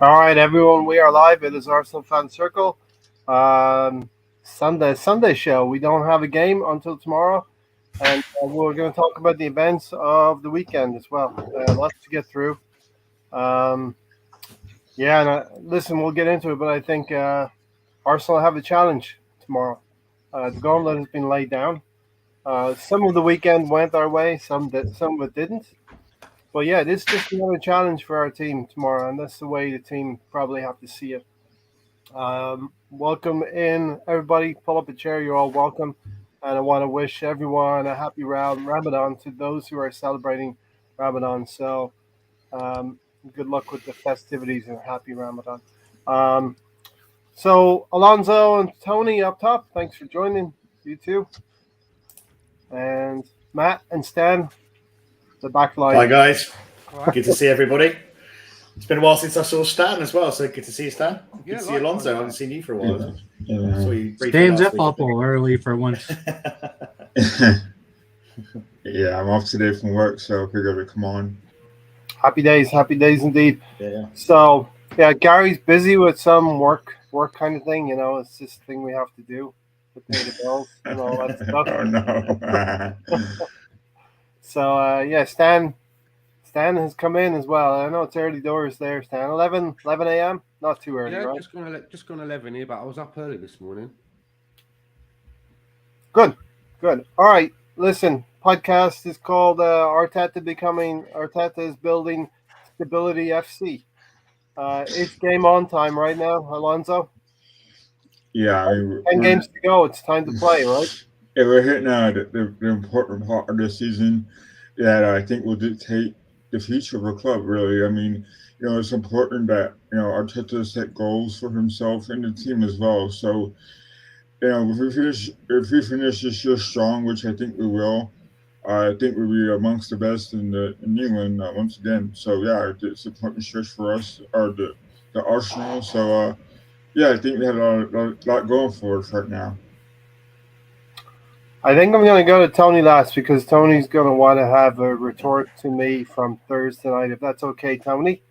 All right, everyone, we are live. It is Arsenal Fan Circle. Um, Sunday show. We don't have a game until tomorrow, and we're going to talk about the events of the weekend as well. Lots to get through. Um, yeah, and listen, we'll get into it, but I think Arsenal have a challenge tomorrow. The gauntlet has been laid down. Some of the weekend went our way, some of it didn't. But yeah, this is just another challenge for our team tomorrow, and that's the way the team probably have to see it. Welcome in, everybody. Pull up a chair. You're all welcome. And I want to wish everyone a happy Ramadan to those who are celebrating Ramadan. So, um, good luck with the festivities and happy Ramadan. Um, so, Alonso and Tony up top, thanks for joining. You too. And Matt and Stan, the back Hi line. guys, All right. good to see everybody. It's been a while since I saw Stan as well, so good to see you, Stan. Good Yeah, to see you, likewise, Alonso. I mate. haven't seen you for a while. Yeah, Saw yeah. you briefly Stands last up week, I awful early for once. think. Yeah, I'm off today from work, so I figured I'd come on. Happy days indeed. Yeah. So, yeah, Gary's busy with some work kind of thing. It's this thing we have to do to pay the bills and all that stuff. Oh no. So, yeah, Stan has come in as well. I know it's early doors there, Stan. 11 a.m. Not too early, Yeah, right? just gone 11 here, but I was up early this morning. Good, good. All right, listen. Podcast is called Arteta is building stability FC. It's game on time right now, Alonso. Yeah, I Ten mean, 10 games to go. It's time to play, right? we're hitting the important part of the season that I think will dictate the future of our club. Really, I mean, it's important that Arteta set goals for himself and the team as well. So, if we finish this year strong, which I think we will, I think we'll be amongst the best in England once again. So yeah, it's a important stretch for us, or the Arsenal. So yeah, I think we had a lot going for us right now. I think I'm going to go to Tony last because Tony's going to want to have a retort to me from Thursday night. If that's okay, Tony.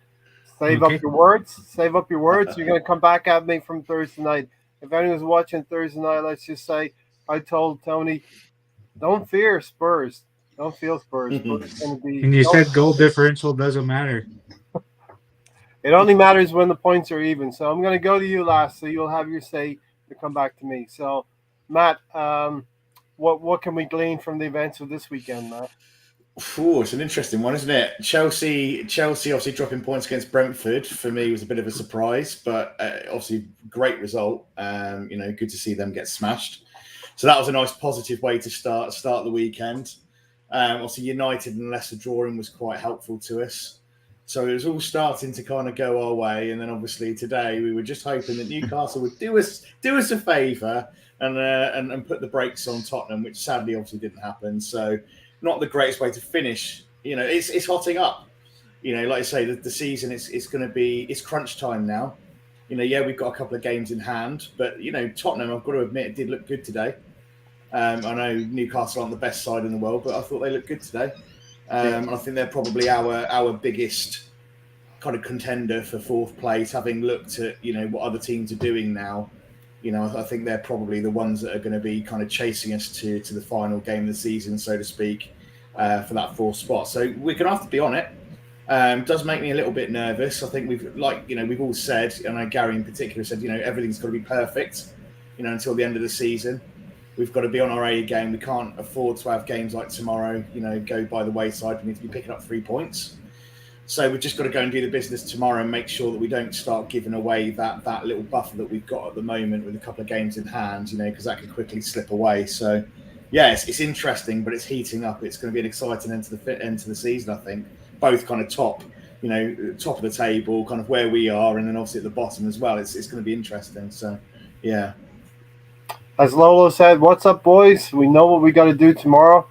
Save up Okay. your words. Save up your words. You're going to come back at me from Thursday night. If anyone's watching Thursday night, let's just say I told Tony, don't fear Spurs. Don't feel Spurs. Spurs going to be. And you Don't, said goal differential doesn't matter. it only matters when the points are even. So I'm going to go to you last, so you'll have your say to come back to me. So, Matt, what can we glean from the events of this weekend, Matt? Ooh, it's an interesting one, isn't it? Chelsea obviously dropping points against Brentford for me was a bit of a surprise, but obviously great result. Good to see them get smashed. So that was a nice positive way to start the weekend. Obviously United and Leicester drawing was quite helpful to us. So it was all starting to kind of go our way, and then obviously today we were just hoping that Newcastle would do us a favour and put the brakes on Tottenham, which sadly obviously didn't happen. So not the greatest way to finish. It's hotting up. Like I say, the season it's going to be it's crunch time now. Yeah, we've got a couple of games in hand, but Tottenham, I've got to admit, it did look good today. I know Newcastle aren't the best side in the world, but I thought they looked good today. And I think they're probably our biggest kind of contender for fourth place, having looked at what other teams are doing now. I think they're probably the ones that are going to be kind of chasing us to the final game of the season, so to speak, for that fourth spot. So we're going to have to be on it. Does make me a little bit nervous. I think we've all said, and I Gary in particular said, everything's got to be perfect, until the end of the season. We've got to be on our A game. We can't afford to have games like tomorrow, go by the wayside. We need to be picking up 3 points. So we've just got to go and do the business tomorrow and make sure that we don't start giving away that little buffer that we've got at the moment with a couple of games in hand, because that could quickly slip away. So, yeah, it's interesting, but it's heating up. It's going to be an exciting end to the season, I think. Both kind of top of the table, kind of where we are, and then obviously at the bottom as well. It's going to be interesting. So, yeah. As Lolo said, what's up, boys? We know what we got to do tomorrow.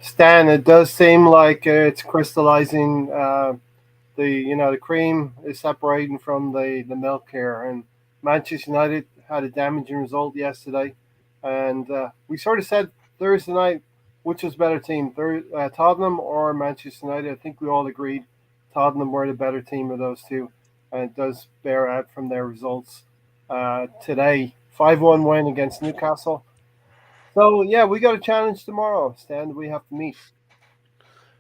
Stan, it does seem like it's crystallizing. The cream is separating from the milk here, and Manchester United had a damaging result yesterday, and we sort of said Thursday night which was better team, Tottenham or Manchester United. I think we all agreed Tottenham were the better team of those two. and it does bear out from their results today. 5-1 win against Newcastle. So yeah, we got a challenge tomorrow, Stan. We have to meet.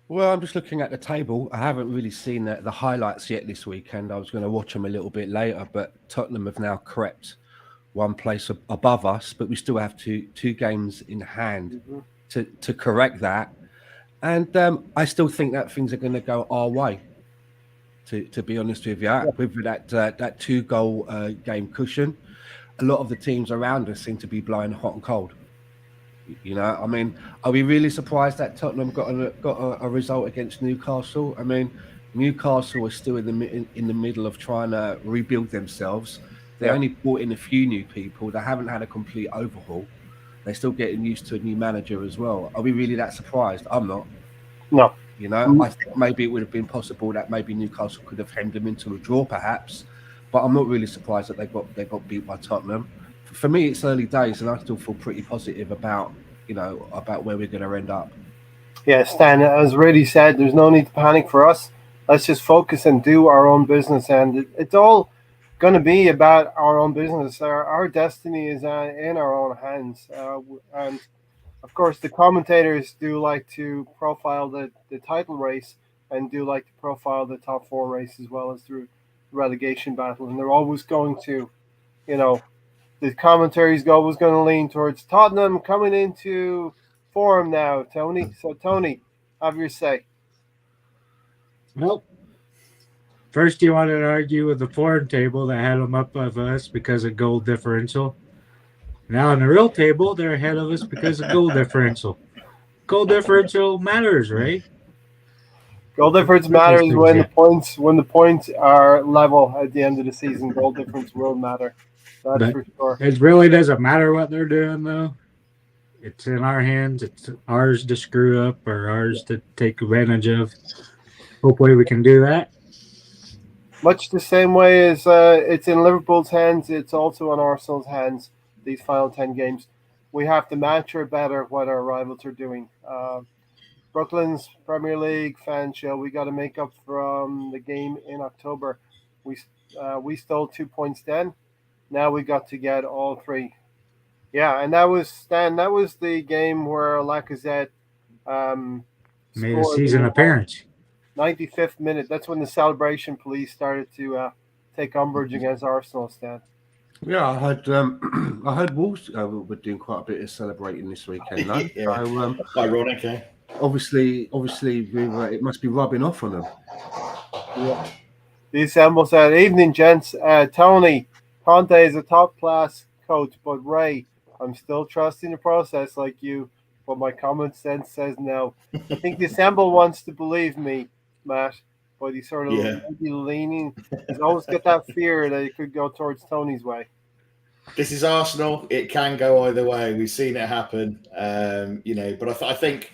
Well, I'm just looking at the table. I haven't really seen the highlights yet this weekend. I was going to watch them a little bit later, but Tottenham have now crept one place above us, but we still have two games in hand Mm-hmm. to correct that. And I still think that things are going to go our way. To be honest with you, with that 2-goal game cushion, a lot of the teams around us seem to be blowing hot and cold. You know, I mean, are we really surprised that Tottenham got a result against Newcastle? I mean, Newcastle are still in the middle of trying to rebuild themselves. They only brought in a few new people. They haven't had a complete overhaul. They're still getting used to a new manager as well. Are we really that surprised? I'm not. No. You know, I think maybe it would have been possible that maybe Newcastle could have hemmed them into a draw, perhaps. But I'm not really surprised that they got beat by Tottenham. For me, it's early days, and I still feel pretty positive about where we're going to end up. Yeah, Stan, as Reddy said, there's no need to panic for us. Let's just focus and do our own business, and it's all going to be about our own business. Our destiny is in our own hands, and of course, the commentators do like to profile the title race and do like to profile the top four race as well as the relegation battle. And they're always going to, you know, the commentaries go always going to lean towards Tottenham coming into form now, Tony. So, Tony, have your say. Well, first you wanted to argue with the form table that had them up of us because of goal differential. Now in the real table, they're ahead of us because of goal differential. Goal differential matters, right? Goal difference matters when the points are level at the end of the season. Goal difference will matter. That's for sure. It really doesn't matter what they're doing, though. It's in our hands. It's ours to screw up or ours to take advantage of. Hopefully we can do that. Much the same way as it's in Liverpool's hands, it's also in Arsenal's hands, these final 10 games. We have to match or better what our rivals are doing. Brooklyn's Premier League fan show, we got to make up from the game in October. We stole 2 points then. Now we got to get all three. Yeah, and that was, Stan, that was the game where Lacazette made a season appearance. 95th minute. That's when the celebration police started to take umbrage against Arsenal, Stan. Yeah, I heard Wolves were doing quite a bit of celebrating this weekend. No? Yeah. So, ironic, eh? Obviously, it must be rubbing off on them. Yeah. The assemble said, "Evening, gents. Tony, Conte is a top-class coach, but Ray, I'm still trusting the process like you, but my common sense says no. I think the assemble wants to believe me, Matt, but he's sort of maybe leaning. He's always got that fear that it could go towards Tony's way. This is Arsenal. It can go either way. We've seen it happen, but I think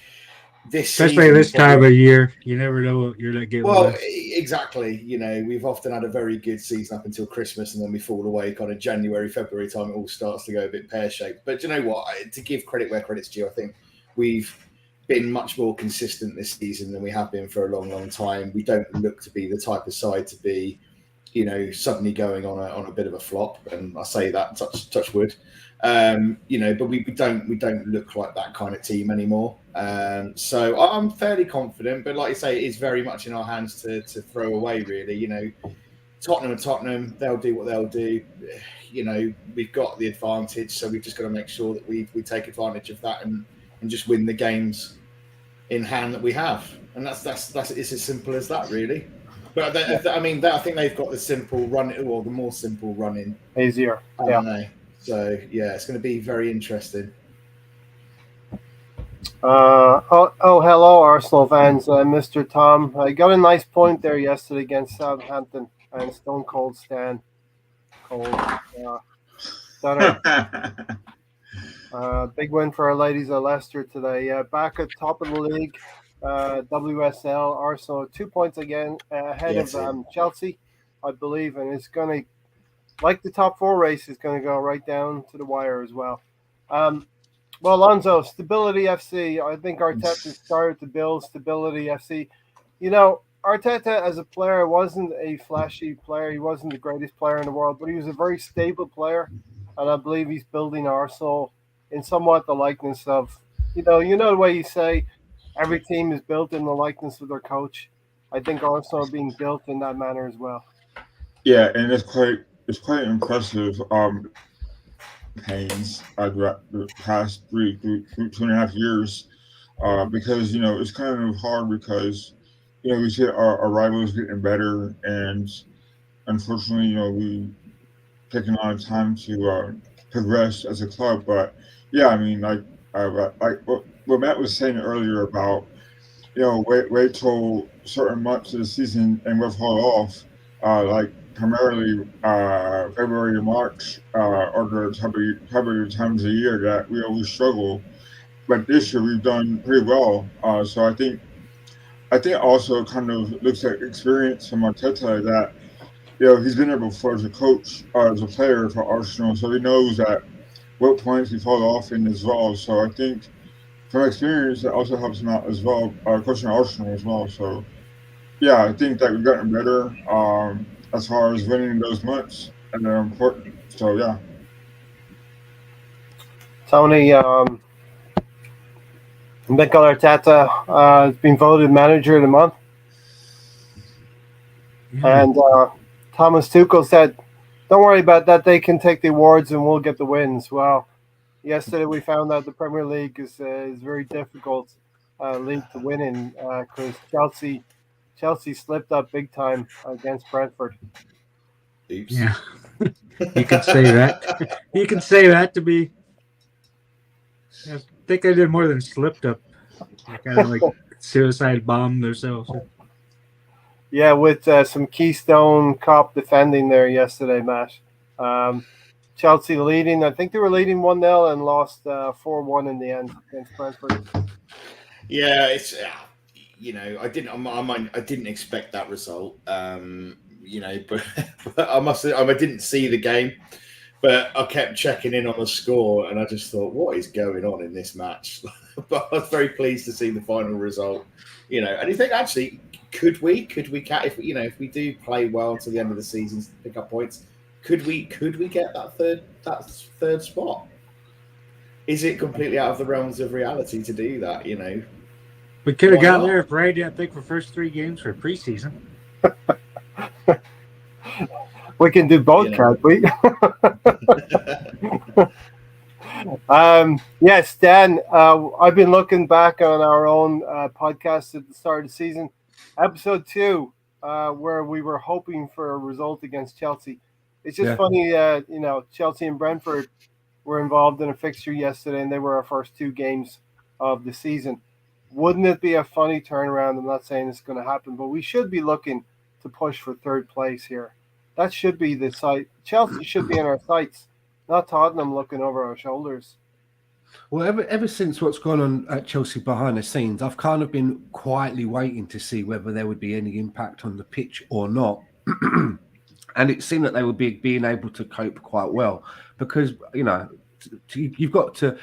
this especially this time of year, you never know what you're going to get. Well, exactly. We've often had a very good season up until Christmas, and then we fall away kind of January, February time. It all starts to go a bit pear-shaped. But do you know what? To give credit where credit's due, I think we've been much more consistent this season than we have been for a long, long time. We don't look to be the type of side to be, suddenly going on a bit of a flop. And I say that touch wood. But we don't look like that kind of team anymore. So I'm fairly confident, but like you say, it is very much in our hands to throw away, really. Tottenham, they'll do what they'll do. We've got the advantage, so we've just got to make sure that we take advantage of that and just win the games in hand that we have. And that's it's as simple as that, really. But I think they've got the simple run, or the more simple running. Easier. Yeah. So, yeah, it's going to be very interesting. Hello, Arsenal fans. Mr. Tom. I got a nice point there yesterday against Southampton and Stone Cold Stan. Stunner. Big win for our ladies of Leicester today. Back at top of the league, WSL, Arsenal 2 points again ahead of Chelsea, I believe, and it's going to, like the top four race, is going to go right down to the wire as well. Well, Alonso, Stability FC. I think Arteta started to build Stability FC. Arteta as a player wasn't a flashy player. He wasn't the greatest player in the world, but he was a very stable player, and I believe he's building Arsenal in somewhat the likeness of, you know the way you say every team is built in the likeness of their coach. I think Arsenal are being built in that manner as well. Yeah, and it's quite impressive. Campaigns throughout the past 2.5 years, because it's kind of hard because we see our rivals getting better, and unfortunately, we taking a lot of time to progress as a club. But yeah, I mean, like what Matt was saying earlier about wait till certain months of the season and we'll fall off, like primarily February to March are the type of times of the year that we always struggle. But this year we've done pretty well. So I think also kind of looks at experience from Arteta that he's been there before as a coach, as a player for Arsenal, so he knows at what points we fall off in as well. So I think from experience, it also helps him out as well, coaching Arsenal as well. So yeah, I think that we've gotten better as far as winning those months, and they're important. So yeah. Tony, Mikel Arteta has been voted manager of the month, and Thomas Tuchel said, "Don't worry about that. They can take the awards, and we'll get the wins." Well, yesterday we found out the Premier League is very difficult league to win in because Chelsea slipped up big time against Brentford. Oops. Yeah, you could say that. You can say that to be. I think I did more than slipped up. I kind of like suicide bombed themselves. Yeah, with some Keystone Cop defending there yesterday, Matt. Chelsea leading. I think they were leading 1-0 and lost 4-1 in the end against Brentford. Yeah, it's I didn't expect that result. But, but I didn't see the game, but I kept checking in on the score, and I just thought, what is going on in this match? But I was very pleased to see the final result. And you think actually, could we if we do play well to the end of the season, pick up points, could we get that third spot? Is it completely out of the realms of reality to do that? We could have Why got not? there if Ray didn't think for first 3 games for preseason. We can do both, can't we? Yes, Dan, I've been looking back on our own podcast at the start of the season, episode 2, where we were hoping for a result against Chelsea. It's just funny, Chelsea and Brentford were involved in a fixture yesterday, and they were our first 2 games of the season. Wouldn't it be a funny turnaround? I'm not saying it's going to happen, but we should be looking to push for 3rd place here. That should be the sight. Chelsea should be in our sights, not Tottenham looking over our shoulders. Well, ever since what's gone on at Chelsea behind the scenes, I've kind of been quietly waiting to see whether there would be any impact on the pitch or not. And it seemed that they would be being able to cope quite well because you've got to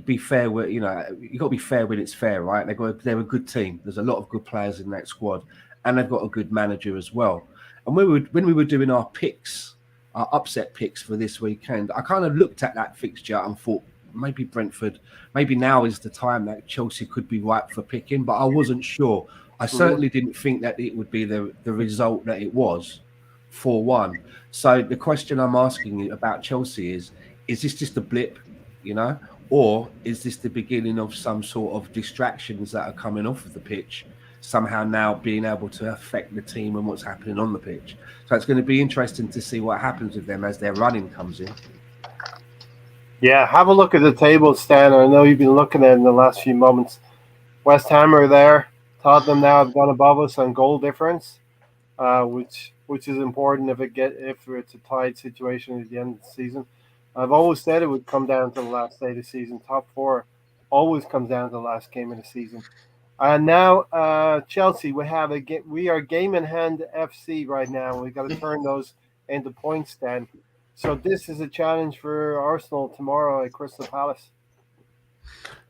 be fair where you've got to be fair when it's fair, right? They're a good team. There's a lot of good players in that squad, and they've got a good manager as well. And when we were doing our picks, our upset picks for this weekend, I kind of looked at that fixture and thought maybe Brentford, maybe now is the time that Chelsea could be ripe for picking, but I wasn't sure. I certainly didn't think that it would be the result that it was, 4-1. So the question I'm asking you about Chelsea is this just a blip, or is this the beginning of some sort of distractions that are coming off of the pitch, somehow now being able to affect the team and what's happening on the pitch? So it's going to be interesting to see what happens with them as their running comes in. Yeah, have a look at the table, Stan. I know you've been looking at it in the last few moments. West Ham are there. Tottenham now have gone above us on goal difference, which is important if it's a tied situation at the end of the season. I've always said it would come down to the last day of the season. Top 4 always comes down to the last game of the season. And now Chelsea, we are game in hand FC right now. We've got to turn those into points, Stan. So this is a challenge for Arsenal tomorrow at Crystal Palace.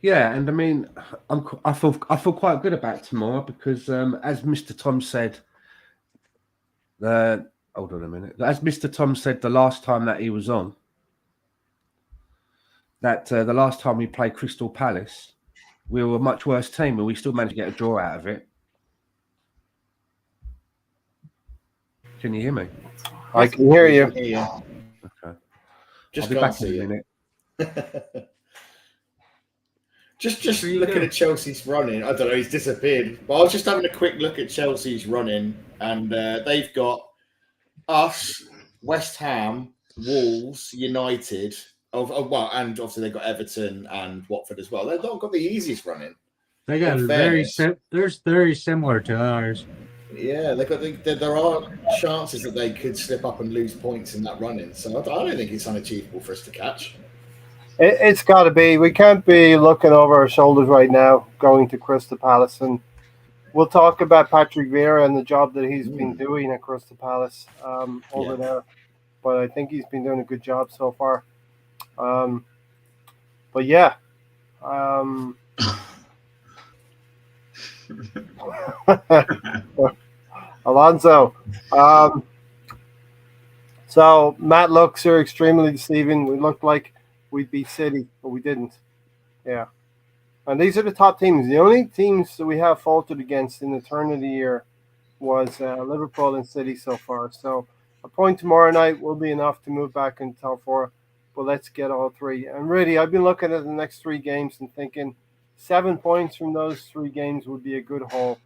Yeah, and I mean, I feel quite good about tomorrow because, as Mr. Tom said, hold on a minute. As Mr. Tom said the last time that he was on, that the last time we played Crystal Palace, we were a much worse team, and we still managed to get a draw out of it. Can you hear me? I can hear you. Okay. Just I'll be can't back in see a it. minute. Just you looking go. at Chelsea's running. I don't know, he's disappeared. But I was just having a quick look at Chelsea's running, and they've got us, West Ham, Wolves, United. Well, and obviously they've got Everton and Watford as well. They've not got the easiest running. They got In very fairness. they're very similar to ours. Yeah, there are chances that they could slip up and lose points in that running. So I don't think it's unachievable for us to catch. It's got to be. We can't be looking over our shoulders right now, going to Crystal Palace, and we'll talk about Patrick Vieira and the job that he's been doing at Crystal Palace over there. But I think he's been doing a good job so far. But yeah. Alonso. So Matt looks are extremely deceiving. We looked like we'd beat City, but we didn't. Yeah. And these are the top teams. The only teams that we have faltered against in the turn of the year was Liverpool and City so far. So a point tomorrow night will be enough to move back into top four. But let's get all three. And really, I've been looking at the next three games and thinking 7 points from those three games would be a good haul.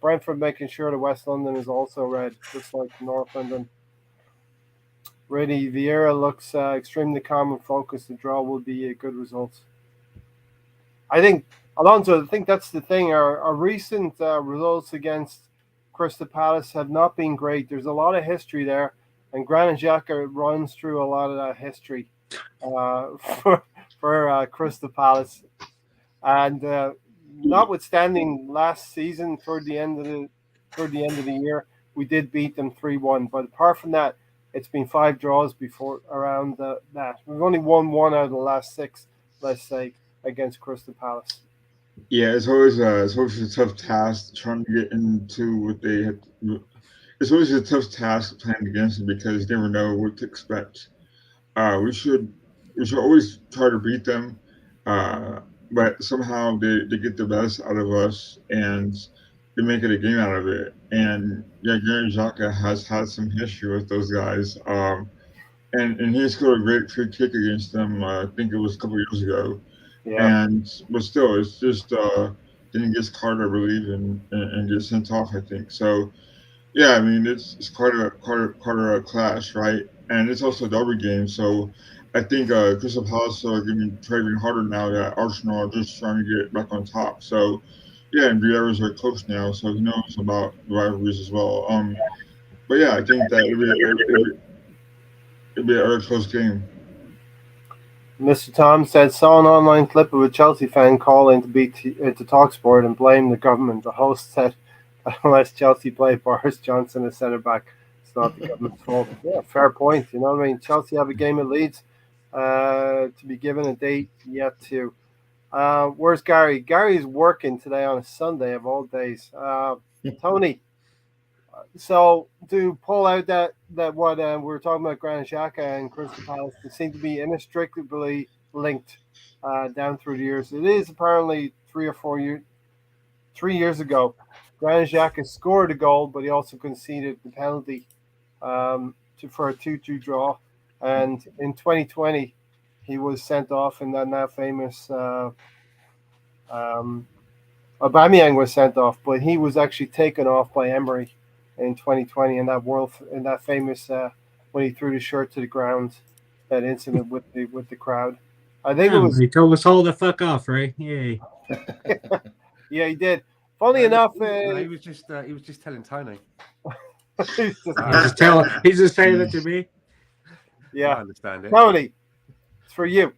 Brentford making sure that West London is also red, just like North London. Really, Vieira looks extremely calm and focused. The draw will be a good result. I think, Alonso, I think that's the thing. Our recent results against Crystal Palace have not been great. There's a lot of history there, and Granit Xhaka runs through a lot of that history for Crystal Palace. And notwithstanding last season, toward the end of the year, we did beat them 3-1. But apart from that, it's been 5 draws before around that. We've only won 1 out of the last 6, let's say, against Crystal Palace. Yeah, it's always a tough task trying to get into what they have. It's always a tough task playing against them because you never know what to expect. We should always try to beat them, but somehow they get the best out of us and they make it a game out of it. And yeah, Granit Xhaka has had some history with those guys. And he scored a great free kick against them. I think it was a couple years ago. Yeah. But still, it's just then he gets carded, I believe, and gets sent off. I think so. Yeah, I mean it's quite a clash, right? And it's also a derby game, so I think Crystal Palace are getting trading harder now that Arsenal are just trying to get back on top. So yeah, and Vieira's are close now, so he knows about the rivalries as well. But yeah, I think that it'd be a very close game. Mr. Tom said, saw an online clip of a Chelsea fan calling to Talksport and blame the government. The host said, unless Chelsea play Boris Johnson as centre back, it's not the government's fault. Yeah, fair point. You know what I mean? Chelsea have a game at Leeds to be given a date yet to. Where's Gary? Gary's working today on a Sunday of all days. Tony, so to pull out that what we were talking about, Granit Xhaka and Crystal Palace, they seem to be inextricably linked down through the years. It is apparently 3 years ago, Granit Xhaka scored a goal, but he also conceded the penalty for a 2-2 draw. And in 2020, he was sent off in that now famous. Aubameyang was sent off, but he was actually taken off by Emery in 2020 in that famous when he threw the shirt to the ground, that incident with the crowd. I think it was. He told us all to fuck off, right? Yay. Yeah, he did. Funny enough, he was just telling Tony. he's just saying it to me. Yeah, I understand it. Tony, it's for you.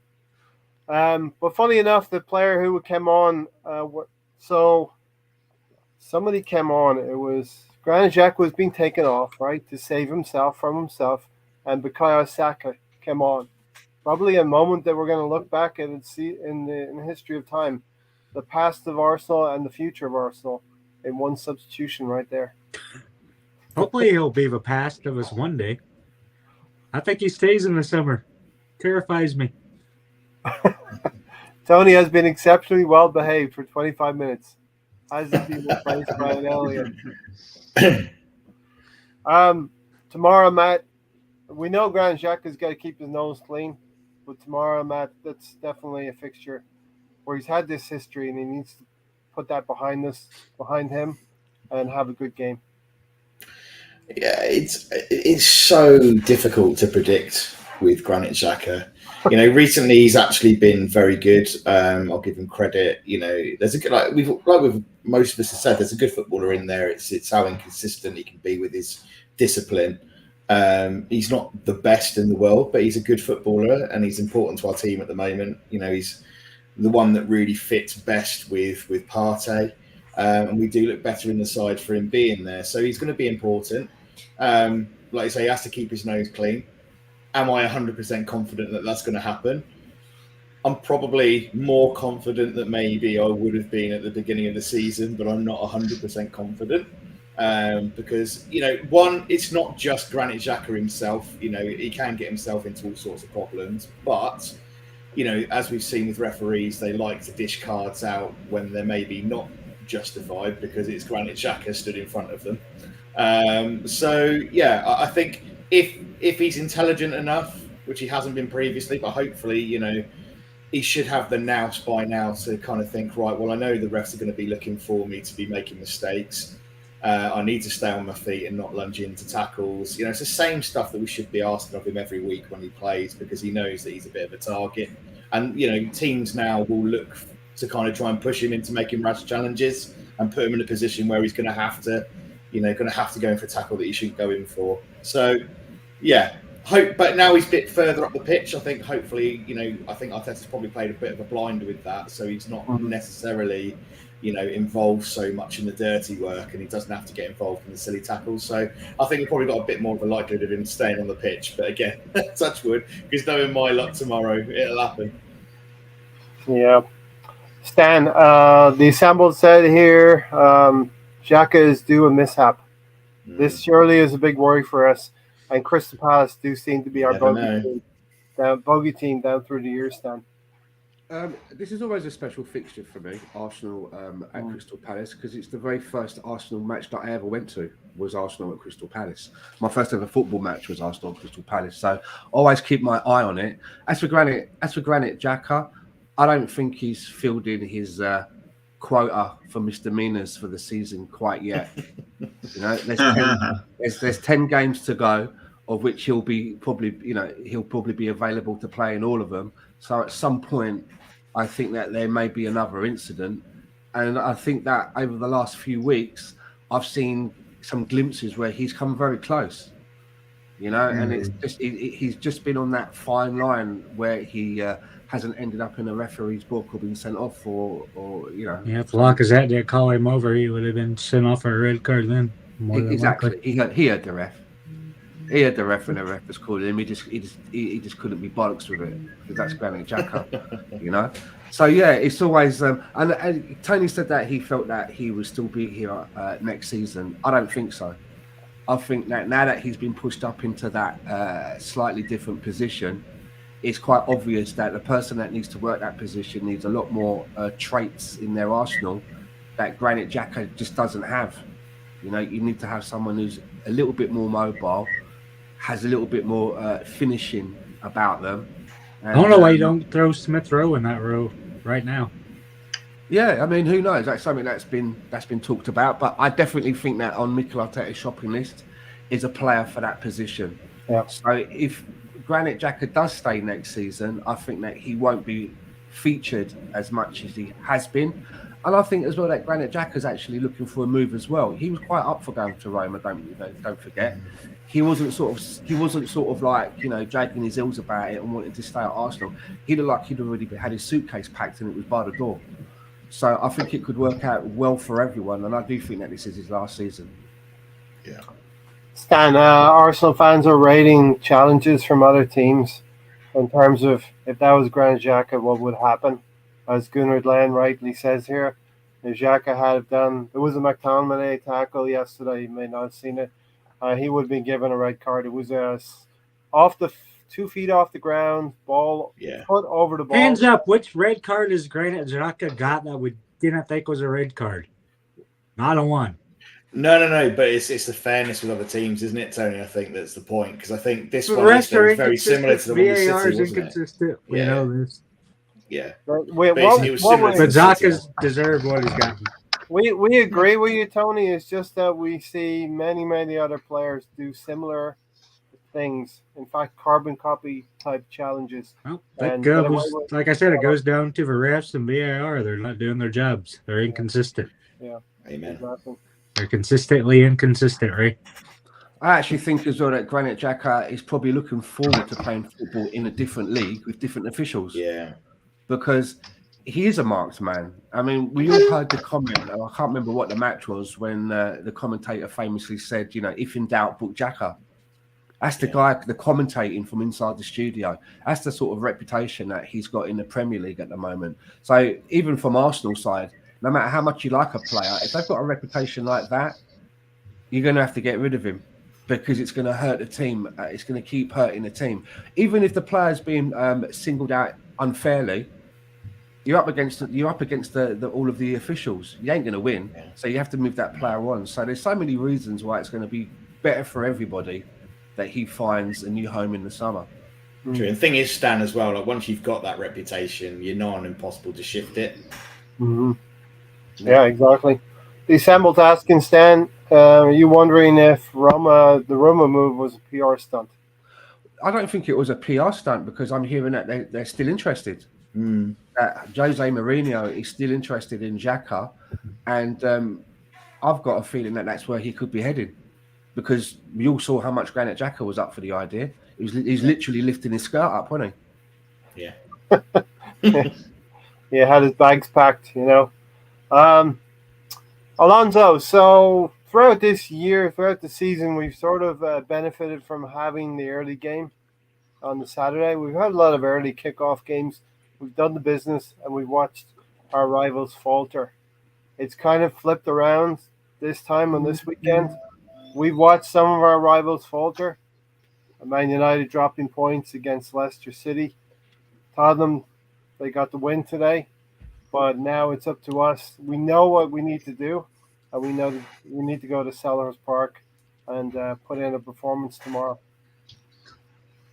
But funny enough, the player who came on, so somebody came on. It was Granit Xhaka was being taken off, right, to save himself from himself, and Bukayo Saka came on. probably a moment that we're going to look back at and see in the history of time, the past of Arsenal and the future of Arsenal in one substitution right there. Hopefully, he'll be the past of us one day. I think he stays in the summer. Terrifies me. Tony has been exceptionally well behaved for 25 minutes. Has he been replaced by an Elliott? Tomorrow, Matt, we know Granit Xhaka's got to keep his nose clean, but tomorrow, Matt, that's definitely a fixture where he's had this history and he needs to put that behind him, and have a good game. Yeah, it's so difficult to predict with Granit Xhaka. You know, recently he's actually been very good. I'll give him credit. You know, there's a good like with most of us have said, there's a good footballer in there. It's how inconsistent he can be with his discipline. He's not the best in the world, but he's a good footballer and he's important to our team at the moment. You know, he's the one that really fits best with Partey. And we do look better in the side for him being there. So he's going to be important. Like I say, he has to keep his nose clean. Am I 100% confident that that's going to happen? I'm probably more confident that maybe I would have been at the beginning of the season, but I'm not 100% confident. Because, you know, one, it's not just Granit Xhaka himself. You know, he can get himself into all sorts of problems. But, you know, as we've seen with referees, they like to dish cards out when they're maybe not justified because it's Granit Xhaka stood in front of them. So, yeah, I think if he's intelligent enough, which he hasn't been previously, but hopefully, you know, he should have the nous by now to kind of think, right, well, I know the refs are going to be looking for me to be making mistakes. I need to stay on my feet and not lunge into tackles. You know, it's the same stuff that we should be asking of him every week when he plays because he knows that he's a bit of a target. And, you know, teams now will look to kind of try and push him into making rash challenges and put him in a position where he's going to have to, you know, go in for a tackle that he shouldn't go in for. So, yeah, but now he's a bit further up the pitch. I think hopefully, you know, I think Arteta's probably played a bit of a blind with that. So he's not necessarily, you know, involved so much in the dirty work and he doesn't have to get involved in the silly tackles. So I think we've probably got a bit more of a likelihood of him staying on the pitch. But again, touch wood, because knowing my luck tomorrow, it'll happen. Yeah. Stan, the assembled said here, Xhaka is due a mishap. This surely is a big worry for us. And Crystal Palace do seem to be our bogey team down through the years, Stan. This is always a special fixture for me, Arsenal at Crystal Palace, because it's the very first Arsenal match that I ever went to was Arsenal at Crystal Palace. My first ever football match was Arsenal at Crystal Palace, so always keep my eye on it. As for Granit Xhaka, I don't think he's filled in his quota for misdemeanors for the season quite yet. You know, there's 10 games to go, of which he'll probably be available to play in all of them. So at some point, I think that there may be another incident, and I think that over the last few weeks, I've seen some glimpses where he's come very close. You know, and it's just he's just been on that fine line where he hasn't ended up in a referee's book or been sent off or you know. Yeah, if Lacazette didn't call him over, he would have been sent off for a red card then. Exactly. He had the ref. He had the ref and the ref was calling him. He just couldn't be bollocks with it because that's Granit Xhaka, you know. So yeah, it's always and Tony said that he felt that he would still be here next season. I don't think so. I think that now that he's been pushed up into that slightly different position, it's quite obvious that the person that needs to work that position needs a lot more traits in their arsenal that Granit Xhaka just doesn't have. You know, you need to have someone who's a little bit more mobile, has a little bit more finishing about them. And, I don't know why you don't throw Smith Rowe in that row right now. Yeah, I mean, who knows? That's something that's been talked about. But I definitely think that on Mikel Arteta's shopping list is a player for that position. Yeah. So if Granit Xhaka does stay next season, I think that he won't be featured as much as he has been. And I think as well that Granit Xhaka is actually looking for a move as well. He was quite up for going to Roma. Don't forget, he wasn't sort of like, you know, dragging his heels about it and wanting to stay at Arsenal. He looked like he'd already had his suitcase packed and it was by the door. So I think it could work out well for everyone, and I do think that this is his last season. Yeah. Stan, Arsenal fans are rating challenges from other teams. in terms of if that was Granit Xhaka, what would happen. As Gunnar Glenn rightly says here, if Xhaka had done, there was a McTominay tackle yesterday, you may not have seen it, he would have been given a red card. It was off the 2 feet off the ground, ball, Yeah. foot over the ball. Hands up. Which red card has Granit Xhaka got that we didn't think was a red card? Not a one. No. But it's the fairness with other teams, isn't it, Tony? I think that's the point, because I think this The one refs are is very similar to the one with VAR City, is wasn't it? inconsistent. We Yeah. know this. Yeah. Wait, But it was what similar we, But to the City Xhaka's deserved what he's gotten. we agree with you, Tony. It's just that we see many other players do similar things. In fact, carbon copy type challenges. Well, And that get away goes, with- like I said, it goes down to the refs and VAR. They're not doing their jobs. They're inconsistent. Amen. Exactly. They're consistently inconsistent, right? I actually think as well that Granit Xhaka is probably looking forward to playing football in a different league with different officials. Yeah. Because he is a marked man. I mean, we all heard the comment. I can't remember what the match was when the commentator famously said, if in doubt, book Xhaka. That's the guy, the commentating from inside the studio. That's the sort of reputation that he's got in the Premier League at the moment. So even from Arsenal's side, no matter how much you like a player, if they've got a reputation like that, you're going to have to get rid of him because it's going to hurt the team. It's going to keep hurting the team. Even if the player's being singled out unfairly, you're up against the all of the officials. You ain't going to win, so you have to move that player on. So there's so many reasons why it's going to be better for everybody that he finds a new home in the summer. True. And the thing is, Stan, as well, like once you've got that reputation, you're not impossible to shift it. Mm-hmm. Yeah, exactly. The assembled asking, Stan, are you wondering if the Roma move was a PR stunt? I don't think it was a PR stunt because I'm hearing that they're still interested. Jose Mourinho is still interested in Xhaka, and I've got a feeling that that's where he could be headed. Because we all saw how much Granit Xhaka was up for the idea. He's literally lifting his skirt up, wasn't he? Yeah. He had his bags packed, Alonso, so throughout this year, throughout the season, we've sort of benefited from having the early game on the Saturday. We've had a lot of early kickoff games. We've done the business, and we've watched our rivals falter. It's kind of flipped around this time on this weekend. We've watched some of our rivals falter. Man United dropping points against Leicester City. Tottenham, they got the win today. But now it's up to us. We know what we need to do. And we know that we need to go to Selhurst Park and put in a performance tomorrow.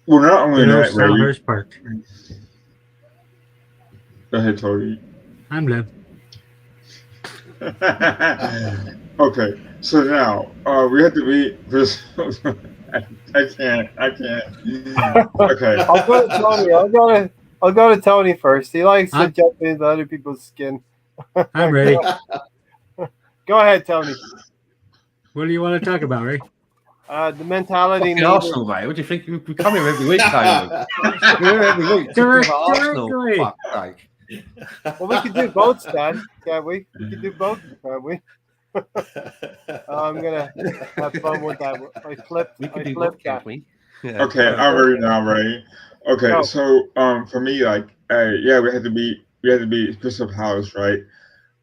Well, not only that, Selhurst Park. Go ahead, Tony. I'm Lev. Okay, so now we have to be this. I can't. Okay. I'll go to Tony first. He likes to jump into other people's skin. I'm ready. Go ahead, Tony. What do you want to talk about, Ray? The mentality. Arsenal, mate. What do you think? We come here every week, Tony. We're here every week. Arsenal. Fuck, well, we can do both, Stan. Can't we? We can do both, can't we? I'm gonna have fun with that. I flipped that. Yeah. Okay, I'm ready now, Ray. Okay, so for me, like, we had to beat Crystal Palace, right?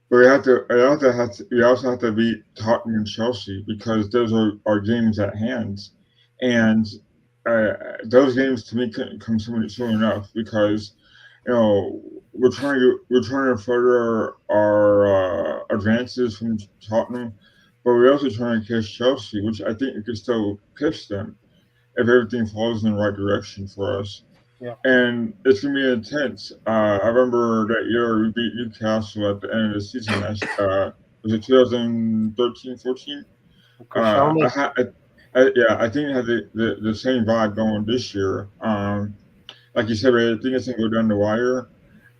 But we also have to beat Tottenham and Chelsea because those are our games at hand, and those games to me couldn't come soon enough because we're trying to further our advances from Tottenham, but we're also trying to catch Chelsea, which I think we could still catch them if everything falls in the right direction for us. Yeah. And it's gonna be intense. I remember that year we beat Newcastle at the end of the season. Was it 2013-14? I think it had the same vibe going this year. Like you said, I think it's gonna go down the wire.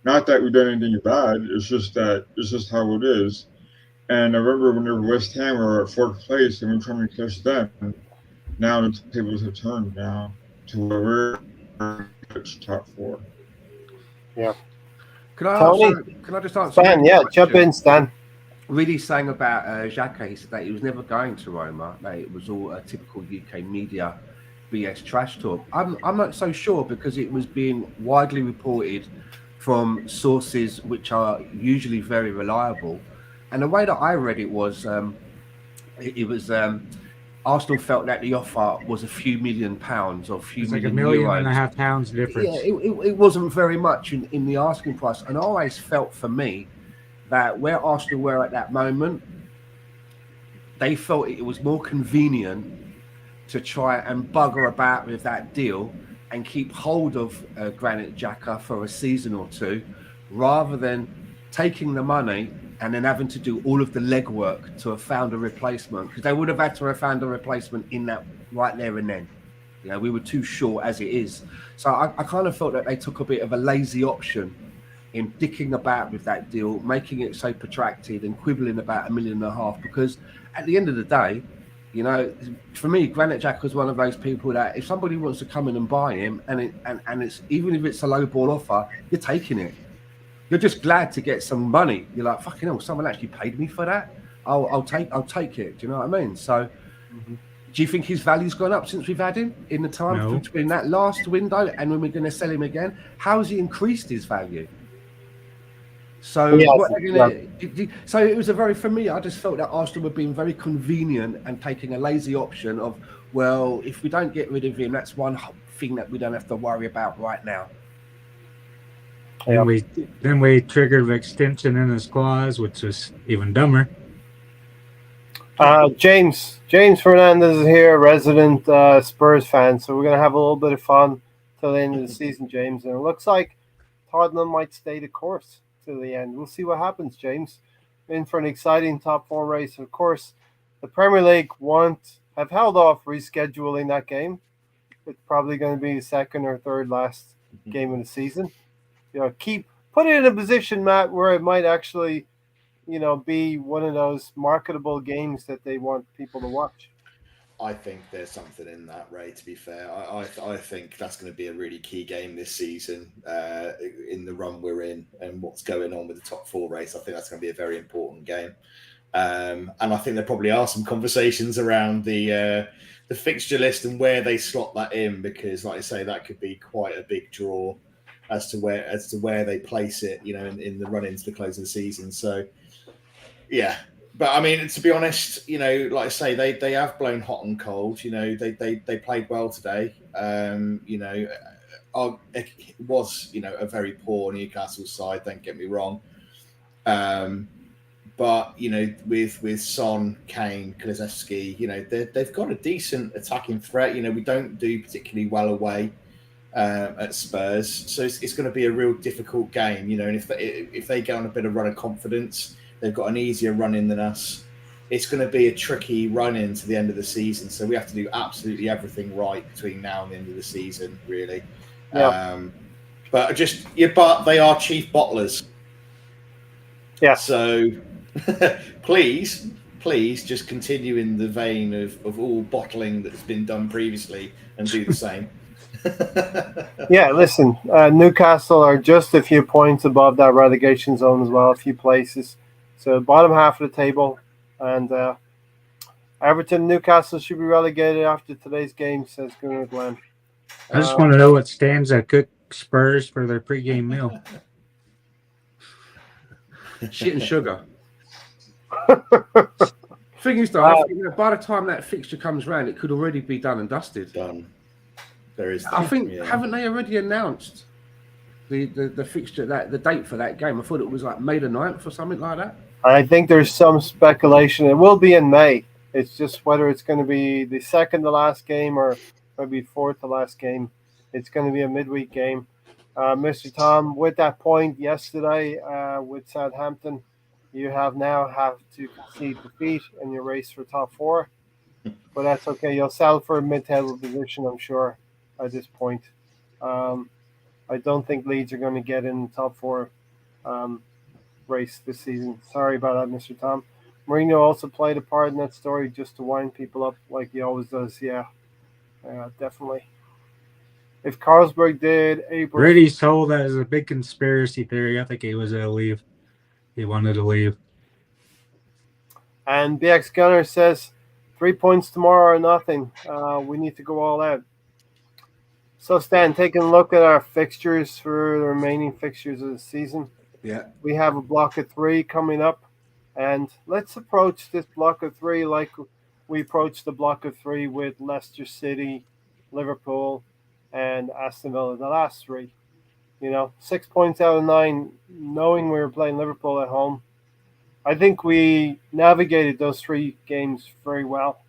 Not that we've done anything bad. It's just how it is. And I remember when they were West Ham, we were at fourth place, and we're trying to catch them. And now the tables have turned now to where we're top four. Yeah. Can I just answer? Stan, jump in, Stan. Really saying about Xhaka, he said that he was never going to Roma. That it was all a typical UK media BS trash talk. I'm not so sure because it was being widely reported from sources which are usually very reliable, and the way that I read it was it was Arsenal felt that the offer was a few £1 million or a few It's like million £1.5 euros. million Yeah, difference. it wasn't very much in the asking price, and I always felt for me that where Arsenal were at that moment, they felt it was more convenient to try and bugger about with that deal and keep hold of Granit Xhaka for a season or two, rather than taking the money and then having to do all of the legwork to have found a replacement, because they would have had to have found a replacement in that right there and then. You know, we were too short as it is. So I kind of felt that they took a bit of a lazy option in dicking about with that deal, making it so protracted and quibbling about £1.5 million, because at the end of the day, you know, for me, Granit Xhaka was one of those people that if somebody wants to come in and buy him, and it's even if it's a low ball offer, you're taking it. You're just glad to get some money. You're like, fucking hell, someone actually paid me for that. I'll take it. Do you know what I mean? So, do you think his value's gone up since we've had him in the time No. between that last window and when we're going to sell him again? How has he increased his value? So what they're gonna, so it was a very, for me, I just felt that Arsenal were being very convenient and taking a lazy option of, well, if we don't get rid of him, that's one thing that we don't have to worry about right now. Then we triggered the extension in his clause, which was even dumber. James Fernandez is here, resident Spurs fan. So we're gonna have a little bit of fun till the end of the season, James. And it looks like Tottenham might stay the course to the end. We'll see what happens, James. In for an exciting top four race. Of course, the Premier League have held off rescheduling that game. It's probably going to be the second or third last game of the season. You know, put it in a position, Matt, where it might actually, you know, be one of those marketable games that they want people to watch. I think there's something in that, Ray, to be fair. I think that's going to be a really key game this season in the run we're in and what's going on with the top four race. I think that's going to be a very important game. And I think there probably are some conversations around the fixture list and where they slot that in, because, like I say, that could be quite a big draw as to where they place it, you know, in the run into the close of the season. So, yeah. But I mean, to be honest, you know, like I say, they have blown hot and cold. You know, they played well today. You know, it was, you know, a very poor Newcastle side. Don't get me wrong. But you know, with Son, Kane, Kulusevski, you know, they've got a decent attacking threat. You know, we don't do particularly well away at Spurs, so it's going to be a real difficult game. You know, and if they get on a bit of run of confidence, they've got an easier run in than us. It's going to be a tricky run into the end of the season. So we have to do absolutely everything right between now and the end of the season, really. Yeah. But they are chief bottlers. Yeah. So please just continue in the vein of all bottling that's been done previously and do the same. Yeah, listen, Newcastle are just a few points above that relegation zone as well, a few places. So bottom half of the table, and Everton, Newcastle should be relegated after today's game, says Gunnar Glenn. I just want to know what stands at Cook Spurs for their pregame meal. Shit and sugar. Thing is, though, I think that by the time that fixture comes round, it could already be done and dusted. Done. There is. I think haven't they already announced the fixture, the date for that game? I thought it was like May the 9th or something like that. I think there's some speculation. It will be in May. It's just whether it's going to be the second to last game or maybe fourth to last game. It's going to be a midweek game. Mr. Tom, with that point yesterday with Southampton, you have to concede defeat in your race for top four. But that's okay. You'll settle for a mid-table position, I'm sure, at this point. I don't think Leeds are going to get in the top four race this season. Sorry about that, Mr. Tom. Mourinho also played a part in that story just to wind people up like he always does. Yeah, definitely. If Carlsberg did April... Brady's told that is a big conspiracy theory. I think he was going to leave. He wanted to leave. And BX Gunner says 3 points tomorrow or nothing. We need to go all out. So, Stan, taking a look at our fixtures for the remaining fixtures of the season, Yeah. we have a block of 3 coming up, and let's approach this block of 3 like we approached the block of 3 with Leicester City, Liverpool, and Aston Villa. The last 3, 6 points out of 9, knowing we were playing Liverpool at home. I think we navigated those 3 games very well.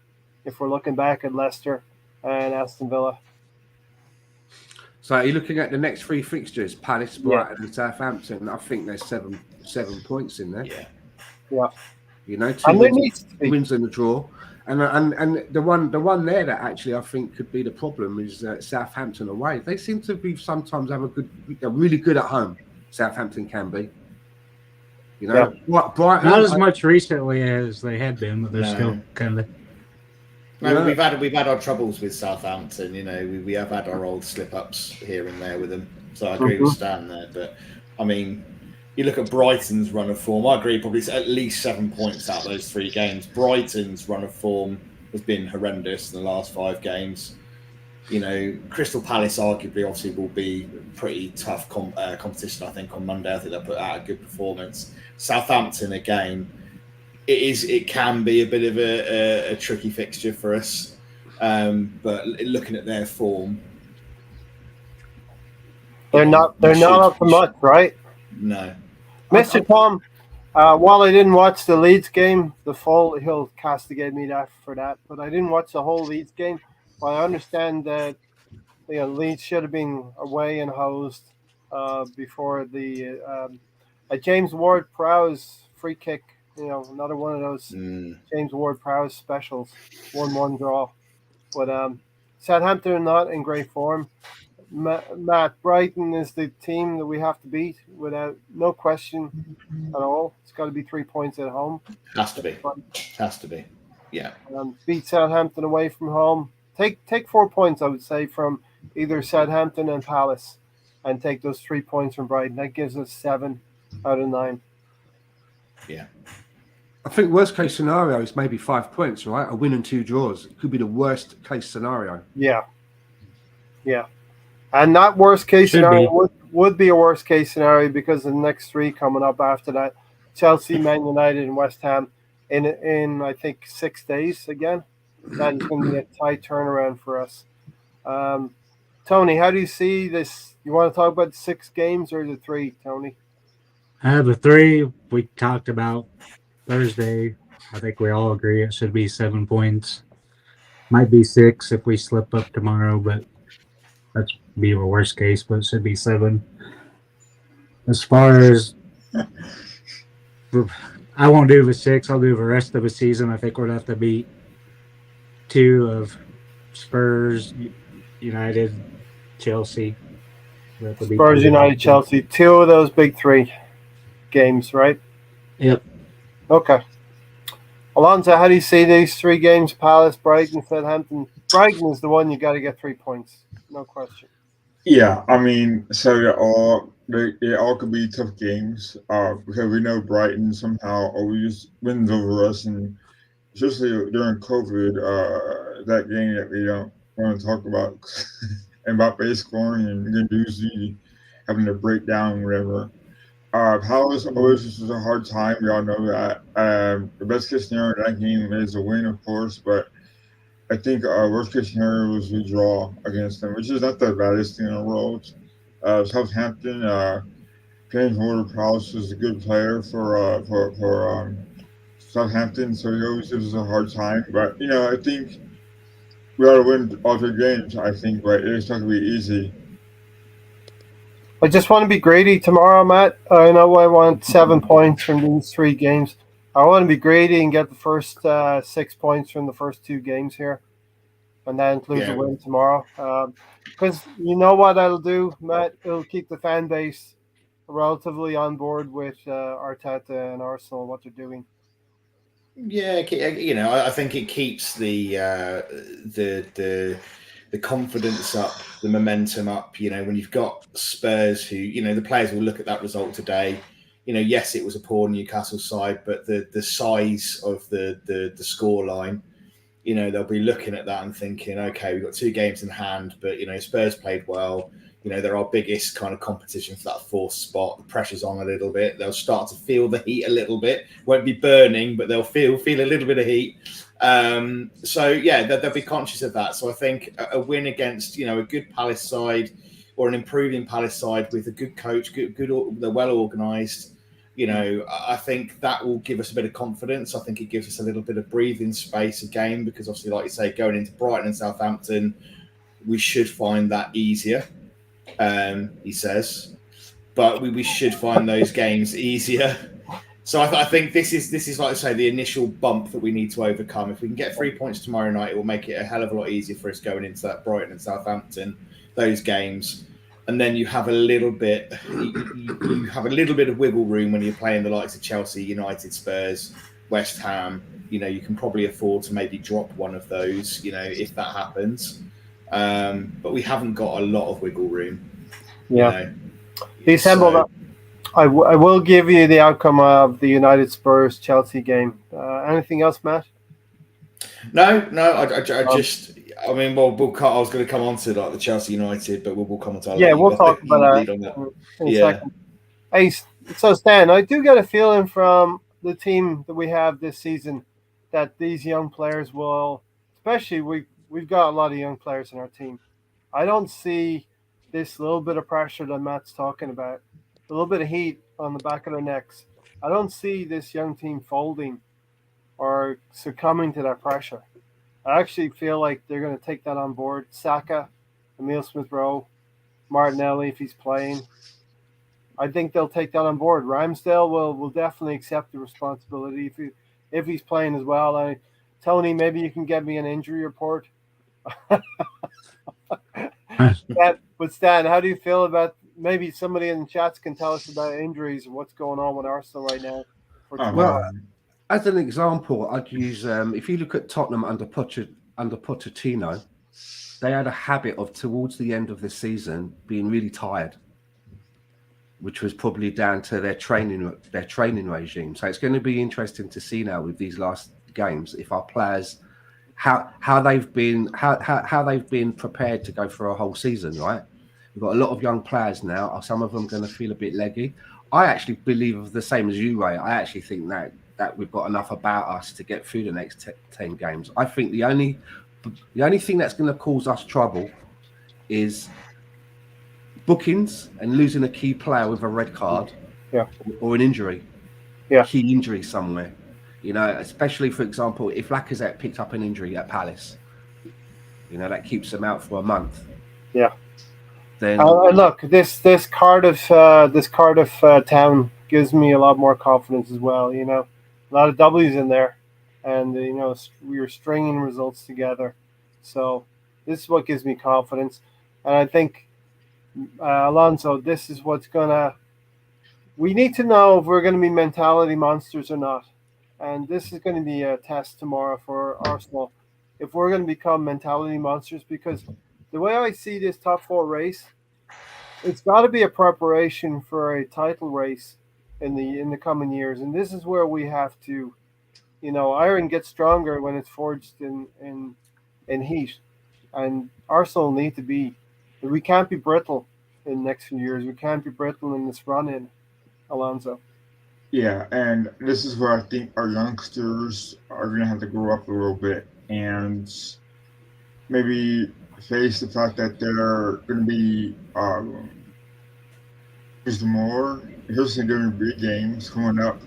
If we're looking back at Leicester and Aston Villa. So are you looking at the next 3 fixtures? Palace, Yeah. Brighton, and Southampton. I think there's seven points in there. Yeah. You know, 2 And there wins, needs to be. wins and a draw. And the one there that actually I think could be the problem is Southampton away. They seem to be sometimes they're really good at home. Southampton can be. You know, Brighton Not as much recently as they had been, but they're No. still kind of. No, Yeah. we've had our troubles with Southampton. You know, we have had our old slip ups here and there with them. So I agree with Stan there. But I mean, you look at Brighton's run of form. I agree, probably at least 7 points out of those 3 games. Brighton's run of form has been horrendous in the last 5 games. You know, Crystal Palace arguably obviously will be pretty tough competition. I think on Monday, I think they'll put out a good performance. Southampton again. It can be a bit of a tricky fixture for us, but looking at their form, They're not up to much, right? No, Mr. Tom, while I didn't watch the Leeds game, he'll castigate me for that, but I didn't watch the whole Leeds game. But I understand that Leeds should have been away and hosed before the James Ward-Prowse free kick. Another one of those James Ward-Prowse specials, 1-1 draw. But Southampton are not in great form. Matt, Brighton is the team that we have to beat without no question at all. It's got to be 3 points at home. Has to be. Yeah. Beat Southampton away from home. Take 4 points, I would say, from either Southampton and Palace, and take those 3 points from Brighton. That gives us 7 out of 9. Yeah. I think worst case scenario is maybe 5 points, right? A win and 2 draws. It could be the worst case scenario. Yeah. And that worst case scenario would be a worst case scenario because of the next 3 coming up after that. Chelsea, Man United, and West Ham in I think 6 days again. That is going to be a tight turnaround for us. Tony, how do you see this? You want to talk about the 6 games or the 3, Tony? The 3 we talked about Thursday. I think we all agree it should be 7 points. Might be 6 if we slip up tomorrow, but that's be the worst case, but it should be 7. As far as I won't do the 6, I'll do the rest of the season. I think we're going to have to beat 2 of Spurs, United, Chelsea. Spurs, United, Chelsea. 2 of those big 3 games, right? Yep. Okay. Alonso, how do you see these 3 games? Palace, Brighton, Southampton. Brighton is the one you got to get 3 points. No question. Yeah, I mean, so they all could be tough games because we know Brighton somehow always wins over us, and especially during COVID, that game that we don't want to talk about, Mbappe scoring and Guendouzi having to break down whatever. Palace always is a hard time. We all know that. The best case scenario in that game is a win, of course, but I think worst case scenario was we draw against them, which is not the baddest thing in the world. Southampton, James Ward-Prowse is a good player for Southampton, so he always gives us a hard time. But I think we ought to win all 3 games. I think, but it's not gonna be easy. I just want to be greedy tomorrow, Matt. I know I want 7 points from these 3 games. I want to be greedy and get the first 6 points from the first 2 games here, and that includes a win tomorrow. Because you know what that'll do, Matt? It'll keep the fan base relatively on board with Arteta and Arsenal, what they're doing. Yeah, I think it keeps the confidence up, the momentum up. When you've got Spurs, who the players will look at that result today. Yes, it was a poor Newcastle side, but the size of the score line, they'll be looking at that and thinking, okay, we've got 2 games in hand, but Spurs played well. They're our biggest kind of competition for that 4th spot. The pressure's on a little bit. They'll start to feel the heat a little bit. Won't be burning, but they'll feel a little bit of heat. So yeah, they'll be conscious of that. So I think a win against a good Palace side or an improving Palace side with a good coach, good, they're well organised. I think that will give us a bit of confidence. I think it gives us a little bit of breathing space again, because obviously, like you say, going into Brighton and Southampton, we should find that easier. He says, but we should find those games easier. So I think this is like I say, the initial bump that we need to overcome. If we can get 3 points tomorrow night, it will make it a hell of a lot easier for us going into that Brighton and Southampton, those games. And then you have a little bit, of wiggle room when you're playing the likes of Chelsea, United, Spurs, West Ham. You can probably afford to maybe drop one of those, if that happens. But we haven't got a lot of wiggle room. Yeah. December. I will give you the outcome of the United Spurs Chelsea game. Anything else, Matt? No. I was going to come on to like the Chelsea United, but we'll come on to that. Yeah, we'll talk about that in a second. Hey, so Stan, I do get a feeling from the team that we have this season that these young players will, especially we've got a lot of young players in our team. I don't see this little bit of pressure that Matt's talking about, a little bit of heat on the back of their necks. I don't see this young team folding or succumbing to that pressure. I actually feel like they're going to take that on board. Saka, Emile Smith-Rowe, Martinelli, if he's playing. I think they'll take that on board. Ramsdale will definitely accept the responsibility if he's playing as well. Tony, maybe you can get me an injury report. But Stan, how do you feel about, maybe somebody in the chats can tell us about injuries and what's going on with Arsenal right now? Well, as an example, I'd use if you look at Tottenham under Pochettino, they had a habit of towards the end of the season being really tired, which was probably down to their training regime. So it's going to be interesting to see now with these last games if our players how they've been prepared to go for a whole season, right? We've got a lot of young players now. Are some of them going to feel a bit leggy? I actually believe the same as you, Ray. I actually think that we've got enough about us to get through the next 10 games. I think the only thing that's going to cause us trouble is bookings and losing a key player with a red card, or an injury, key injury somewhere. Especially, for example, if Lacazette picked up an injury at Palace, that keeps him out for a month. Yeah. Then look, this Cardiff town gives me a lot more confidence as well. A lot of W's in there, and we were stringing results together. So this is what gives me confidence, and I think Alonso, this is what's gonna. We need to know if we're going to be mentality monsters or not. And this is going to be a test tomorrow for Arsenal, if we're going to become mentality monsters, because the way I see this top 4 race, it's got to be a preparation for a title race in the coming years. And this is where we have to, iron gets stronger when it's forged in heat. And Arsenal need to be, we can't be brittle in the next few years. We can't be brittle in this run-in, Alonso. Yeah, and this is where I think our youngsters are going to have to grow up a little bit and maybe face the fact that they're going to be used more, especially during big games coming up.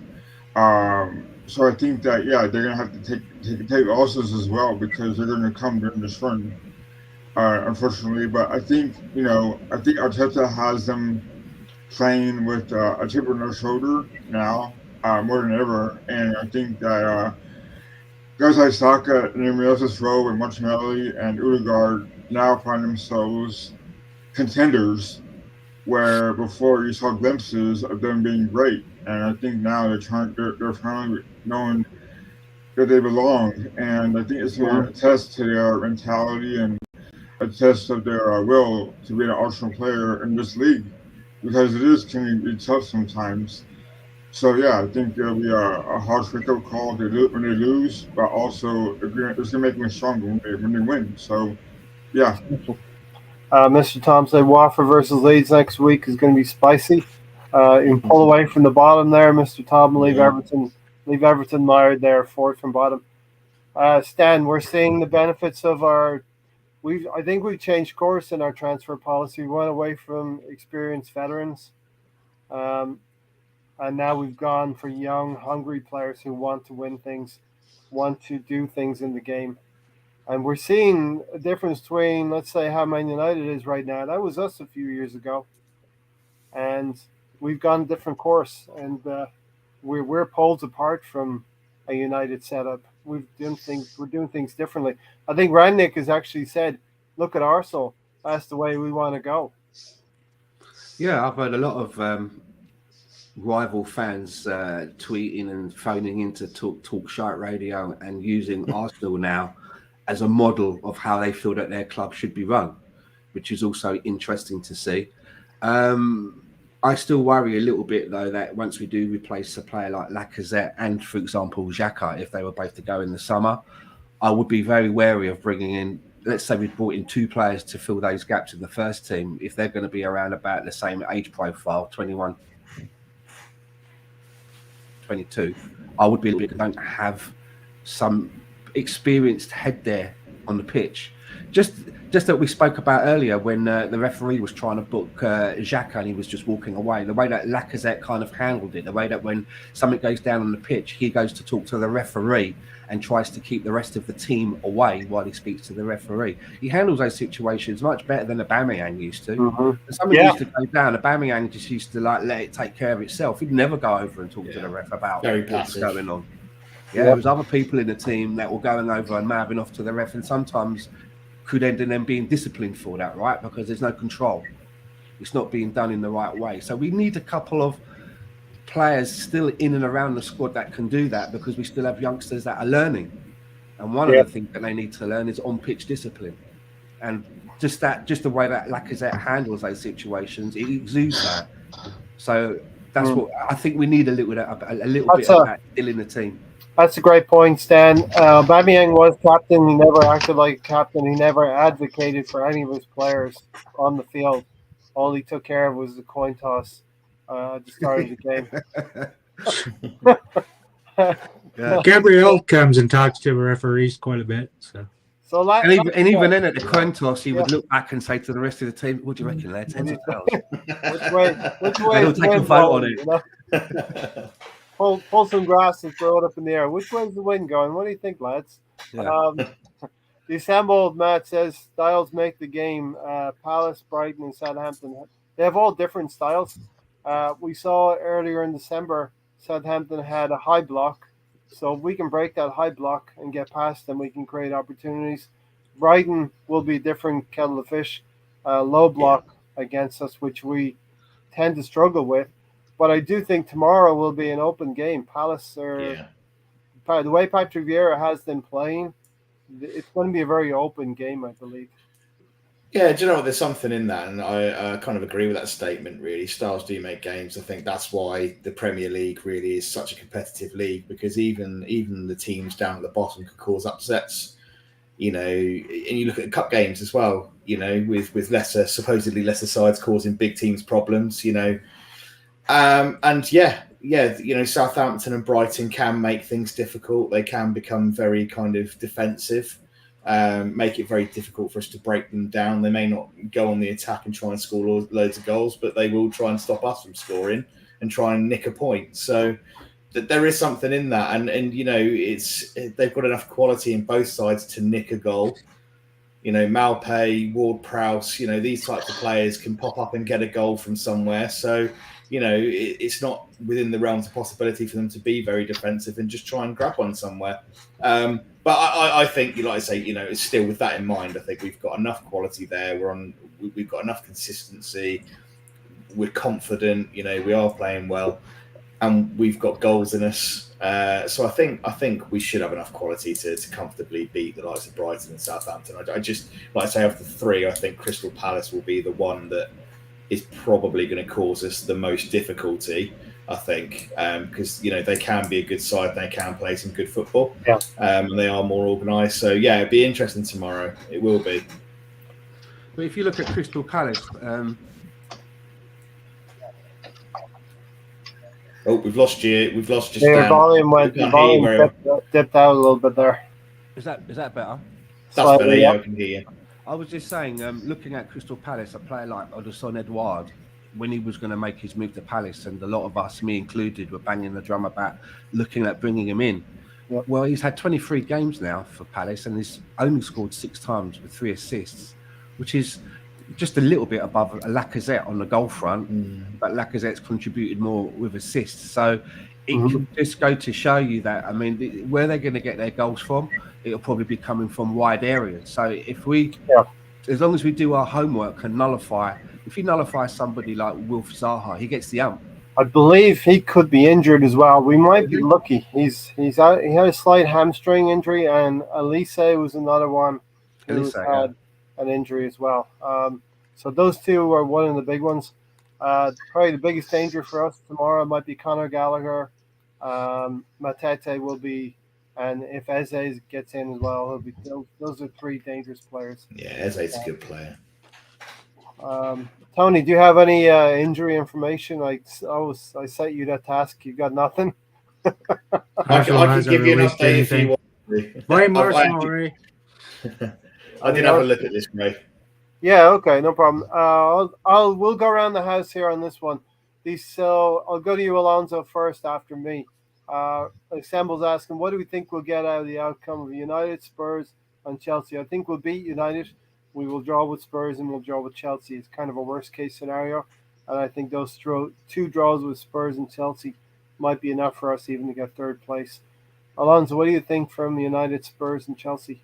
So I think that, they're going to have to take losses as well, because they're going to come during this run, unfortunately. But I think Arteta has them playing with a chip on their shoulder now, more than ever. And I think that guys like Saka and Emile Smith-Rowe and Martinelli and Odegaard now find themselves contenders, where before you saw glimpses of them being great. And I think now they're finally knowing that they belong. And I think it's going to test to their mentality and a test of their will to be an Arsenal player in this league, because it can be tough sometimes. So yeah, I think it'll be a harsh wake-up call when they lose, but also it's gonna make them stronger when they win. So yeah, Mr. Tom said Watford versus Leeds next week is going to be spicy. You can pull away from the bottom there, Mr. Tom. yeah. Leave Everton mired there, fourth from bottom. Stan, we're seeing the benefits of our. I think we've changed course in our transfer policy. We went away from experienced veterans, um, and now we've gone for young, hungry players who want to win things, want to do things in the game. And we're seeing a difference between, let's say, how Man United is right now. That was us a few years ago, and we've gone a different course, and we're poles apart from a United setup. We're doing things differently. I think Rangnick has actually said, "Look at Arsenal. That's the way we want to go." Yeah, I've heard a lot of rival fans tweeting and phoning into talk shite radio and using Arsenal now as a model of how they feel that their club should be run, which is also interesting to see. I still worry a little bit though that once we do replace a player like Lacazette and, for example, Xhaka, if they were both to go in the summer, I would be very wary of bringing in. Let's say we brought in two players to fill those gaps in the first team. If they're going to be around about the same age profile, 21, 22, I would be a little bit don't have some experienced head there on the pitch. Just that we spoke about earlier when the referee was trying to book Xhaka and he was just walking away. The way that Lacazette kind of handled it, the way that when something goes down on the pitch, he goes to talk to the referee and tries to keep the rest of the team away while he speaks to the referee. He handles those situations much better than Aubameyang used to. Mm-hmm. When something used to go down, Aubameyang just used to let it take care of itself. He'd never go over and talk to the ref about what's going on. Yeah, there was other people in the team that were going over and mouthing off to the ref, and sometimes could end in them being disciplined for that, right? Because there's no control. It's not being done in the right way. So we need a couple of players still in and around the squad that can do that, because we still have youngsters that are learning. And one of the things that they need to learn is on-pitch discipline. And just the way that Lacazette handles those situations, it exudes that. So that's what I think we need a little bit of that still in the team. That's a great point, Stan. Aubameyang was captain. He never acted like a captain. He never advocated for any of his players on the field. All he took care of was the coin toss at the start of the game. Gabriel comes and talks to the referees quite a bit. And even then at the coin toss, he would look back and say to the rest of the team, "What do you reckon, lads? Heads or tails?" Which way is the wind blowing? You know? Pull some grass and throw it up in the air. Which way's the wind going? What do you think, lads? Yeah. The assembled Matt says styles make the game. Palace, Brighton, and Southampton. They have all different styles. We saw earlier in December, Southampton had a high block. So if we can break that high block and get past them, we can create opportunities. Brighton will be a different kettle of fish. Low block against us, which we tend to struggle with. But I do think tomorrow will be an open game. Palace the way Patrick Vieira has them playing, it's going to be a very open game, I believe. Yeah, do you know what? There's something in that, and I kind of agree with that statement, really. Styles do make games. I think that's why the Premier League really is such a competitive league, because even the teams down at the bottom could cause upsets. You know, and you look at the cup games as well, you know, with supposedly lesser sides causing big teams problems, you know. You know, Southampton and Brighton can make things difficult. They can become very kind of defensive, make it very difficult for us to break them down. They may not go on the attack and try and score loads of goals, but they will try and stop us from scoring and try and nick a point. So there is something in that, and you know, they've got enough quality in both sides to nick a goal. You know, Malpay, Ward-Prowse, you know, these types of players can pop up and get a goal from somewhere. So, you know, it's not within the realms of possibility for them to be very defensive and just try and grab one somewhere. But I think, like I say, you know, it's still with that in mind. I think we've got enough quality there. We've got enough consistency. We're confident. You know, we are playing well, and we've got goals in us. So I think we should have enough quality to comfortably beat the likes of Brighton and Southampton. I just, like I say, of the three, I think Crystal Palace will be the one that is probably going to cause us the most difficulty. I think, because they can be a good side, they can play some good football, and they are more organised. So yeah, it'd be interesting tomorrow. It will be. But if you look at Crystal Palace, we've lost you. We've lost just Your Dan. volume went. Your volume dipped out a little bit there. Is that better? That's better. Yeah, I can hear you. I was just saying, looking at Crystal Palace, a player like Odesson Edouard, when he was going to make his move to Palace, and a lot of us, me included, were banging the drum about looking at bringing him in. Yep. Well, he's had 23 games now for Palace, and he's only scored 6 times with 3 assists, which is just a little bit above Lacazette on the goal front, but Lacazette's contributed more with assists. So it can just go to show you that, I mean, where they're going to get their goals from, it'll probably be coming from wide areas. So if we, as long as we do our homework and if you nullify somebody like Wilf Zaha, he gets the ump. I believe he could be injured as well. We might be lucky. He's out. He had a slight hamstring injury, and Elise was another one who had an injury as well. So those two are one of the big ones. Probably the biggest danger for us tomorrow might be Conor Gallagher. Matete will be, and if Eze gets in as well, he'll be. Those are 3 dangerous players. Yeah, Eze's a good player. Tony, do you have any injury information? I set you that task. You got nothing? I can give you an update if you want. Blame Arsenal, Ray. I did have a look at this, Ray. Yeah, okay, no problem. We'll go around the house here on this one. So I'll go to you, Alonso, first after me. Assemble's asking, what do we think we'll get out of the outcome of United, Spurs, and Chelsea? I think we'll beat United. We will draw with Spurs and we'll draw with Chelsea. It's kind of a worst-case scenario. And I think those 2 draws with Spurs and Chelsea might be enough for us even to get 3rd place. Alonso, what do you think from United, Spurs, and Chelsea?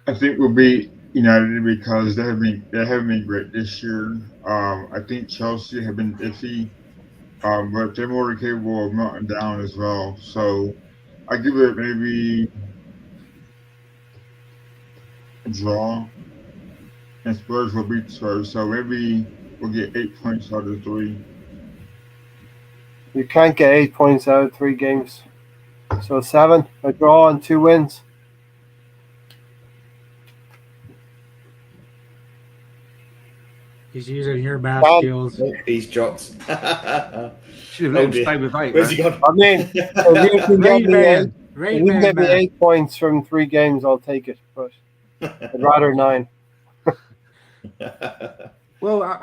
I think we'll beat United because they haven't been great this year. I think Chelsea have been iffy, but they're more capable of melting down as well. So I give it maybe a draw, and Spurs will beat Spurs. So maybe we'll get 8 points out of 3. You can't get 8 points out of 3 games. So 7, a draw and 2 wins. He's using your math skills. He's dropped. Should have let him stay with 8. Where's he gone? I mean, if you get me 8 points from 3 games, I'll take it. But I'd rather 9. Well,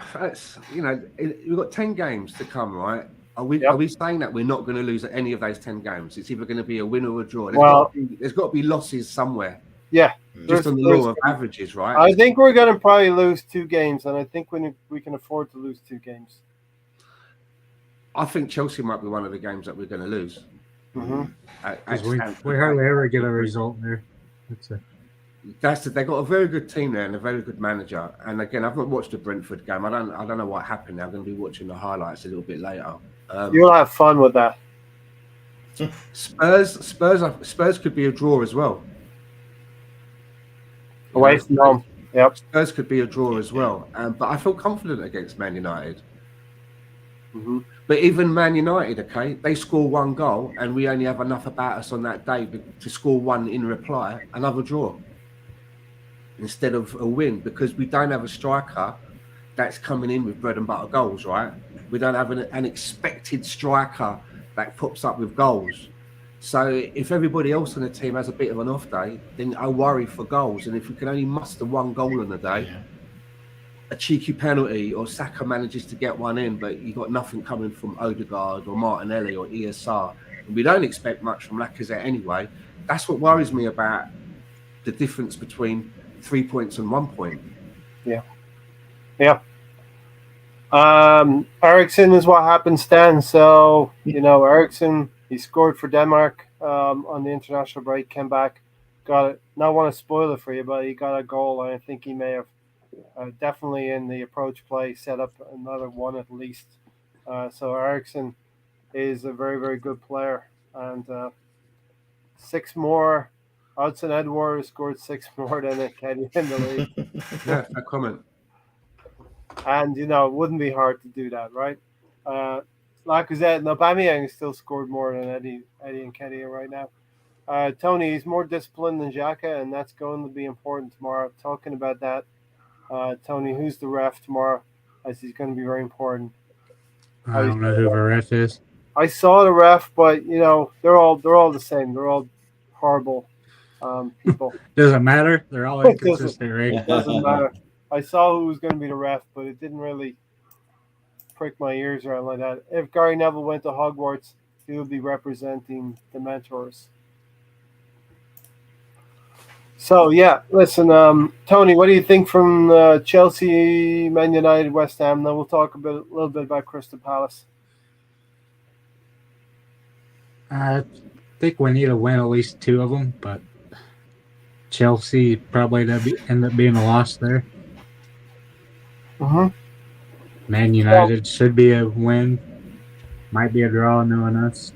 we've got 10 games to come, right? Are we saying that we're not going to lose at any of those 10 games? It's either going to be a win or a draw. There's got to be losses somewhere. Yeah. Just on the law of averages, right? I think we're going to probably lose 2 games, and I think we can afford to lose 2 games. I think Chelsea might be one of the games that we're going to lose. We hardly ever get a result there. They've got a very good team there and a very good manager. And again, I've not watched the Brentford game. I don't know what happened. I'm going to be watching the highlights a little bit later. You'll have fun with that. Spurs could be a draw as well. Away from home. Yep. Spurs could be a draw as well. But I feel confident against Man United. But even Man United, okay, they score 1 goal and we only have enough about us on that day to score 1 in reply, another draw instead of a win, because we don't have a striker that's coming in with bread and butter goals, right? We don't have an expected striker that pops up with goals. So if everybody else on the team has a bit of an off day, then I worry for goals. And if we can only muster 1 goal on the day, a cheeky penalty or Saka manages to get 1 in, but you got nothing coming from Odegaard or Martinelli or ESR, and we don't expect much from Lacazette anyway. That's what worries me about the difference between 3 points and 1 point. Yeah. Eriksson is what happens then. So, Eriksson, he scored for Denmark on the international break, came back, got it. Not want to spoil it for you, but he got a goal, and I think he may have definitely in the approach play set up another 1 at least. So Eriksson is a very, very good player. And 6 more. Hudson Edwards scored 6 more than Kenny in the league. Yeah, no comment. and it wouldn't be hard to do that, right? Lacazette and Aubameyang still scored more than Eddie and Kedia right now. Tony is more disciplined than Xhaka, and that's going to be important tomorrow. Talking about that, Tony, who's the ref tomorrow? As he's going to be very important. I don't know who the ref is. I saw the ref, but they're all the same. They're all horrible people. Doesn't matter. They're all inconsistent, right? It doesn't matter. I saw who was going to be the ref, but it didn't really prick my ears around like that. If Gary Neville went to Hogwarts, he would be representing the mentors. So yeah, listen, Tony, what do you think from Chelsea, Man United, West Ham? Then we'll talk a little bit about Crystal Palace. I think we need to win at least 2 of them, but Chelsea probably end up being a loss there. Mm-hmm. Man United should be a win. Might be a draw, knowing us.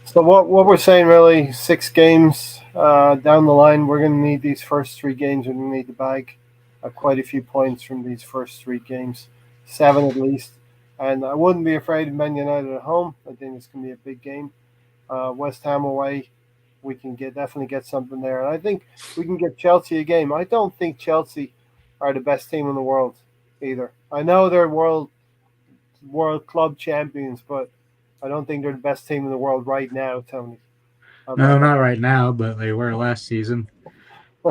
So what we're saying, really, 6 games down the line, we're going to need these first 3 games. We're going to need to bag quite a few points from these first 3 games, 7 at least. And I wouldn't be afraid of Man United at home. I think it's going to be a big game. West Ham away, we can definitely get something there. And I think we can get Chelsea a game. I don't think Chelsea are the best team in the world either. I know they're world club champions, but I don't think they're the best team in the world right now, Tony. No, not right now, but they were last season.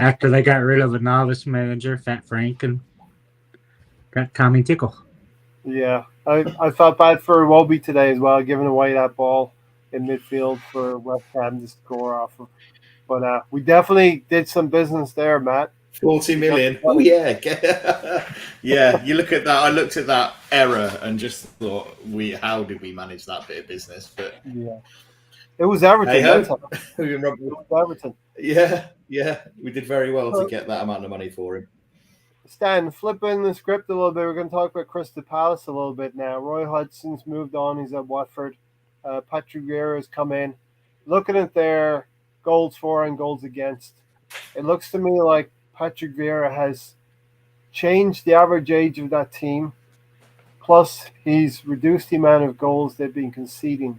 After they got rid of the novice manager, Fat Frank, and got Tommy Tickle. Yeah, I felt bad for Iwobi today as well, giving away that ball in midfield for West Ham to score off of. But we definitely did some business there, Matt. 40 million. Oh, yeah. Yeah, you look at that. I looked at that error and just thought, how did we manage that bit of business? But yeah, it was Everton. It was Everton. Yeah. We did very well to get that amount of money for him. Stan, flipping the script a little bit, we're going to talk about Crystal Palace a little bit now. Roy Hodgson's moved on. He's at Watford. Patrick Vieira has come in. Looking at their goals for and goals against, it looks to me like Patrick Vieira has changed the average age of that team. Plus, he's reduced the amount of goals they've been conceding.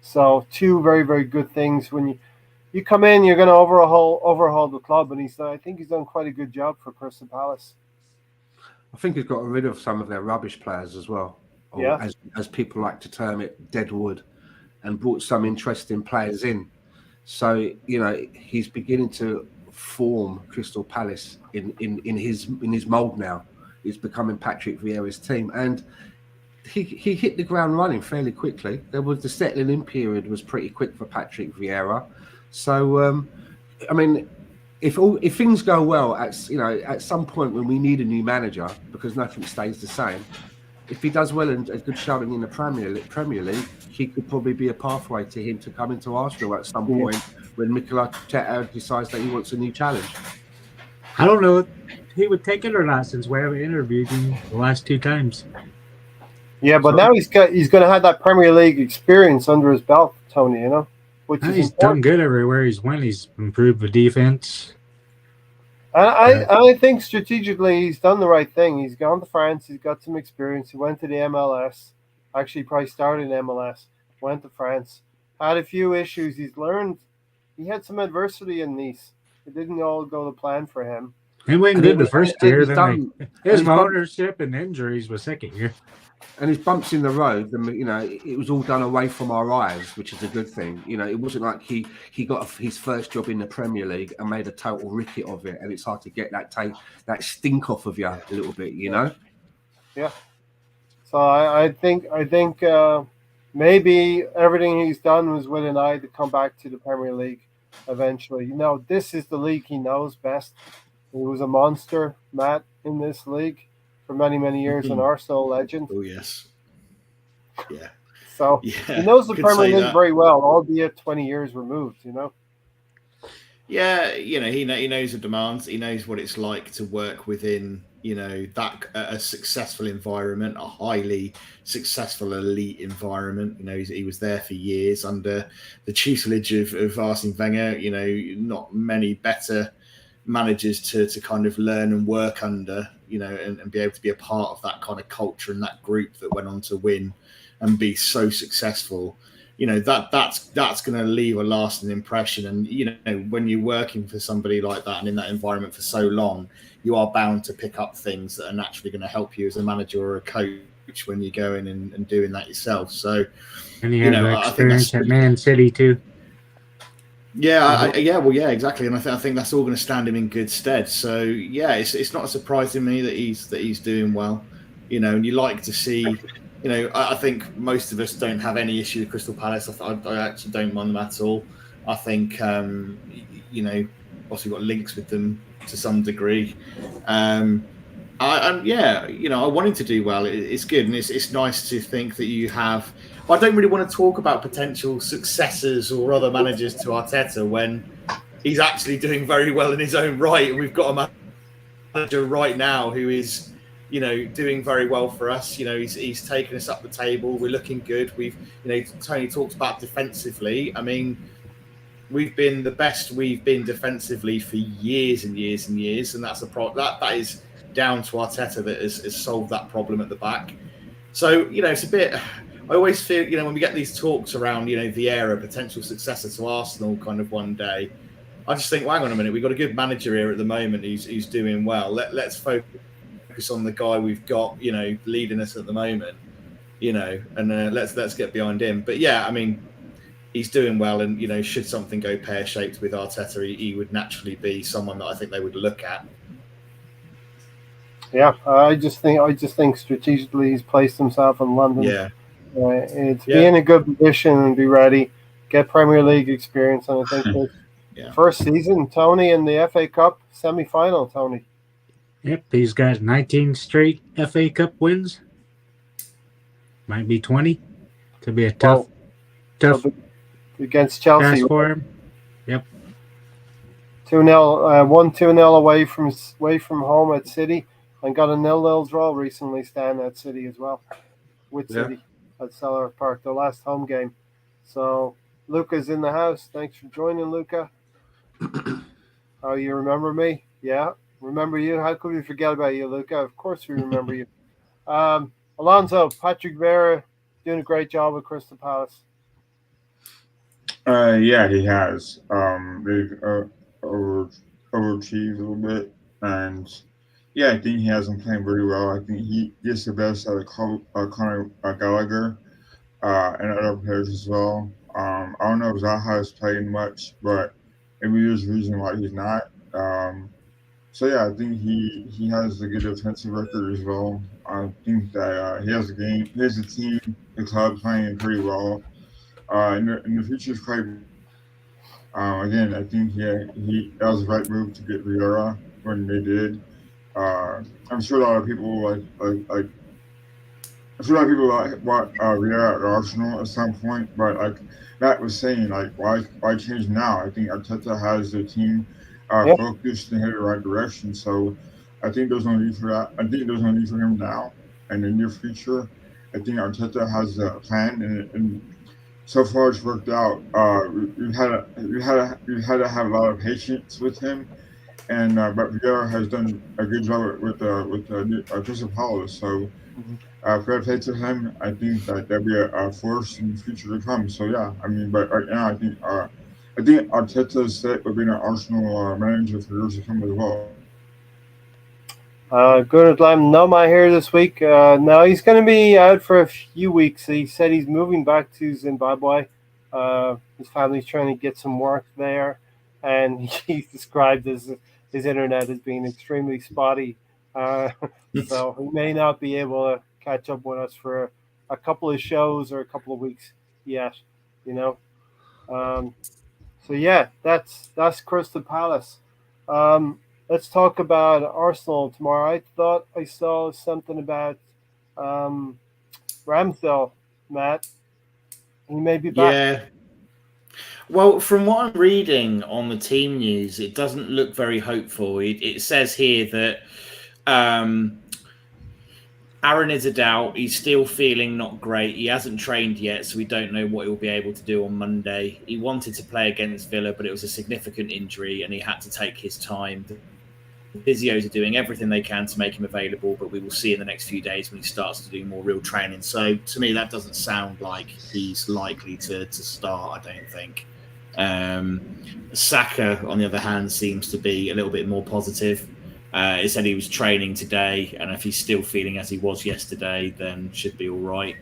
So, 2 very, very good things. When you come in, you're going to overhaul the club, and I think he's done quite a good job for Crystal Palace. I think he's got rid of some of their rubbish players as well. Or yeah. As people like to term it, dead wood, and brought some interesting players in. So, he's beginning to form Crystal Palace in his mould now. It's becoming Patrick Vieira's team. And he hit the ground running fairly quickly. The settling in period was pretty quick for Patrick Vieira. So, if things go well, at some point when we need a new manager, because nothing stays the same, if he does well and a good showing in the Premier League, he could probably be a pathway to him to come into Arsenal at some point when Mikel Arteta decides that he wants a new challenge. I don't know if he would take it or not, since we haven't interviewed him the last 2 times. Yeah, but now he's going to have that Premier League experience under his belt, Tony. Which he's done good everywhere he's went. He's improved the defense. I think strategically he's done the right thing. He's gone to France. He's got some experience. He went to the MLS. Actually, probably started in MLS. Went to France. Had a few issues. He's learned. He had some adversity in Nice. It didn't all go to plan for him. He went good the first year. Then his ownership and injuries was second year. And his bumps in the road, it was all done away from our eyes, which is a good thing. It wasn't like he got his first job in the Premier League and made a total ricket of it, and it's hard to get that stink off of you a little bit, Yeah. So I think maybe everything he's done was with an eye to come back to the Premier League eventually. This is the league he knows best. He was a monster, Matt, in this league for many, many years, an Arsenal legend. Oh, yes. Yeah. So he knows the Premier League very well, albeit 20 years removed, Yeah, he knows the demands. He knows what it's like to work within, that a successful environment, a highly successful elite environment. He was there for years under the tutelage of Arsene Wenger. Not many better managers to kind of learn and work under. and be able to be a part of that kind of culture and that group that went on to win and be so successful. That's going to leave a lasting impression. And when you're working for somebody like that and in that environment for so long, you are bound to pick up things that are naturally going to help you as a manager or a coach when you go in and doing that yourself. So, And you have the I think that's experience at Man City too. yeah, exactly. And I think that's all going to stand him in good stead. So yeah, it's not surprising me that he's doing well. And you like to see. I think most of us don't have any issue with Crystal Palace. I actually don't mind them at all. I think, obviously got links with them to some degree. I want him to do well. It's good, and it's nice to think that you have. I don't really want to talk about potential successors or other managers to Arteta when he's actually doing very well in his own right, and we've got a manager right now who is doing very well for us. He's taken us up the table. We're looking good. Tony talked about defensively. I mean, we've been the best we've been defensively for years and years and years, and that's that is down to Arteta that has solved that problem at the back. So it's a bit. I always feel when we get these talks around Vieira, potential successor to Arsenal, kind of one day, I just think, well, hang on a minute, we've got a good manager here at the moment who's doing well. Let's focus on the guy we've got, leading us at the moment, and let's get behind him. But yeah, I mean, he's doing well, and should something go pear-shaped with Arteta, he would naturally be someone that I think they would look at. Yeah, I just think strategically he's placed himself in London. Yeah. To be in a good position and be ready, get Premier League experience, and I think his first season, Tony, in the FA Cup semi-final, Tony. Yep, he's got 19 straight FA Cup wins. Might be 20. Could be a tough against Chelsea task for him. Yep. 2-0, won 2-0 away from home at City, and got a 0-0 draw recently, Stan, at City as well, with City at Selhurst Park, the last home game. So Luca's in the house. Thanks for joining, Luca. Oh, you remember me? Yeah, remember you? How could we forget about you, Luca? Of course we remember you. Alonso, Patrick Vieira doing a great job with Crystal Palace. Yeah, he has. They've overachieved a little bit, and yeah, I think he hasn't played very well. I think he gets the best out of Conor Gallagher and other players as well. I don't know if Zaha is playing much, but maybe there's a reason why he's not. So yeah, I think he has a good defensive record as well. I think that he has a team, the club playing pretty well. In the future is quite. Again, I think that was the right move to get Vieira when they did. I'm sure a lot of people like. I'm sure a lot of people want Vieira at Arsenal at some point, but like Matt was saying, like why change now? I think Arteta has the team focused and headed the right direction. So I think there's no need for that. I think there's no need for him now and in the near future. I think Arteta has a plan, and so far it's worked out. We've had to have a lot of patience with him, and but Vieira has done a good job with Crystal Palace. So fair play to him. I think that there'll be a force in the future to come. So yeah, I mean, but right now I think Arteta is set with being an Arsenal manager for years to come as well. Good Noma here this week. No, he's going to be out for a few weeks. He said he's moving back to Zimbabwe. His family's trying to get some work there, and he's described his internet as being extremely spotty. So he may not be able to catch up with us for a couple of shows or a couple of weeks yet. So yeah, that's Crystal Palace. Let's talk about Arsenal tomorrow. I thought I saw something about Ramsdale, Matt. He may be back. Yeah. Well, from what I'm reading on the team news, it doesn't look very hopeful. It says here that Aaron is a doubt. He's still feeling not great. He hasn't trained yet, so we don't know what he'll be able to do on Monday. He wanted to play against Villa, but it was a significant injury, and he had to take his time. physios are doing everything they can to make him available, but we will see in the next few days when he starts to do more real training. So to me, that doesn't sound like he's likely to start, I don't think. Saka, on the other hand, seems to be a little bit more positive. He said he was training today, and if he's still feeling as he was yesterday, then should be all right.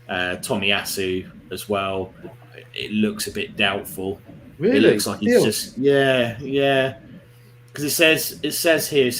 Tomiyasu as well. It looks a bit doubtful. Really? It looks like he's Still? just because it says here,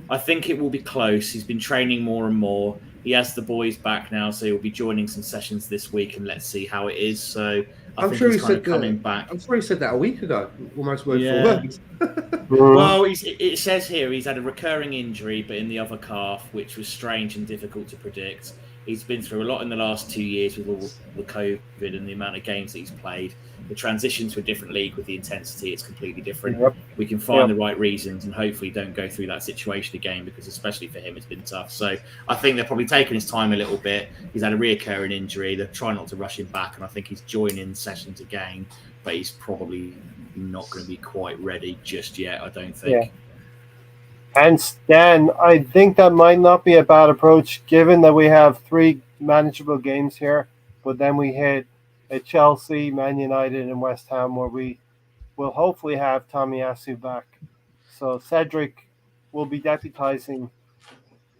I think it will be close. He's been training more and more. He has the boys back now, so he'll be joining some sessions this week, and let's see how it is. So I think he's kind of coming back. I'm sure he said that a week ago, almost word Yeah. for word. Well, it says here he's had a recurring injury, but in the other calf, which was strange and difficult to predict. He's been through a lot in the last 2 years with all the COVID and the amount of games that he's played. The transition to a different league with the intensity, it's completely different. Yep. We can find the right reasons and hopefully don't go through that situation again, because especially for him, it's been tough. So I think they're probably taking his time a little bit. He's had a reoccurring injury. They're trying not to rush him back, and I think he's joining sessions again, but he's probably not going to be quite ready just yet, I don't think. Yeah. And Stan, I think that might not be a bad approach, given that we have 3 manageable games here, but then we hit a Chelsea, Man United, and West Ham, where we will hopefully have Tomiyasu back. So Cedric will be deputizing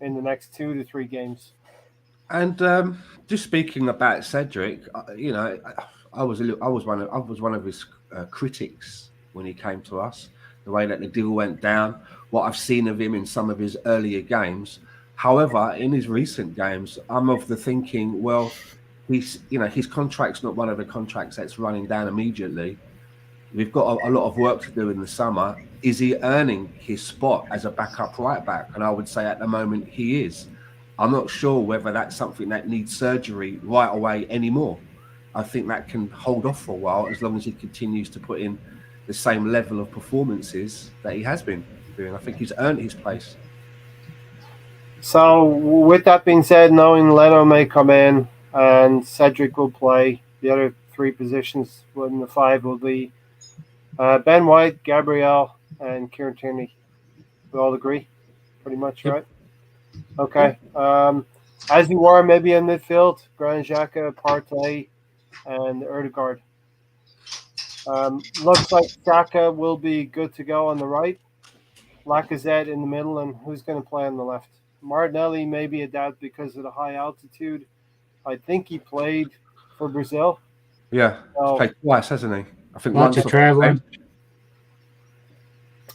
in the next 2 to 3 games. And just speaking about Cedric, I was one of his critics when he came to us. The way that the deal went down, what I've seen of him in some of his earlier games. However, in his recent games, I'm of the thinking, well, his contract's not one of the contracts that's running down immediately. We've got a lot of work to do in the summer. Is he earning his spot as a backup right back? And I would say at the moment he is. I'm not sure whether that's something that needs surgery right away anymore. I think that can hold off for a while as long as he continues to put in the same level of performances that he has been doing. I think he's earned his place. So with that being said, knowing Leno may come in and Cedric will play, the other 3 positions in the 5 will be Ben White, Gabriel, and Kieran Tierney. We all agree? Pretty much, right? Okay. As you were, maybe in midfield, Granit Xhaka, Partey, and Ødegaard. Looks like Saka will be good to go on the right. Lacazette in the middle, and who's going to play on the left? Martinelli may be a doubt because of the high altitude. I think he played for Brazil. Yeah, So, played twice, hasn't he? I think Lots once of traveling.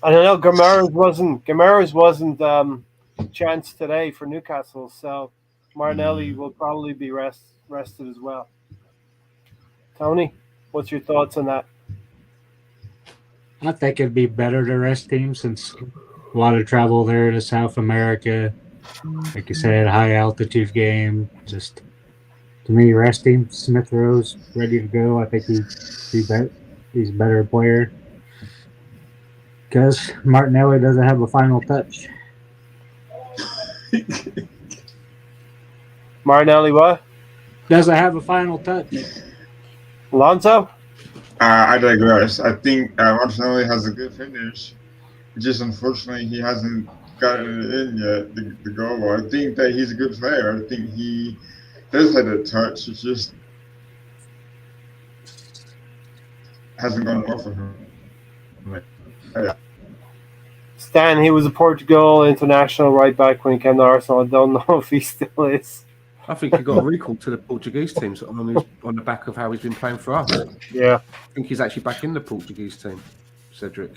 I don't know. Gamera's wasn't chance today for Newcastle, so Martinelli will probably be rested as well. Tony, what's your thoughts on that? I think it'd be better to rest him since a lot of travel there to South America. Like you said, high altitude game. Just to me, rest him. Smith Rowe's ready to go. I think he's a better player because Martinelli doesn't have a final touch. Martinelli, what? Doesn't have a final touch. Alonso? I digress. I think Martinelli has a good finish. Just unfortunately, he hasn't gotten it in yet, the goal. I think that he's a good player. I think he does have a touch. It just hasn't gone well for him. Yeah. Stan, he was a Portugal international right back when he came to Arsenal. I don't know if he still is. I think he got a recall to the Portuguese team on the back of how he's been playing for us. Yeah. I think he's actually back in the Portuguese team, Cedric.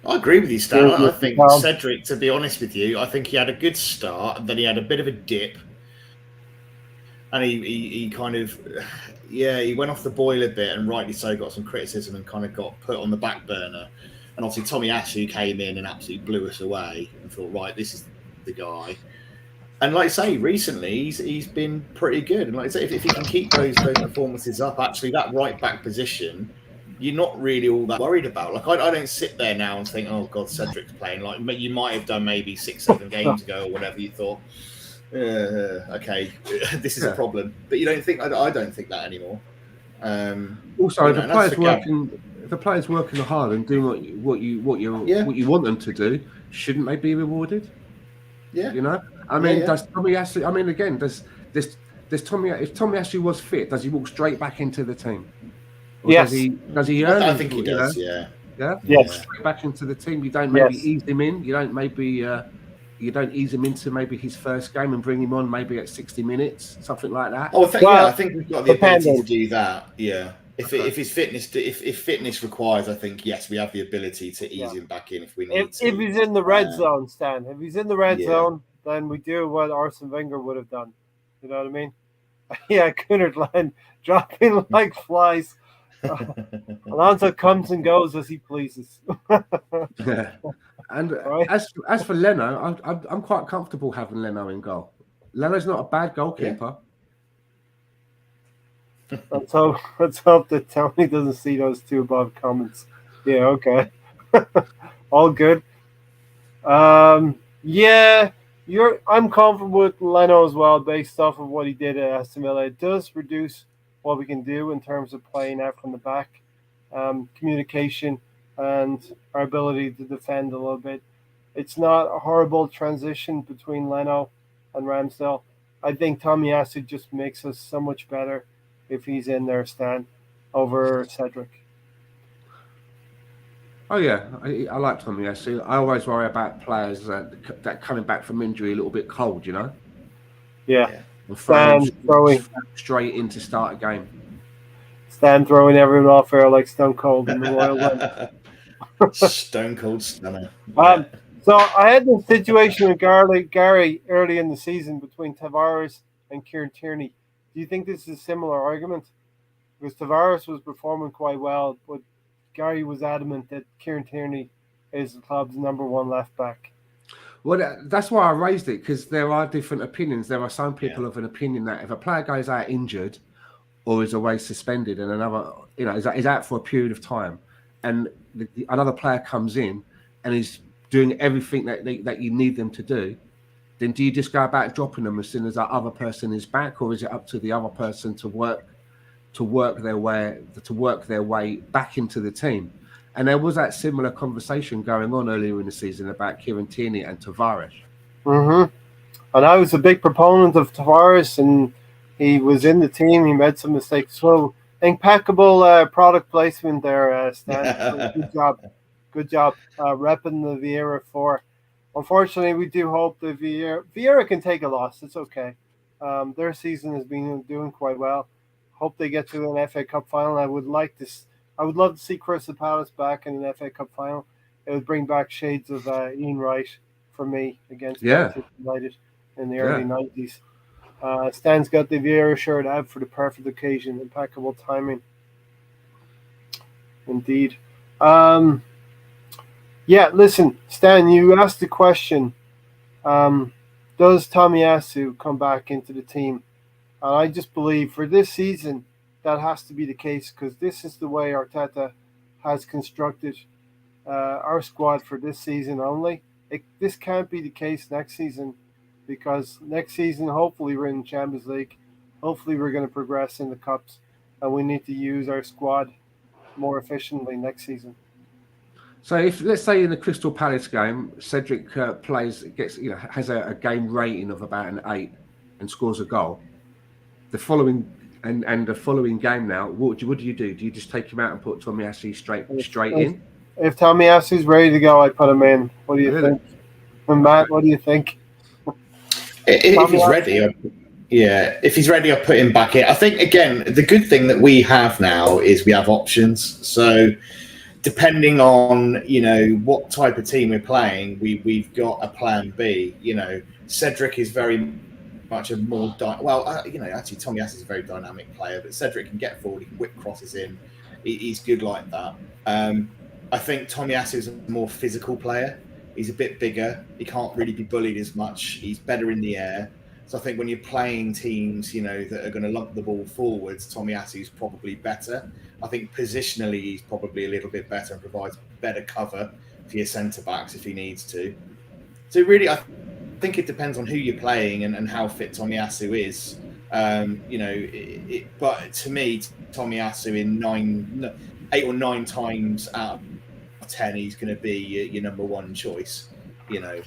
I agree with you, Stan. Yeah, I think Cedric, to be honest with you, I think he had a good start, and then he had a bit of a dip. And he kind of, he went off the boil a bit, and rightly so, got some criticism and kind of got put on the back burner. And obviously Tomiyasu came in and absolutely blew us away and thought, right, this is the guy. And like I say, recently he's been pretty good. And like I say, if he can keep those performances up, actually that right back position, you're not really all that worried about. Like I don't sit there now and think, oh God, Cedric's playing. Like you might have done maybe 6-7 games ago or whatever. You thought, okay, this is a problem. But you don't think. I don't think that anymore. Also, if the player's working hard and doing what you want them to do, shouldn't they be rewarded? Yeah. You know, I mean, yeah. does Tommy Asu? I mean, again, does Tommy? If Tommy Asu was fit, does he walk straight back into the team? Or Yes. Does he earn? I think he does. Yeah. Yes. Straight back into the team. You don't maybe Yes. ease him in. You don't maybe you don't ease him into maybe his first game and bring him on maybe at 60 minutes, something like that. Oh, I think we've got the ability to do that. Yeah. If his fitness, if fitness requires, I think yes, we have the ability to ease him back in if we need to. If he's in the red zone, Stan. If he's in the red zone, then we do what Arsene Wenger would have done. You know what I mean? Yeah, Cunard line dropping like flies. Alonso comes and goes as he pleases. Yeah. And Right. as for Leno, I'm quite comfortable having Leno in goal. Leno's not a bad goalkeeper. Let's hope that Tony doesn't see those two above comments. Yeah, okay. All good. Yeah, I'm comfortable with Leno as well, based off of what he did at Aston Villa. It does reduce what we can do in terms of playing out from the back, communication, and our ability to defend a little bit. It's not a horrible transition between Leno and Ramsdale. I think Tomiyasu just makes us so much better if he's in there, Stan, over Cedric. Oh yeah, I like Tomiyasu. I always worry about players that coming back from injury a little bit cold, you know. Yeah. And throwing straight in to start a game. Stan throwing everyone off air like Stone Cold in the Royal Rumble. Stone Cold Stunner. So I had this situation with Gary early in the season between Tavares and Kieran Tierney. Do you think this is a similar argument? Because Tavares was performing quite well, but Gary was adamant that Kieran Tierney is the club's number one left back. Well, that's why I raised it, because there are different opinions. There are some people of an opinion that if a player goes out injured or is away suspended and another, is out for a period of time, and another player comes in and is doing everything that you need them to do, then do you just go about dropping them as soon as that other person is back, or is it up to the other person to work their way back into the team? And there was that similar conversation going on earlier in the season about Kieran Tierney and Tavares. Mm-hmm. And I was a big proponent of Tavares, and he was in the team. He made some mistakes. So impeccable product placement there, Stan. Good job repping the Vieira 4. Unfortunately, we do hope that Vieira can take a loss. It's okay. Their season has been doing quite well. Hope they get to an FA Cup final. I would love to see Crystal Palace back in an FA Cup final. It would bring back shades of Ian Wright for me against Manchester United in the early 90s. Stan's got the Vieira shirt out for the perfect occasion. Impeccable timing. Indeed. Yeah, listen, Stan, you asked the question, does Tomiyasu come back into the team? And I just believe for this season, that has to be the case, because this is the way Arteta has constructed our squad for this season only. This can't be the case next season, because next season, hopefully we're in the Champions League. Hopefully we're going to progress in the Cups, and we need to use our squad more efficiently next season. So if, let's say in the Crystal Palace game, Cedric has a game rating of about an 8 and scores a goal, the following game now, what do you do? Do you just take him out and put Tomiyasu straight in? If Tomiyasu's ready to go, I put him in. What do you think? And Matt, what do you think? If he's ready, if he's ready, I'll put him back in. I think, again, the good thing that we have now is we have options. So depending on, what type of team we're playing, we've got a plan B. Cedric is very much a more actually Tomiyasu is a very dynamic player, but Cedric can get forward, he can whip crosses in. He's good like that. I think Tomiyasu is a more physical player. He's a bit bigger. He can't really be bullied as much. He's better in the air. So I think when you're playing teams, that are going to lump the ball forwards, Tomiyasu is probably better. I think positionally he's probably a little bit better and provides better cover for your centre backs if he needs to. So really, I think it depends on who you're playing and how fit Tomiyasu is. But to me, Tomiyasu in 8 or 9 times out of 10 he's going to be your number one choice. I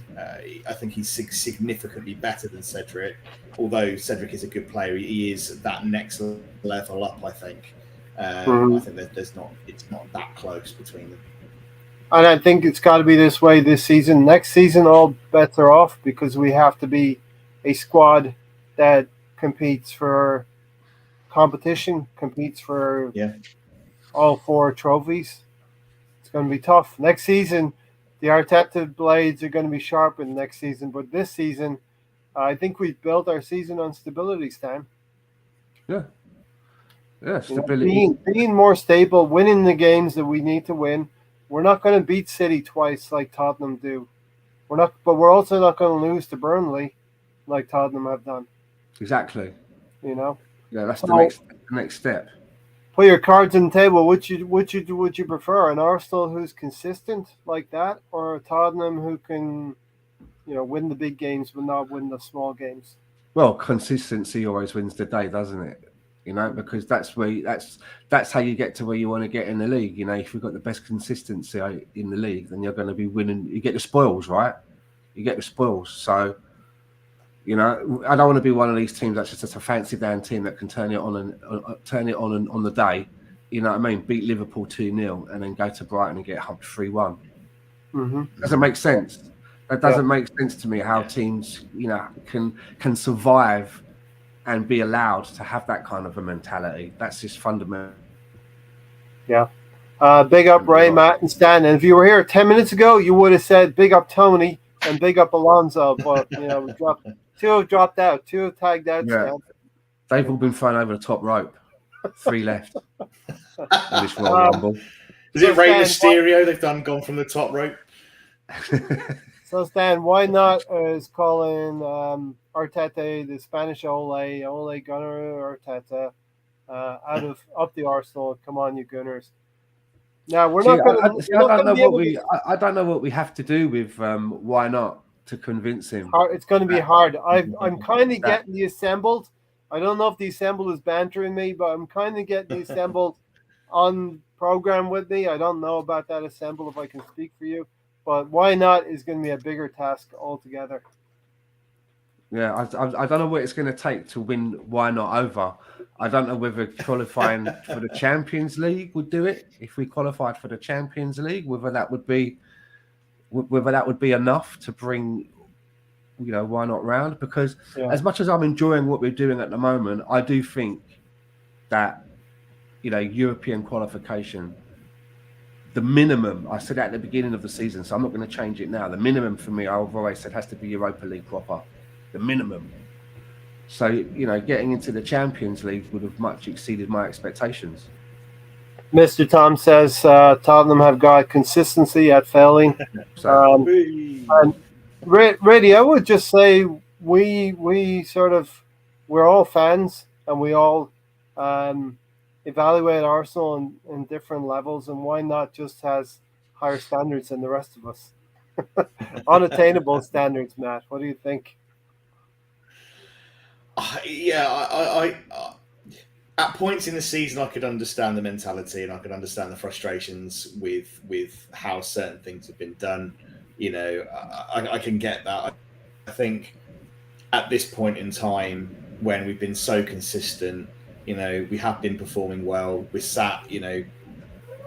think he's significantly better than Cedric. Although Cedric is a good player, he is that next level up. I think. I think that it's not that close between them. And I think it's got to be this way this season. Next season, all bets are off because we have to be a squad that competes for competition, competes for all 4 trophies. It's going to be tough. Next season, the Arteta blades are going to be sharpened next season. But this season, I think we've built our season on stability, Stan. Yeah, stability. Being more stable, winning the games that we need to win. We're not going to beat City twice like Tottenham do. But we're also not going to lose to Burnley like Tottenham have done. Exactly. Yeah, that's the next step. Put your cards on the table. Would you prefer an Arsenal who's consistent like that, or a Tottenham who can, win the big games but not win the small games? Well, consistency always wins the day, doesn't it? Because that's how you get to where you want to get in the league. If you've got the best consistency in the league, then you're going to be winning. You get the spoils, right? You get the spoils. So, I don't want to be one of these teams that's just a fancy down team that can turn it on on the day. You know what I mean? Beat Liverpool 2-0 and then go to Brighton and get humped 3-1. Doesn't make sense. That doesn't make sense to me. How teams, can survive and be allowed to have that kind of a mentality. That's just fundamental. Yeah. Big up Ray, Matt, and Stan. And if you were here 10 minutes ago, you would have said big up Tony and big up Alonso. But, two have dropped out. 2 have tagged out. Yeah. Stan. They've all been thrown over the top rope. 3 left. In this Royal Rumble. Is it Rey Mysterio they've gone from the top rope? So, Stan, why not is calling Arteta the Spanish Ole Gunnar Arteta up the Arsenal? Come on, you Gunners! Now we're not going to. I don't know what we have to do with why not to convince him. It's going to be hard. I'm kind of getting the assembled. I don't know if the assembled is bantering me, but I'm kind of getting the assembled on program with me. I don't know about that assembled if I can speak for you. But why not is going to be a bigger task altogether. Yeah, I don't know what it's going to take to win why not over. I don't know whether qualifying for the Champions League would do it. If we qualified for the Champions League, whether that would be enough to bring, why not round? Because as much as I'm enjoying what we're doing at the moment, I do think that, European qualification, the minimum, I said at the beginning of the season, so I'm not going to change it now. The minimum for me, I've always said, has to be Europa League proper. The minimum. So, getting into the Champions League would have much exceeded my expectations. Mr. Tom says Tottenham have got consistency at failing. And really, I would just say we're all fans and we all evaluate Arsenal in different levels, and why not just has higher standards than the rest of us? Unattainable standards, Matt. What do you think? I at points in the season I could understand the mentality and I could understand the frustrations with how certain things have been done. I can get that. I think at this point in time when we've been so consistent, we have been performing well. We're sat,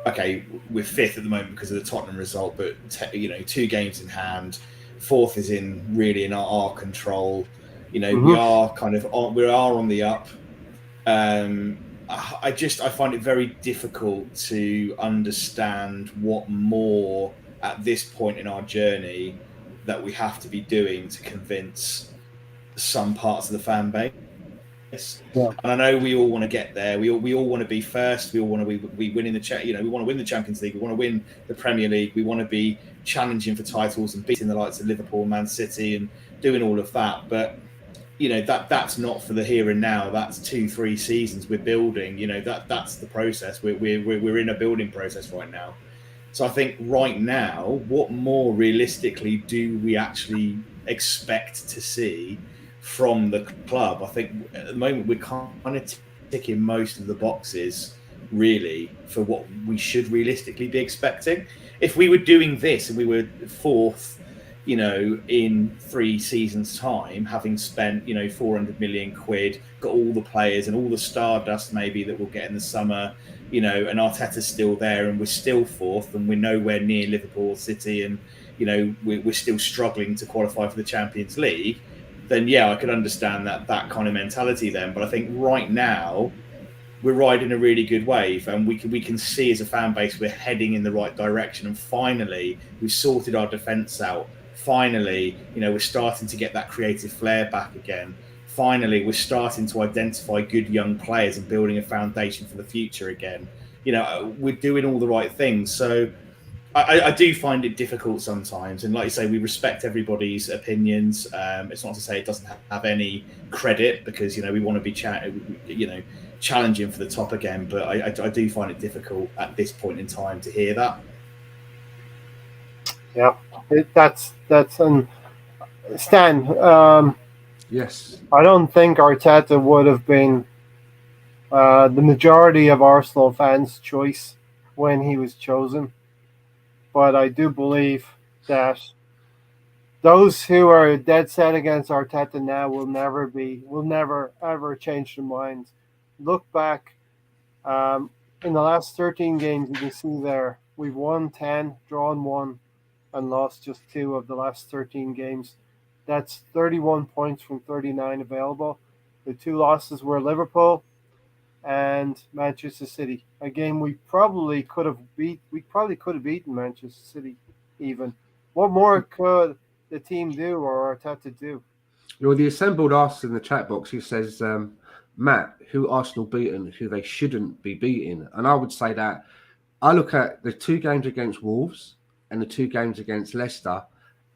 okay, we're 5th at the moment because of the Tottenham result, but 2 games in hand. 4th is in our control. We are on the up. I find it very difficult to understand what more at this point in our journey that we have to be doing to convince some parts of the fan base. Yeah. And I know we all want to get there. We all want to be first. We all want to be winning we want to win the Champions League. We want to win the Premier League. We want to be challenging for titles and beating the likes of Liverpool, Man City, and doing all of that. But that's not for the here and now. That's 2-3 seasons we're building. That's the process. We're in a building process right now. So I think right now, what more realistically do we actually expect to see from the club? I think at the moment we're kind of ticking most of the boxes really, for what we should realistically be expecting. If we were doing this and we were fourth, in 3 seasons' time, having spent, 400 million quid, got all the players and all the stardust maybe that we'll get in the summer, and Arteta's still there and we're still fourth and we're nowhere near Liverpool City and, we're still struggling to qualify for the Champions League, then yeah, I could understand that kind of mentality then. But I think right now we're riding a really good wave, and we can see as a fan base we're heading in the right direction. And finally, we've sorted our defence out. Finally, we're starting to get that creative flair back again. Finally, we're starting to identify good young players and building a foundation for the future again. We're doing all the right things. So I do find it difficult sometimes, and like you say, we respect everybody's opinions. It's not to say it doesn't have any credit, because we want to be challenging for the top again. But I do find it difficult at this point in time to hear that. Yeah, that's Stan. Yes, I don't think Arteta would have been the majority of Arsenal fans' choice when he was chosen. But I do believe that those who are dead set against Arteta now will never ever change their minds. Look back in the last 13 games, you can see there we've won 10, drawn 1, and lost just 2 of the last 13 games. That's 31 points from 39 available. The 2 losses were Liverpool and Manchester City, a game we probably could have beaten Manchester City even. What more could the team do or Arteta do? Well, the assembled asks in the chat box, he says, Matt, who Arsenal beaten, who they shouldn't be beating? And I would say that I look at the 2 games against Wolves and the 2 games against Leicester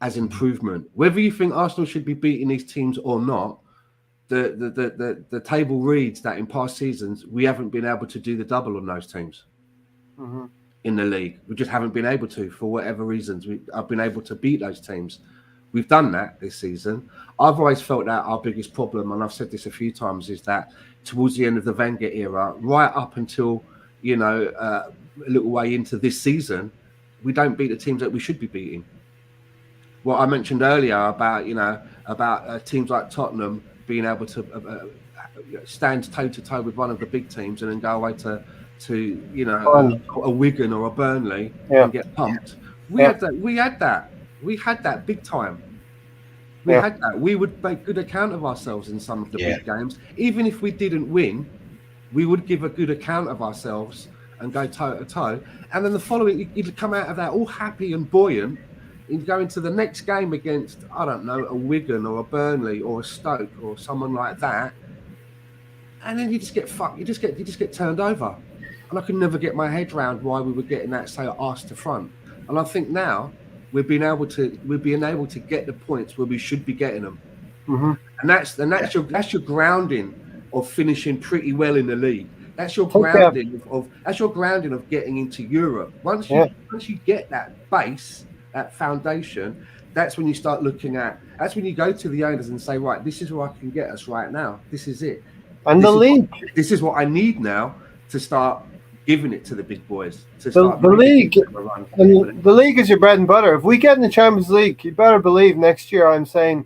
as improvement. Whether you think Arsenal should be beating these teams or not, the table reads that in past seasons we haven't been able to do the double on those teams in the league. We just haven't been able to, for whatever reasons. I've been able to beat those teams. We've done that this season. I've always felt that our biggest problem, and I've said this a few times, is that towards the end of the Wenger era, right up until a little way into this season, we don't beat the teams that we should be beating. What I mentioned earlier about teams like Tottenham being able to stand toe to toe with one of the big teams and then go away to a Wigan or a Burnley and get pumped. We had that big time. We had that. We would make good account of ourselves in some of the big games. Even if we didn't win, we would give a good account of ourselves and go toe to toe. And then the following, you'd come out of that all happy and buoyant. You'd go into the next game against, I don't know, a Wigan or a Burnley or a Stoke or someone like that, and then you just get fucked. You just get turned over. And I could never get my head around why we were getting that so arse to front. And I think now we're being able to get the points where we should be getting them. And that's your grounding of finishing pretty well in the league. That's your grounding of getting into Europe. Once you get that base, that foundation, that's when you start looking at. That's when you go to the owners and say, right, this is what I can get us right now. This is it. And the league. This is what I need now to start giving it to the big boys. The league is your bread and butter. If we get in the Champions League, you better believe next year I'm going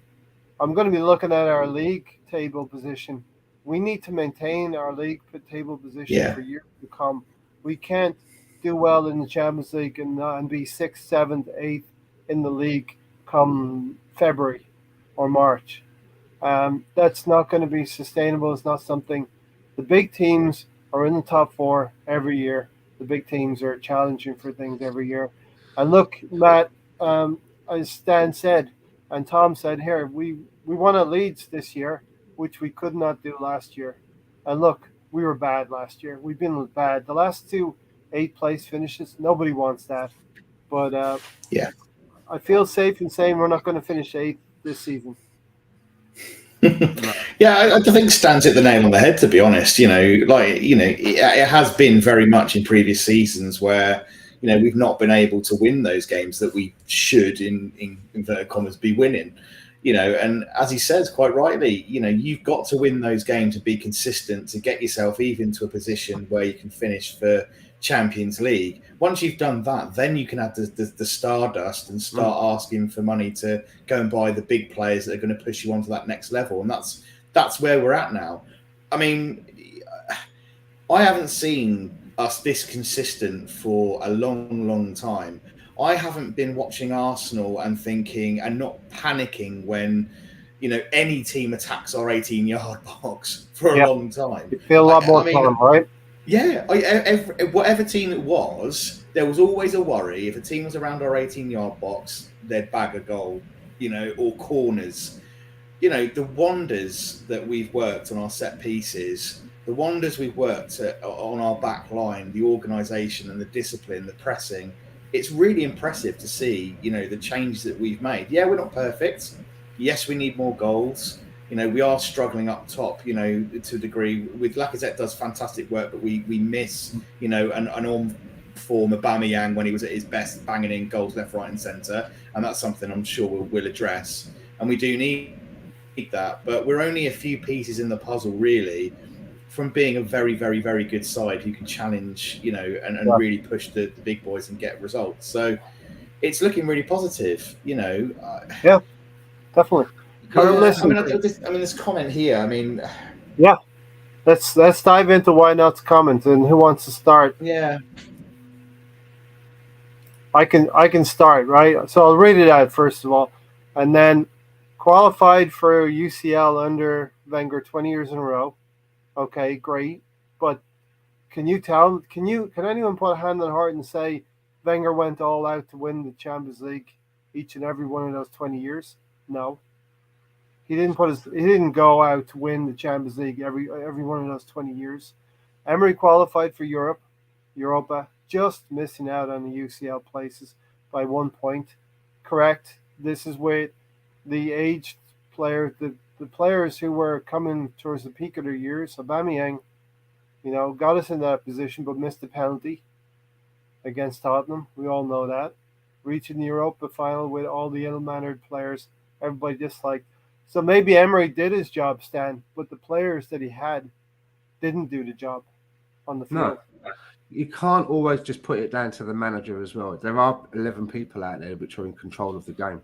to be looking at our league table position. We need to maintain our league table position for years to come. We can't do well in the Champions League and be 6th, 7th, 8th in the league come February or March. That's not going to be sustainable. It's not something. The big teams are in the top 4 every year. The big teams are challenging for things every year. And look, Matt, as Stan said and Tom said here, we won at Leeds this year, which we could not do last year. And look, we were bad last year. We've been bad. The last 2 8th place finishes, nobody wants that. But I feel safe in saying we're not going to finish 8th this season. I think Stan's hit the nail on the head, to be honest. It has been very much in previous seasons where we've not been able to win those games that we should, in inverted commas, be winning. And as he says quite rightly, you've got to win those games and be consistent to get yourself even to a position where you can finish for Champions League. Once you've done that, then you can have the stardust and start asking for money to go and buy the big players that are going to push you onto that next level. And that's where we're at now. I mean, I haven't seen us this consistent for a long, long time. I haven't been watching Arsenal and thinking and not panicking when, any team attacks our 18-yard box for a long time. You feel a lot more calm, right? Yeah. Whatever team it was, there was always a worry. If a team was around our 18-yard box, they'd bag a goal, or corners. The wonders that we've worked on our set pieces, the wonders we've worked on our back line, the organisation and the discipline, the pressing, it's really impressive to see, the changes that we've made. Yeah, we're not perfect. Yes, we need more goals. We are struggling up top, to a degree. With Lacazette does fantastic work, but we miss, an on form Aubameyang when he was at his best, banging in goals left, right and centre. And that's something I'm sure we'll address. And we do need that, but we're only a few pieces in the puzzle, really, from being a very, very, very good side who can challenge, and really push the big boys and get results. So it's looking really positive, Yeah, definitely. This comment here. Yeah. Let's dive into Why Not's comment, and who wants to start? Yeah, I can start, right? So I'll read it out first of all, and then qualified for UCL under Wenger 20 years in a row. Okay, great. But can anyone put a hand on heart and say Wenger went all out to win the Champions League each and every one of those 20 years? No. He didn't go out to win the Champions League every one of those 20 years. Emery qualified for Europa, just missing out on the UCL places by 1 point. Correct. This is where the aged players, the players who were coming towards the peak of their years, Aubameyang, got us in that position but missed the penalty against Tottenham. We all know that. Reaching the Europa final with all the ill-mannered players everybody disliked. So maybe Emery did his job, Stan, but the players that he had didn't do the job on the field. No, you can't always just put it down to the manager as well. There are 11 people out there which are in control of the game,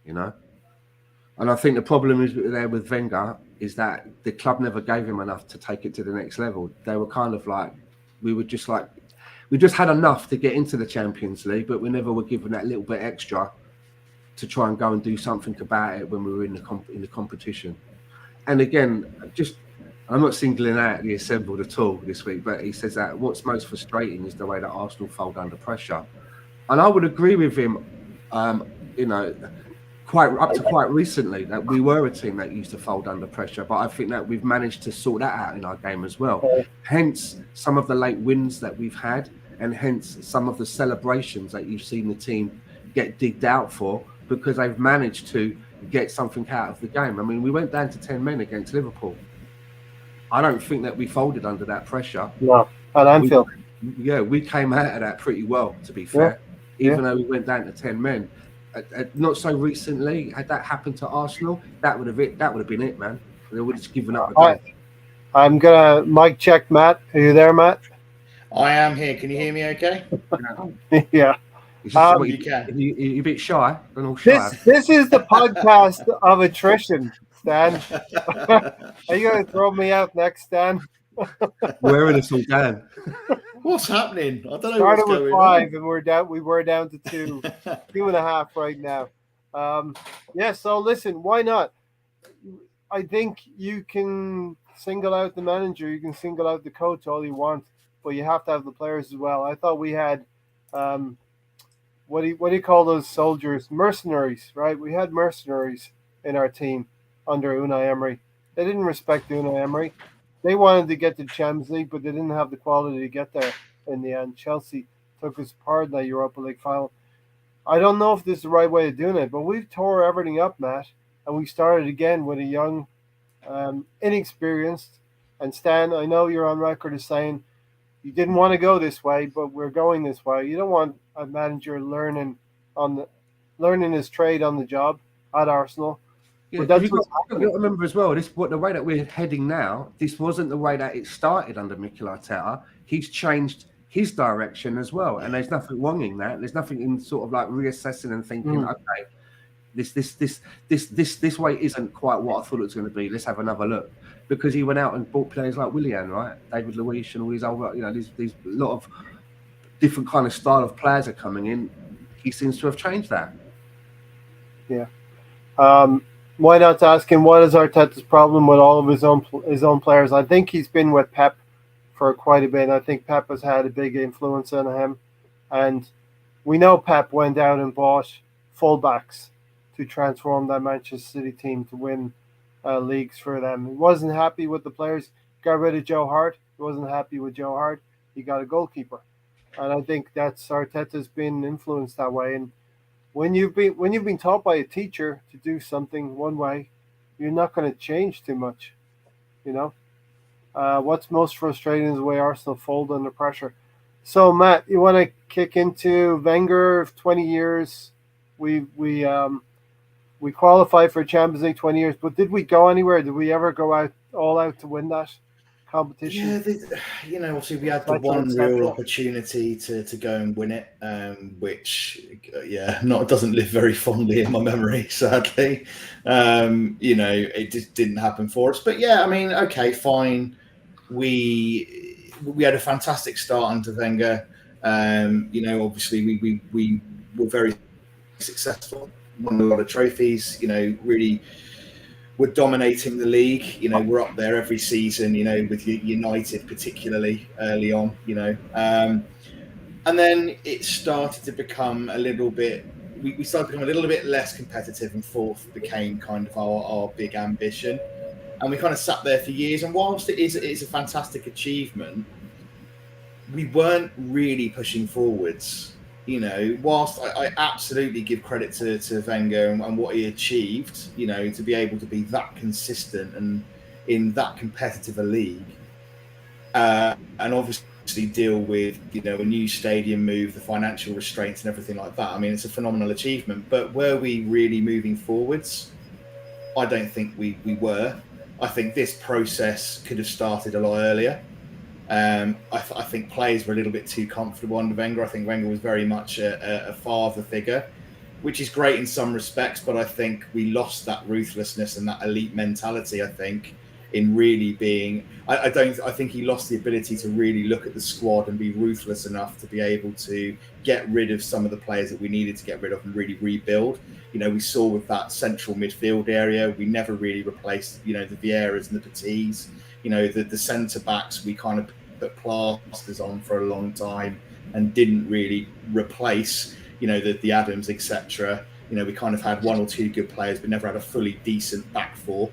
And I think the problem is there with Wenger is that the club never gave him enough to take it to the next level. They were kind of like, we just had enough to get into the Champions League, but we never were given that little bit extra to try and go and do something about it when we were in the competition. And again, I'm not singling out the assembled at all this week, but he says that what's most frustrating is the way that Arsenal fold under pressure. And I would agree with him, quite recently, that we were a team that used to fold under pressure, but I think that we've managed to sort that out in our game as well. Hence some of the late wins that we've had, and hence some of the celebrations that you've seen the team get digged out for, because they've managed to get something out of the game. I mean, we went down to 10 men against Liverpool. I don't think that we folded under that pressure. No, at Anfield. We came out of that pretty well, to be fair, even though we went down to 10 men. Not so recently, had that happened to Arsenal, that would have been it, man. They would have just given up the game. I'm gonna mic check Matt. Are you there, Matt? I am here. Can you hear me okay? Yeah. You can. You're a bit shy. This is the podcast of attrition, Stan. Are you going to throw me out next, Stan? Wearing us all down. What's happening? I don't know. Started what's with going 5, on. and we were down to 2, 2.5 right now. So listen, why not? I think you can single out the manager, you can single out the coach all you want, but you have to have the players as well. I thought we had what do you call those soldiers? Mercenaries, right? We had mercenaries in our team under Unai Emery. They didn't respect Unai Emery. They wanted to get to the Champions League, but they didn't have the quality to get there in the end. Chelsea took us part in that Europa League final. I don't know if this is the right way of doing it, but we've tore everything up, Matt, and we started again with a young, inexperienced. And Stan, I know you're on record as saying you didn't want to go this way, but we're going this way. You don't want a manager learning his trade on the job. at Arsenal. Yeah, But that's you've what's got to happening. remember as well. The way that we're heading now. This wasn't the way that it started under Mikel Arteta. He's changed his direction as well, and there's nothing wrong in that. There's nothing in sort of like reassessing and thinking, okay, this way isn't quite what I thought it was going to be. Let's have another look, because he went out and bought players like Willian, right, David Luiz, and all these other, these lot of different kind of style of players are coming in. He seems to have changed that. Yeah. Why not ask him what is Arteta's problem with all of his own players? I think he's been with Pep for quite a bit. I think Pep has had a big influence on him, and we know Pep went out and bought fullbacks to transform that Manchester City team to win leagues for them. He wasn't happy with the players. Got rid of Joe Hart. He wasn't happy with Joe Hart. He got a goalkeeper, and I think that's Arteta's been influenced that way. And when you've been taught by a teacher to do something one way, you're not going to change too much. You know, what's most frustrating is the way Arsenal fold under pressure. So Matt, you want to kick into Wenger? 20 years, we qualified for Champions League 20 years, but did we go anywhere? Did we ever go all out to win that competition? Yeah, obviously we had the one real opportunity to go and win it, which doesn't live very fondly in my memory, sadly. It just didn't happen for us. But yeah, I mean, okay, fine. We had a fantastic start under Wenger. Obviously we were very successful, won a lot of trophies. Really. We're dominating the league. We're up there every season. With United particularly early on. And then it started to become a little bit. We started to become a little bit less competitive, and fourth became kind of our big ambition. And we kind of sat there for years. And whilst it is a fantastic achievement, we weren't really pushing forwards. Whilst I absolutely give credit to Wenger and what he achieved, to be able to be that consistent and in that competitive a league, and obviously deal with, a new stadium move, the financial restraints and everything like that. I mean, it's a phenomenal achievement. But were we really moving forwards? I don't think we were. I think this process could have started a lot earlier. I think players were a little bit too comfortable under Wenger. I think Wenger was very much a father figure, which is great in some respects, but I think we lost that ruthlessness and that elite mentality, I think, in really being... I think he lost the ability to really look at the squad and be ruthless enough to be able to get rid of some of the players that we needed to get rid of and really rebuild. We saw with that central midfield area, we never really replaced, the Vieiras and the Petits. The centre-backs, we kind of put plasters on for a long time and didn't really replace, the Adams, etc. We kind of had one or two good players, but never had a fully decent back four.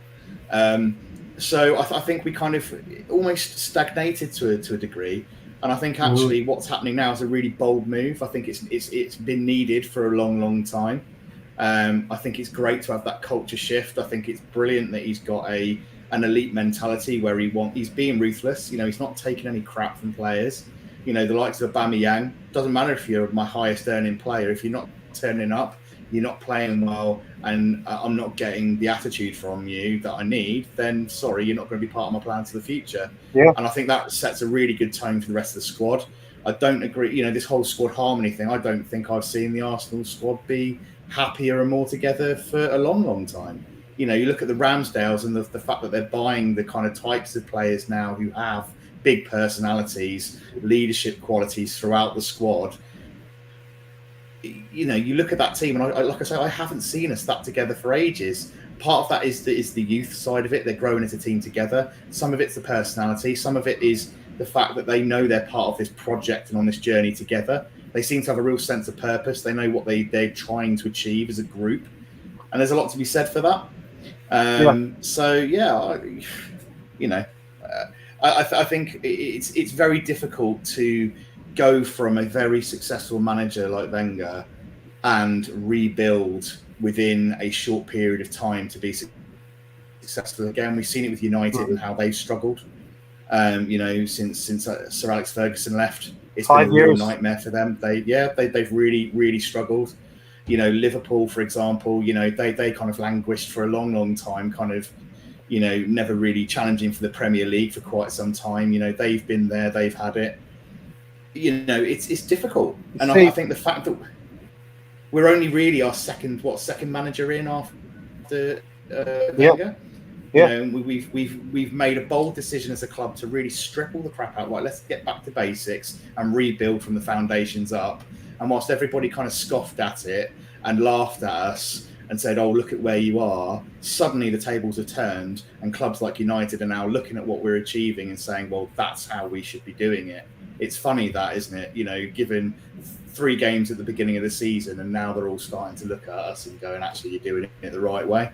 So I think we kind of almost stagnated to a degree. And I think actually what's happening now is a really bold move. I think it's been needed for a long, long time. I think it's great to have that culture shift. I think it's brilliant that he's got an elite mentality where he's being ruthless. He's not taking any crap from players. The likes of Aubameyang, doesn't matter if you're my highest earning player. If you're not turning up, you're not playing well, and I'm not getting the attitude from you that I need, then sorry, you're not going to be part of my plans for the future. Yeah. And I think that sets a really good tone for the rest of the squad. I don't agree, this whole squad harmony thing, I don't think I've seen the Arsenal squad be happier and more together for a long, long time. You look at the Ramsdales and the fact that they're buying the kind of types of players now who have big personalities, leadership qualities throughout the squad. You look at that team, and like I say, I haven't seen us that together for ages. Part of that is the youth side of it. They're growing as a team together. Some of it's the personality. Some of it is the fact that they know they're part of this project and on this journey together. They seem to have a real sense of purpose. They know what they're trying to achieve as a group. And there's a lot to be said for that. So, yeah, I think it's very difficult to go from a very successful manager like Wenger and rebuild within a short period of time to be successful again. We've seen it with United and how they've struggled. Since Sir Alex Ferguson left, it's been a real nightmare for them. They've really, really struggled. You know, Liverpool, for example, you know, they kind of languished for a long time, kind of, you know, never really challenging for the Premier League for quite some time. You know, they've been there, they've had it. You know, it's difficult, and I think the fact that we're only really our second manager in after Wenger. You know, we've made a bold decision as a club to really strip all the crap out. Right, let's get back to basics and rebuild from the foundations up. And whilst everybody kind of scoffed at it and laughed at us and said, "Oh, look at where you are," suddenly the tables have turned, and clubs like United are now looking at what we're achieving and saying, "Well, that's how we should be doing it." It's funny that, isn't it? You know, given 3 games at the beginning of the season, and now they're all starting to look at us and going, "Actually, you're doing it the right way."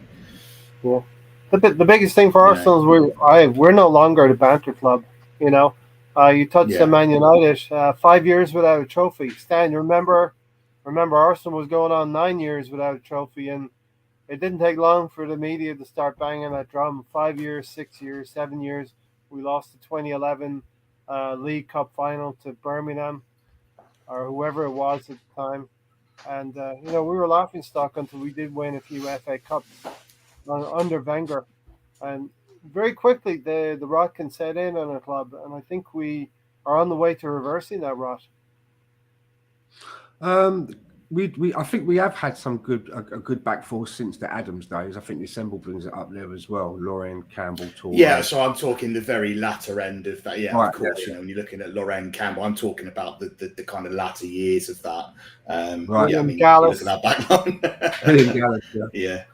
Yeah. The biggest thing for Arsenal is we're no longer the banter club. You know, you touched on Man United, 5 years without a trophy. Stan, you remember Arsenal was going on 9 years without a trophy, and it didn't take long for the media to start banging that drum. 5 years, 6 years, 7 years. We lost the 2011 League Cup final to Birmingham, or whoever it was at the time, and you know, we were laughing stock until we did win a few FA Cups under Wenger, and very quickly the rot can set in on a club, and I think we are on the way to reversing that rot. I think we have had some a good back four since the Adams days. I think the Assemble brings it up there as well. Lorraine, Campbell, Torre. Yeah, so I'm talking the very latter end of that. Yeah, right, of course. Yeah. You know, when you're looking at Lorraine, Campbell, I'm talking about the kind of latter years of that. Right. Yeah, I mean, Gallus. look at that back line. Gallus, yeah.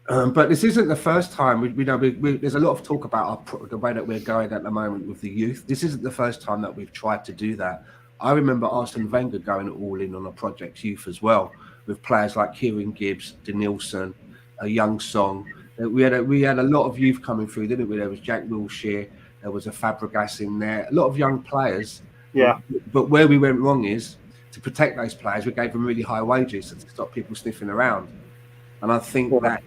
But this isn't the first time. We know there's a lot of talk about the way that we're going at the moment with the youth. This isn't the first time that we've tried to do that. I remember Arsene Wenger going all in on a Project Youth as well, with players like Kieran Gibbs, Denilson, a young Song. We had a lot of youth coming through, didn't we? There was Jack Wilshere, there was a Fabregas in there, a lot of young players. Yeah. But where we went wrong is to protect those players, we gave them really high wages to stop people sniffing around. And I think that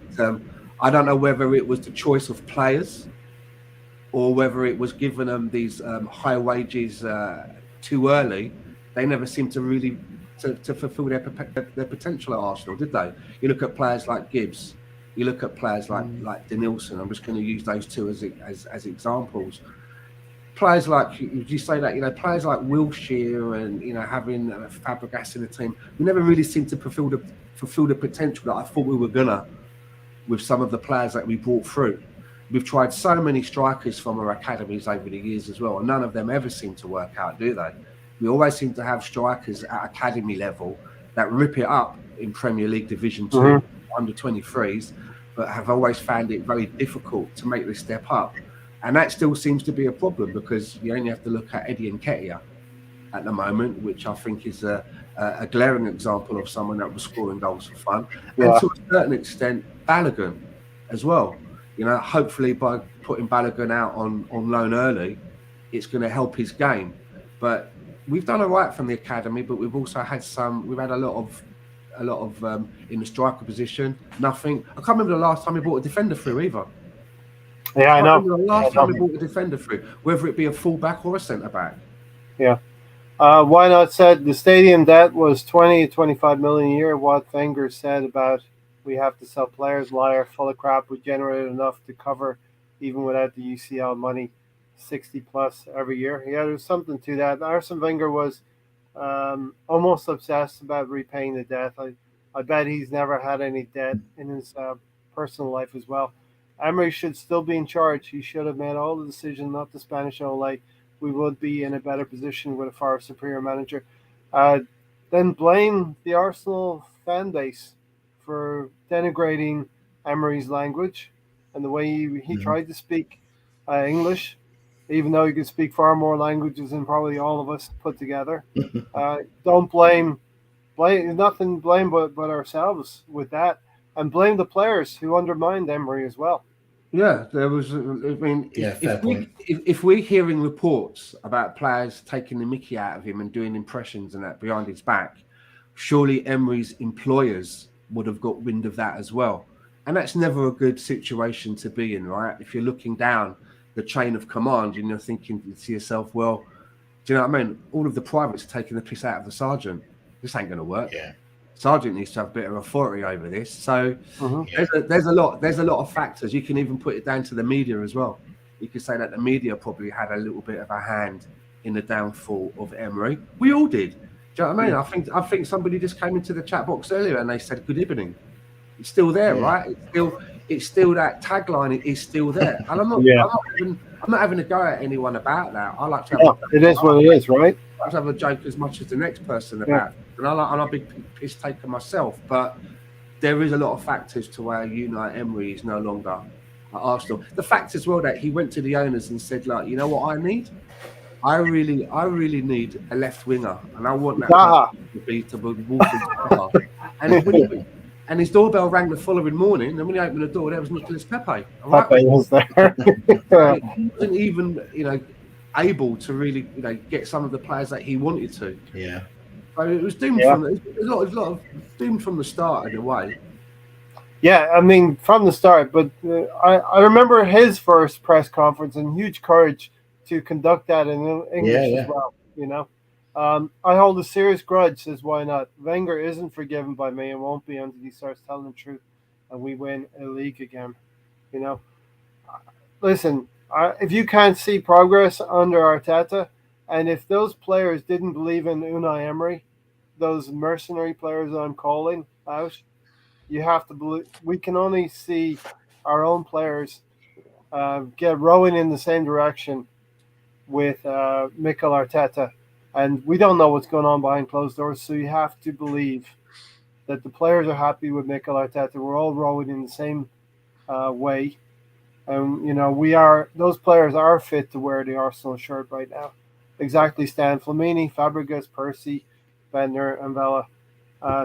I don't know whether it was the choice of players or whether it was giving them these high wages too early. They never seemed to really to fulfill their potential at Arsenal, did they? You look at players like Gibbs, you look at players like Denilson. I'm just going to use those two as examples. Players like, you say that, you know, players like Wilshere and, you know, having Fabregas in the team, we never really seemed to fulfill the potential that I thought we were gonna with some of the players that we brought through. We've tried so many strikers from our academies over the years as well, and none of them ever seem to work out, do they? We always seem to have strikers at academy level that rip it up in Premier League Division 2, under 23s, but have always found it very difficult to make the step up. And that still seems to be a problem, because you only have to look at Eddie Nketiah at the moment, which I think is a glaring example of someone that was scoring goals for fun. Yeah. And to a certain extent, Balogun as well. You know, hopefully by putting Balogun out on loan early, it's going to help his game. But we've done all right from the academy, but we've also had we've had a lot of in the striker position, nothing. I can't remember the last time we brought a defender through either. Yeah, I know. The last time we brought a defender through, whether it be a fullback or a centre back. Yeah. Why not said the stadium debt was 20 to 25 million a year. What Wenger said about we have to sell players, liar, full of crap. We generated enough to cover, even without the UCL money, 60 plus every year. Yeah, there's something to that. Arsene Wenger was almost obsessed about repaying the debt. I bet he's never had any debt in his personal life as well. Emery should still be in charge. He should have made all the decisions, not the Spanish Ole. We would be in a better position with a far superior manager. Then blame the Arsenal fan base for denigrating Emery's language and the way he tried to speak English, even though he could speak far more languages than probably all of us put together. Don't blame nothing but ourselves with that, and blame the players who undermined Emery as well. Yeah, there was. I mean, if we're hearing reports about players taking the mickey out of him and doing impressions and that behind his back, surely Emery's employers would have got wind of that as well. And that's never a good situation to be in, right? If you're looking down the chain of command and you're thinking to yourself, well, do you know what I mean? All of the privates are taking the piss out of the sergeant. This ain't going to work. Yeah. Sargent needs to have a bit of authority over this. So Mhm. there's a lot of factors. You can even put it down to the media as well. You could say that the media probably had a little bit of a hand in the downfall of Emery. We all did. Do you know what I mean? I think somebody just came into the chat box earlier and they said good evening. It's still there, right? It's still that tagline is still there. And Yeah. I'm not having a go at anyone about that. I like to have No, it is what it is, right? I like to have a joke as much as the next person Yeah. about it. And I'm a big piss taker myself, but there is a lot of factors to why Unai Emery is no longer at Arsenal. The fact as well that he went to the owners and said, like, you know what I need? I really need a left winger, and I want that Zaha. person to be Wolford Zaha. And his doorbell rang the following morning, and when he opened the door, there was Nicolas Pepe. All right, Pepe was there. he wasn't even, able to really, get some of the players that he wanted to. Yeah. So it was doomed Yeah. from a lot of doomed from the start in a way. Yeah, I mean, from the start. But I remember his first press conference and huge courage to conduct that in English as well. You know, I hold a serious grudge. Says why not? Wenger isn't forgiven by me and won't be until he starts telling the truth, and we win a league again. You know, listen. If you can't see progress under Arteta, and if those players didn't believe in Unai Emery, those mercenary players that I'm calling out, you have to believe. We can only see our own players get rowing in the same direction with Mikel Arteta, and we don't know what's going on behind closed doors. So you have to believe that the players are happy with Mikel Arteta. We're all rowing in the same way, and those players are fit to wear the Arsenal shirt right now. Exactly, Stan, Flamini, Fabregas, Percy, Bender, and Vela.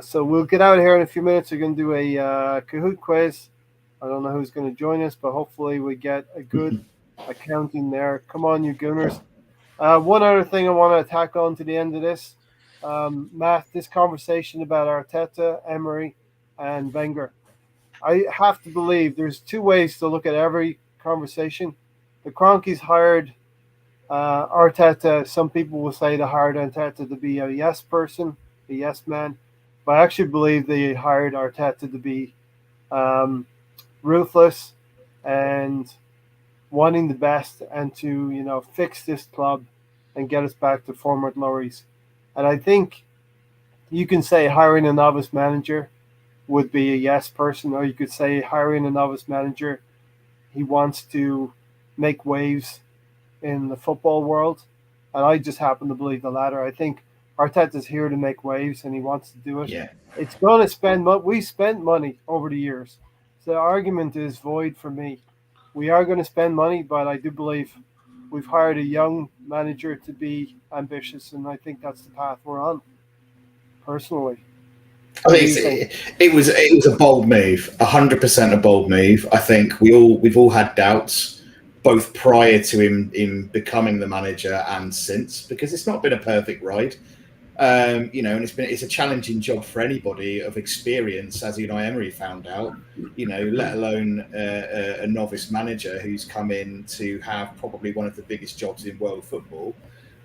So we'll get out of here in a few minutes. We're going to do a Kahoot quiz. I don't know who's going to join us, but hopefully we get a good accounting there. Come on, you Gooners. One other thing I want to tack on to the end of this, Matt, this conversation about Arteta, Emery, and Wenger. I have to believe there's two ways to look at every conversation. The Cronkies hired Arteta. Some people will say they hired Arteta to be a yes person, a yes man. But I actually believe they hired Arteta to be ruthless and wanting the best and to fix this club and get us back to former glories. And I think you can say hiring a novice manager would be a yes person, or you could say hiring a novice manager, he wants to make waves in the football world. And I just happen to believe the latter. I think Arteta's here to make waves, and he wants to do it. Yeah. It's going to spend. We spent money over the years, so the argument is void for me. We are going to spend money, but I do believe we've hired a young manager to be ambitious, and I think that's the path we're on. Personally, I think it was a bold move, 100% a bold move. I think we've all had doubts, both prior to him becoming the manager and since, because it's not been a perfect ride. And it's a challenging job for anybody of experience, as Unai Emery found out. Let alone a novice manager who's come in to have probably one of the biggest jobs in world football.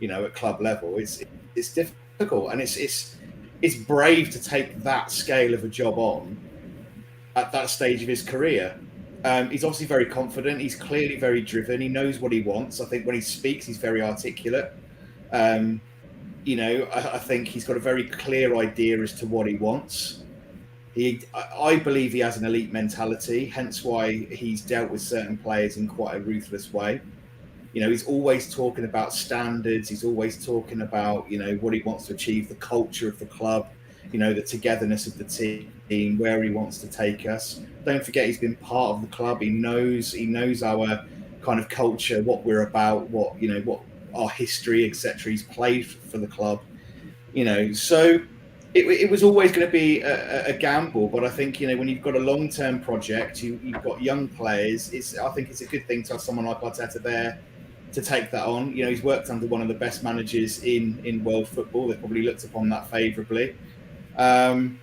At club level, it's difficult, and it's brave to take that scale of a job on at that stage of his career. He's obviously very confident. He's clearly very driven. He knows what he wants. I think when he speaks, he's very articulate. I think he's got a very clear idea as to what he wants. I believe he has an elite mentality, hence why he's dealt with certain players in quite a ruthless way. He's always talking about standards. He's always talking about, what he wants to achieve, the culture of the club, the togetherness of the team, where he wants to take us. Don't forget, he's been part of the club. He knows our kind of culture, what we're about, what our history, etc. He's played for the club, so it was always going to be a gamble. But I think, when you've got a long-term project, you've got young players, I think it's a good thing to have someone like Arteta there to take that on. He's worked under one of the best managers in world football. They've probably looked upon that favourably. And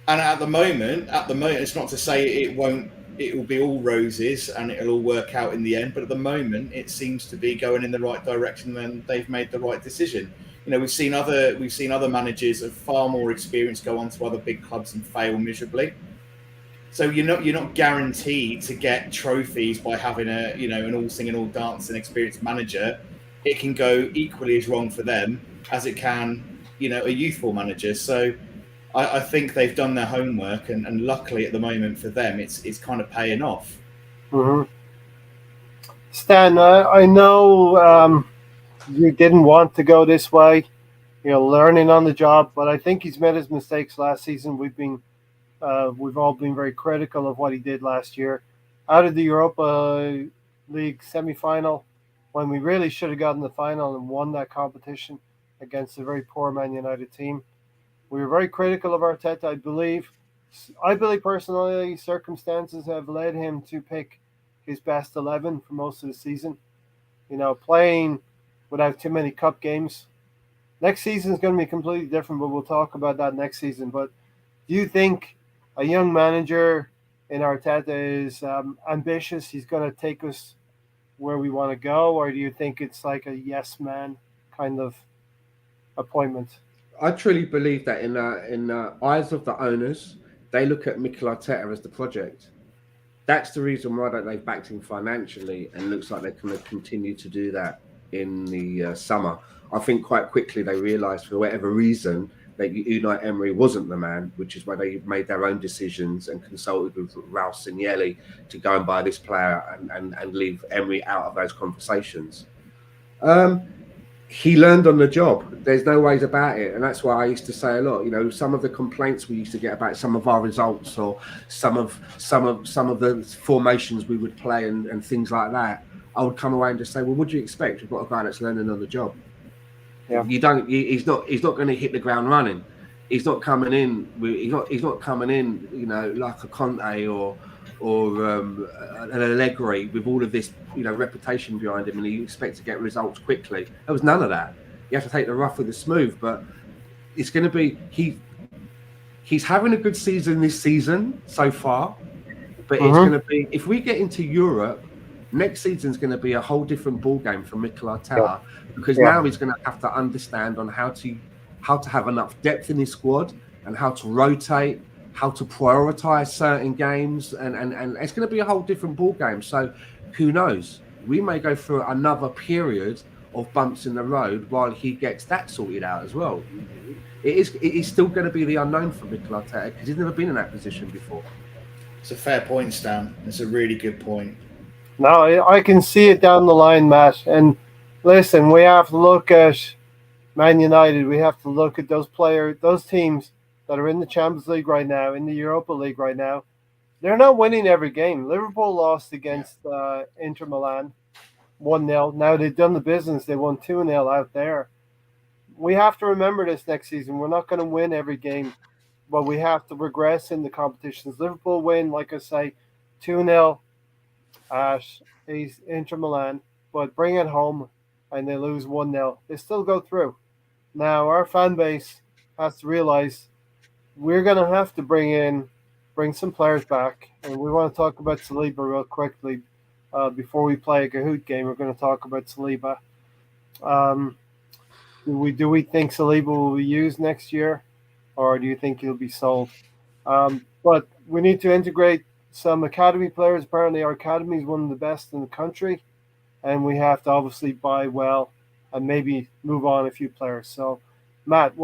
at the moment, it's not to say it will be all roses and it'll all work out in the end. But at the moment, it seems to be going in the right direction, and they've made the right decision. we've seen other managers of far more experience go on to other big clubs and fail miserably. So you're not guaranteed to get trophies by having an all singing, all dancing experienced manager. It can go equally as wrong for them as it can, a youthful manager. So I think they've done their homework, and luckily at the moment for them, it's kind of paying off. Mm-hmm. Stan, I know you didn't want to go this way, learning on the job, but I think he's made his mistakes last season. We've all been very critical of what he did last year. Out of the Europa League semi-final, when we really should have gotten the final and won that competition against a very poor Man United team. We were very critical of Arteta, I believe. Personally, circumstances have led him to pick his best 11 for most of the season. Playing without too many cup games. Next season is going to be completely different, but we'll talk about that next season. But do you think a young manager in Arteta is ambitious? He's going to take us where we want to go, or do you think it's like a yes man kind of appointment? I truly believe that in the eyes of the owners, they look at Mikel Arteta as the project. That's the reason why they've backed him financially, and looks like they're going to continue to do that in the summer. I think quite quickly they realised, for whatever reason, that Unai Emery wasn't the man, which is why they made their own decisions and consulted with Raul Signelli to go and buy this player and leave Emery out of those conversations. He learned on the job. There's no ways about it, and that's why I used to say a lot. Some of the complaints we used to get about some of our results, or some of the formations we would play and things like that, I would come away and just say, well, what do you expect? We've got a guy that's learning on the job. Yeah. He's not going to hit the ground running. He's not coming in. He's not coming in. Like a Conte or an Allegri with all of this, reputation behind him, and you expect to get results quickly. There was none of that. You have to take the rough with the smooth, but it's going to be he's having a good season this season so far, but it's going to be, if we get into Europe, next season's going to be a whole different ball game for Mikel Arteta, because now he's going to have to understand on how to have enough depth in his squad and how to rotate, how to prioritize certain games, and it's going to be a whole different ball game. So who knows? We may go through another period of bumps in the road while he gets that sorted out as well. It is still going to be the unknown for Mikel Arteta, because he's never been in that position before. It's a fair point, Stan. It's a really good point. No, I can see it down the line, Matt. And listen, we have to look at Man United. We have to look at those teams that are in the Champions League right now, in the Europa League right now. They're not winning every game. Liverpool lost against Inter Milan 1-0. Now they've done the business. They won 2-0 out there. We have to remember this next season. We're not going to win every game, but we have to regress in the competitions. Liverpool win, like I say, 2-0 at Inter Milan, but bring it home and they lose 1-0. They still go through. Now, our fan base has to realize we're going to have to bring some players back. And we want to talk about Saliba real quickly. Before we play a Kahoot game, we're going to talk about Saliba. Do we think Saliba will be used next year, or do you think he'll be sold? But we need to integrate some academy players. Apparently, our academy is one of the best in the country, and we have to obviously buy well and maybe move on a few players. So, Matt,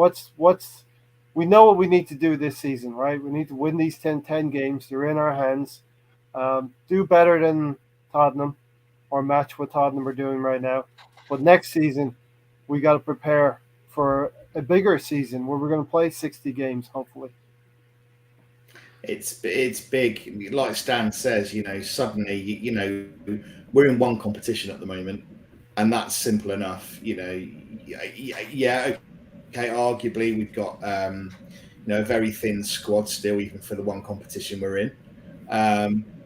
we know what we need to do this season, right? We need to win these 10 games. They're in our hands. Do better than Tottenham, or match what Tottenham are doing right now. But next season, we got to prepare for a bigger season where we're going to play 60 games, hopefully. It's big. Like Stan says, suddenly, we're in one competition at the moment, and that's simple enough. Okay, arguably we've got a very thin squad still, even for the one competition we're in.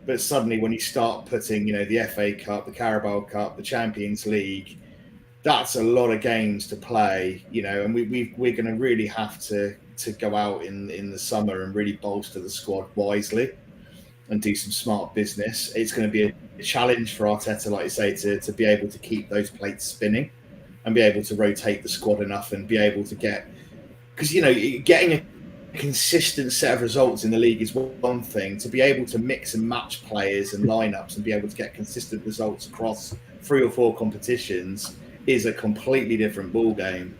But suddenly, when you start putting, the FA Cup, the Carabao Cup, the Champions League, that's a lot of games to play, and we're going to really have to go out in the summer and really bolster the squad wisely and do some smart business. It's going to be a challenge for Arteta, like you say, to be able to keep those plates spinning. and be able to rotate the squad enough and be able to get, because getting a consistent set of results in the league is one thing. To be able to mix and match players and lineups and be able to get consistent results across 3 or 4 competitions is a completely different ball game.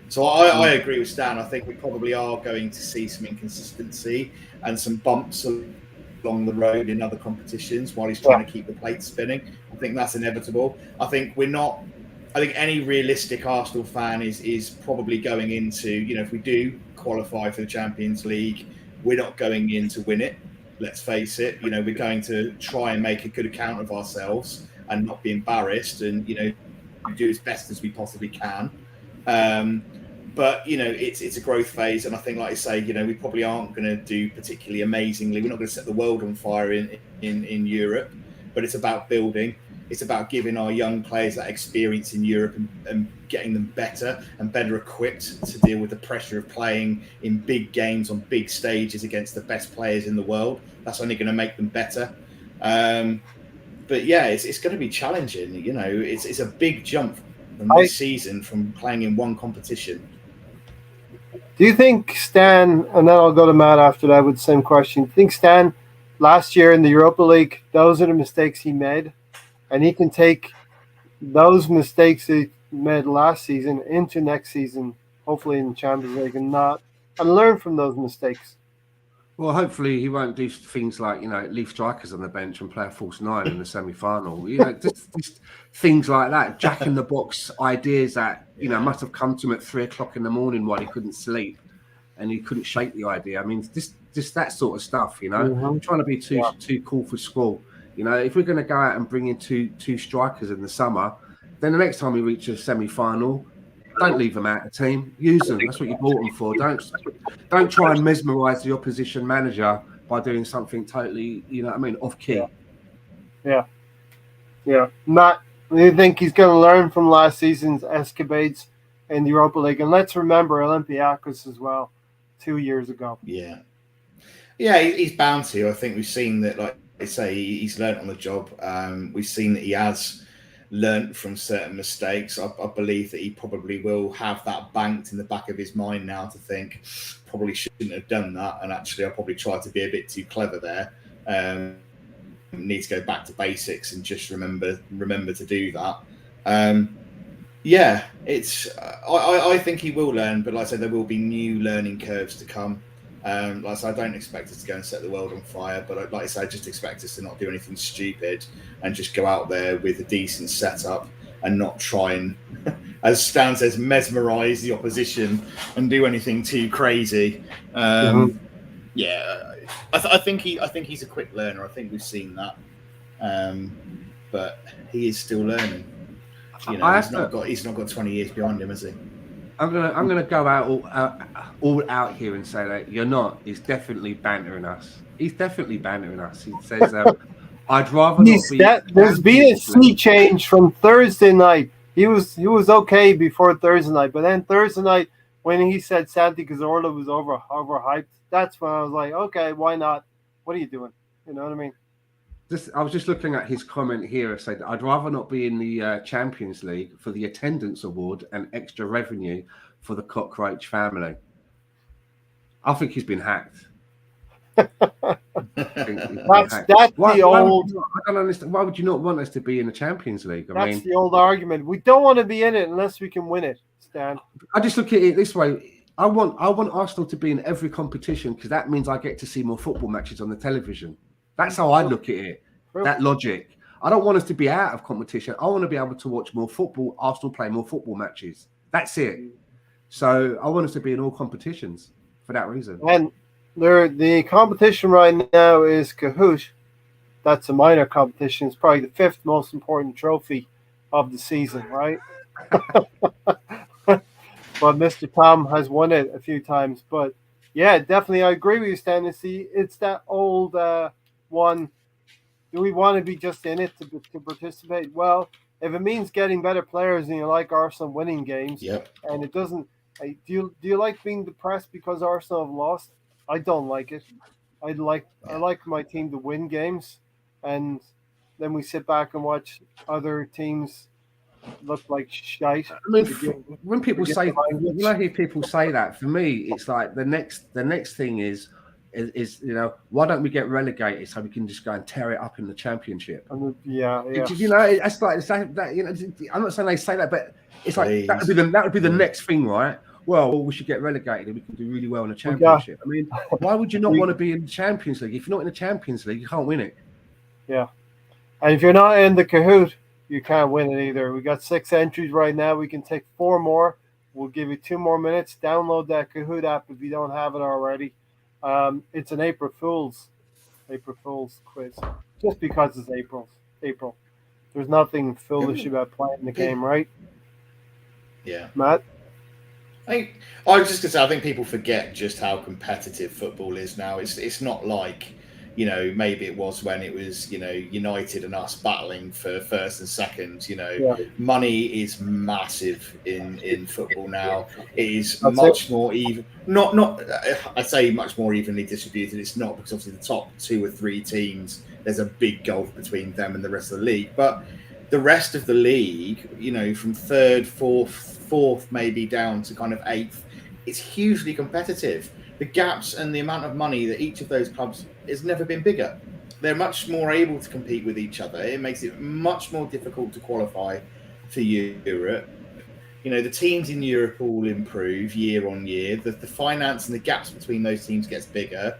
So I agree with Stan. I think we probably are going to see some inconsistency and some bumps along the road in other competitions while he's trying to keep the plate spinning. I think that's inevitable. I think any realistic Arsenal fan is probably going into, if we do qualify for the Champions League, we're not going in to win it. Let's face it. We're going to try and make a good account of ourselves and not be embarrassed, and do as best as we possibly can. But it's a growth phase, and I think, like I say, we probably aren't going to do particularly amazingly. We're not going to set the world on fire in Europe, but it's about building. It's about giving our young players that experience in Europe and getting them better and better equipped to deal with the pressure of playing in big games on big stages against the best players in the world. That's only going to make them better. But yeah, it's going to be challenging. It's a big jump from this season from playing in one competition. Do you think Stan, and then I'll go to Matt after that with the same question, do you think Stan, last year in the Europa League, those are the mistakes he made? And he can take those mistakes he made last season into next season, hopefully in the Champions League, and learn from those mistakes. Well, hopefully he won't do things like, leave strikers on the bench and play a false 9 in the semi-final. Just things like that, jack in the box ideas that, must have come to him at 3:00 in the morning while he couldn't sleep and he couldn't shake the idea. I mean, just that sort of stuff, trying to be too cool for school. If we're going to go out and bring in two strikers in the summer, then the next time we reach a semi-final, don't leave them out of the team. Use them. That's what you bought them for. Don't try and mesmerise the opposition manager by doing something totally, off key. Yeah. Matt, do you think he's going to learn from last season's escapades in the Europa League? And let's remember Olympiacos as well, 2 years ago. Yeah, he's bound to. I think we've seen that, like I say, he's learnt on the job. We've seen that he has learnt from certain mistakes. I believe that he probably will have that banked in the back of his mind now to think, probably shouldn't have done that. And actually, I probably tried to be a bit too clever there. Need to go back to basics and just remember to do that. I think he will learn, but like I said, there will be new learning curves to come. Like I said, I don't expect us to go and set the world on fire, but like I said, I just expect us to not do anything stupid and just go out there with a decent setup and not try and, as Stan says, mesmerise the opposition and do anything too crazy. Yeah, I think he's a quick learner. I think we've seen that, but he is still learning. He's not got 20 years behind him, has he? I'm gonna go all out here and say that you're not. He's definitely bantering us. He says, "I'd rather not be." There's been a sea change from Thursday night. He was okay before Thursday night, but then Thursday night when he said Santi Cazorla was overhyped, that's when I was like, okay, why not? What are you doing? You know what I mean? I was just looking at his comment here. It said, I'd rather not be in the Champions League for the attendance award and extra revenue for the cockroach family. I think he's been hacked. That's the old. I don't understand. Why would you not want us to be in the Champions League? That's the old argument. We don't want to be in it unless we can win it, Stan. I just look at it this way. I want Arsenal to be in every competition because that means I get to see more football matches on the television. That's how I look at it. That logic. I don't want us to be out of competition. I want to be able to watch more football, Arsenal play more football matches. That's it. So I want us to be in all competitions for that reason. And the competition right now is Kahoot. That's a minor competition. It's probably the 5th most important trophy of the season, right? But Mr. Tom has won it a few times. But yeah, definitely, I agree with you, Stan. It's that old one. Do we want to be just in it to participate? Well, if it means getting better players and you like Arsenal winning games, and it doesn't, do you like being depressed because Arsenal have lost? I don't like it. I like my team to win games, and then we sit back and watch other teams looked like shite. I mean, Forgive- when people forgive say, the language. when I hear people say that, for me, it's like the next thing is why don't we get relegated so we can just go and tear it up in the championship? Yeah. It's like that. I'm not saying they say that, but it's like that would be the next thing, right? Well, we should get relegated and we can do really well in the championship. I mean, why would you not want to be in the Champions League? If you're not in the Champions League, you can't win it. Yeah. And if you're not in the Kahoot, you can't win it either. We got 6 entries right now. We can take 4 more. We'll give you 2 more minutes. Download that Kahoot app if you don't have it already. It's an April Fool's quiz, just because it's April. There's nothing foolish about playing the game, right? Yeah, Matt. I was just gonna say, I think people forget just how competitive football is now. It's not like, maybe it was when it was, United and us battling for first and second. Money is massive in football now. It is much more even. Not. I say much more evenly distributed. It's not because obviously the top 2 or 3 teams, there's a big gulf between them and the rest of the league. But the rest of the league, from third, fourth, maybe down to kind of 8th, it's hugely competitive. The gaps and the amount of money that each of those clubs has never been bigger. They're much more able to compete with each other. It makes it much more difficult to qualify for Europe. The teams in Europe all improve year on year. The finance and the gaps between those teams gets bigger.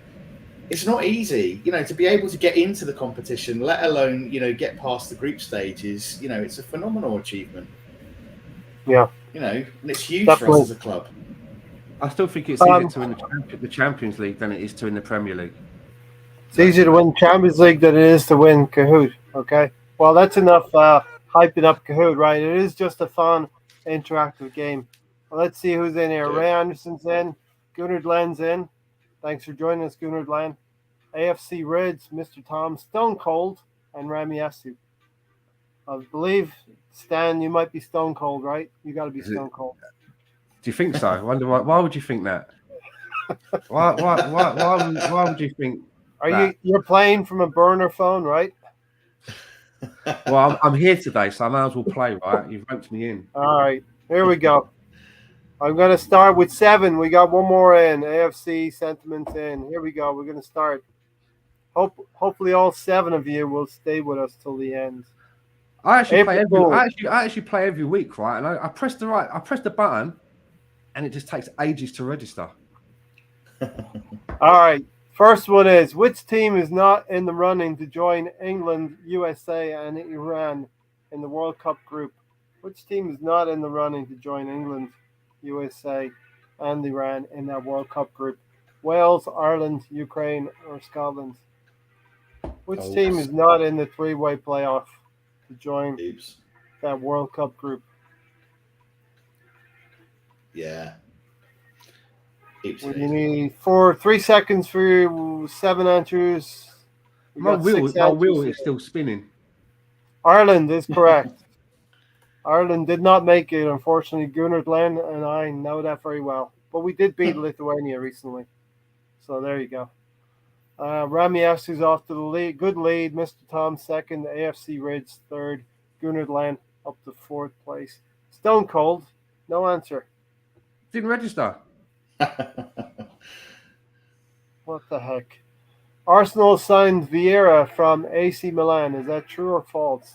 It's not easy, to be able to get into the competition, let alone, get past the group stages. It's a phenomenal achievement. Yeah. And it's huge for us as a club. I still think it's easier to win the Champions League than it is to win the Premier League. It's easier to win Champions League than it is to win Kahoot. Okay. Well, that's enough hyping up Kahoot, right? It is just a fun, interactive game. Well, let's see who's in here. Good. Ray Anderson's in. Gunnar Glen's in. Thanks for joining us, Gunnar Glen. AFC Reds, Mr. Tom, Stone Cold, and Rami Yasu. I believe, Stan, you might be Stone Cold, right? You got to be Stone Cold. Do you think so? I wonder why would you think that? Why would you think? You're playing from a burner phone, right? Well, I'm here today, so I might as well play, right? You've roped me in. All right, here we go. I'm going to start with 7. We got one more in. AFC sentiments in. Here we go. We're going to start. Hopefully, all 7 of you will stay with us till the end. I actually play every week, right? And I press the button, and it just takes ages to register. All right. First one is, which team is not in the running to join England, USA, and Iran in the World Cup group? Which team is not in the running to join England, USA, and Iran in that World Cup group? Wales, Ireland, Ukraine, or Scotland? Which team is not in the 3-way playoff to join that World Cup group? Yeah. You need 3 seconds for your 7 answers. My wheel is still spinning. Ireland is correct. Ireland did not make it, unfortunately. Gunnar Glen and I know that very well. But we did beat Lithuania recently. So there you go. Rami Yasu's off to the lead. Good lead. Mr. Tom second. The AFC Reds third. Gunnar Glen up to 4th place. Stone Cold. No answer. Didn't register. What the heck? Arsenal signed Vieira from AC Milan. Is that true or false?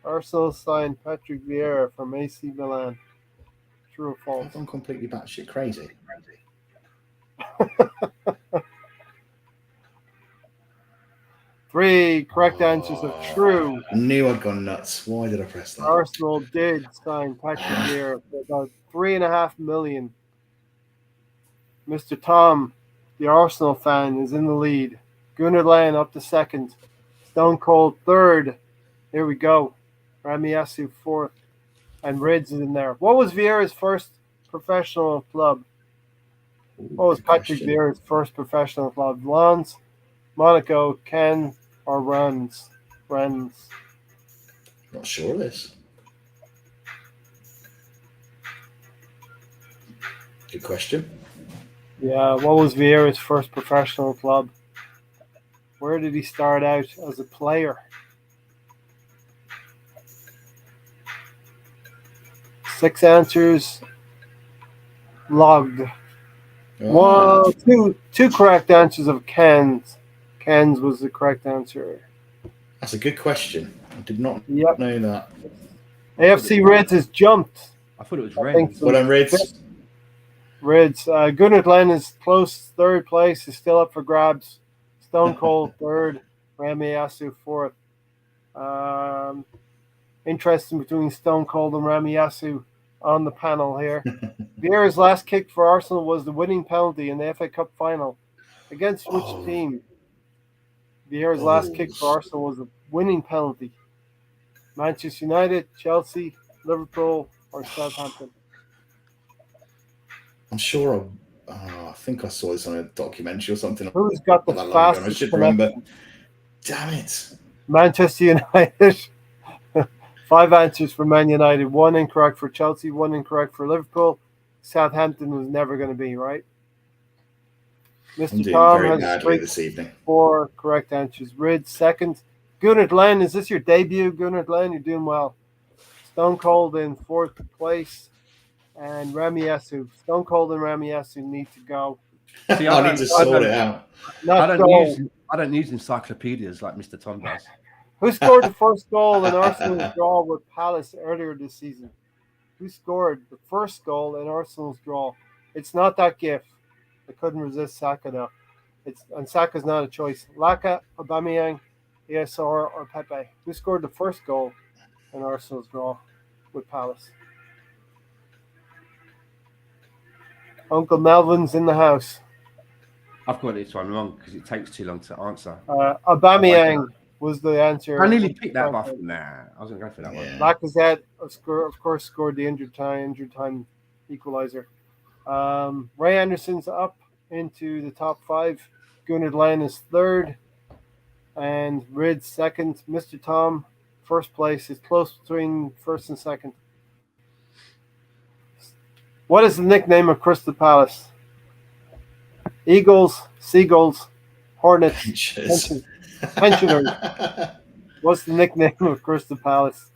Arsenal signed Patrick Vieira from AC Milan. True or false? I'm completely batshit crazy. Three correct answers are true. I knew I'd gone nuts. Why did I press that? Arsenal did sign Patrick Vieira for about $3.5 million. Mr. Tom, the Arsenal fan, is in the lead. Gunnar Lane up to 2nd. Stone Cold 3rd. Here we go. Rami Yasu 4th. And Reds is in there. What was Vieira's first professional club? What was Patrick Vieira's first professional club? Lens, Monaco, Ken, or Rennes? Not sure of this. Good question. Yeah, what was Vieira's first professional club? Where did he start out as a player? 6 answers logged. Ah, Two correct answers of Ken's. Ken's was the correct answer. that's a good question. I did not Yep. know that. AFC Reds has jumped. I thought it was I think Reds. Well done, Reds. Reds. Gunnar Glenn is close. Third place is still up for grabs. Stone Cold third. Ramiyasu fourth. Interesting between Stone Cold and Ramiyasu on the panel here. Vieira's last kick for Arsenal was the winning penalty in the FA Cup final. Against which team? Vieira's last kick for Arsenal was a winning penalty. Manchester United, Chelsea, Liverpool, or Southampton? I'm sure I think I saw this on a documentary or something. Who's got the Not that long ago, I fastest should connection? remember. Damn it. Manchester United. 5 answers for Man United, 1 incorrect for Chelsea, 1 incorrect for Liverpool. Southampton was never going to be, right? I'm Mr. doing Tom very has badly this evening. 4 correct answers. Rid second. Gunnar Glenn, is this your debut, Gunnar Glenn? You're doing well. Stone Cold in 4th place. And Ramiyasu. Stone Cold and Ramiyasu need to go. See, I need to sort it out. Not I go. don't use encyclopedias like Mr. Tom does. Who scored the first goal in Arsenal's draw with Palace earlier this season? Who scored the first goal in Arsenal's draw? It's not that gif. I couldn't resist Saka though. And Saka's not a choice. Laka, Aubameyang, ESR, or Pepe. Who scored the first goal in Arsenal's draw with Palace? Uncle Melvin's in the house. I've got this one wrong because it takes too long to answer. Aubameyang was the answer. I nearly picked that off. Nah, I wasn't going for that one. Yeah. Lacazette, of course, scored the injured time equalizer. Ray Anderson's up into the top 5. Gunnar Glenn is 3rd. And Rid 2nd. Mr. Tom, 1st place. Is close between 1st and 2nd. What is the nickname of Crystal Palace? Eagles, Seagulls, Hornets, Pensioners. What's the nickname of Crystal Palace?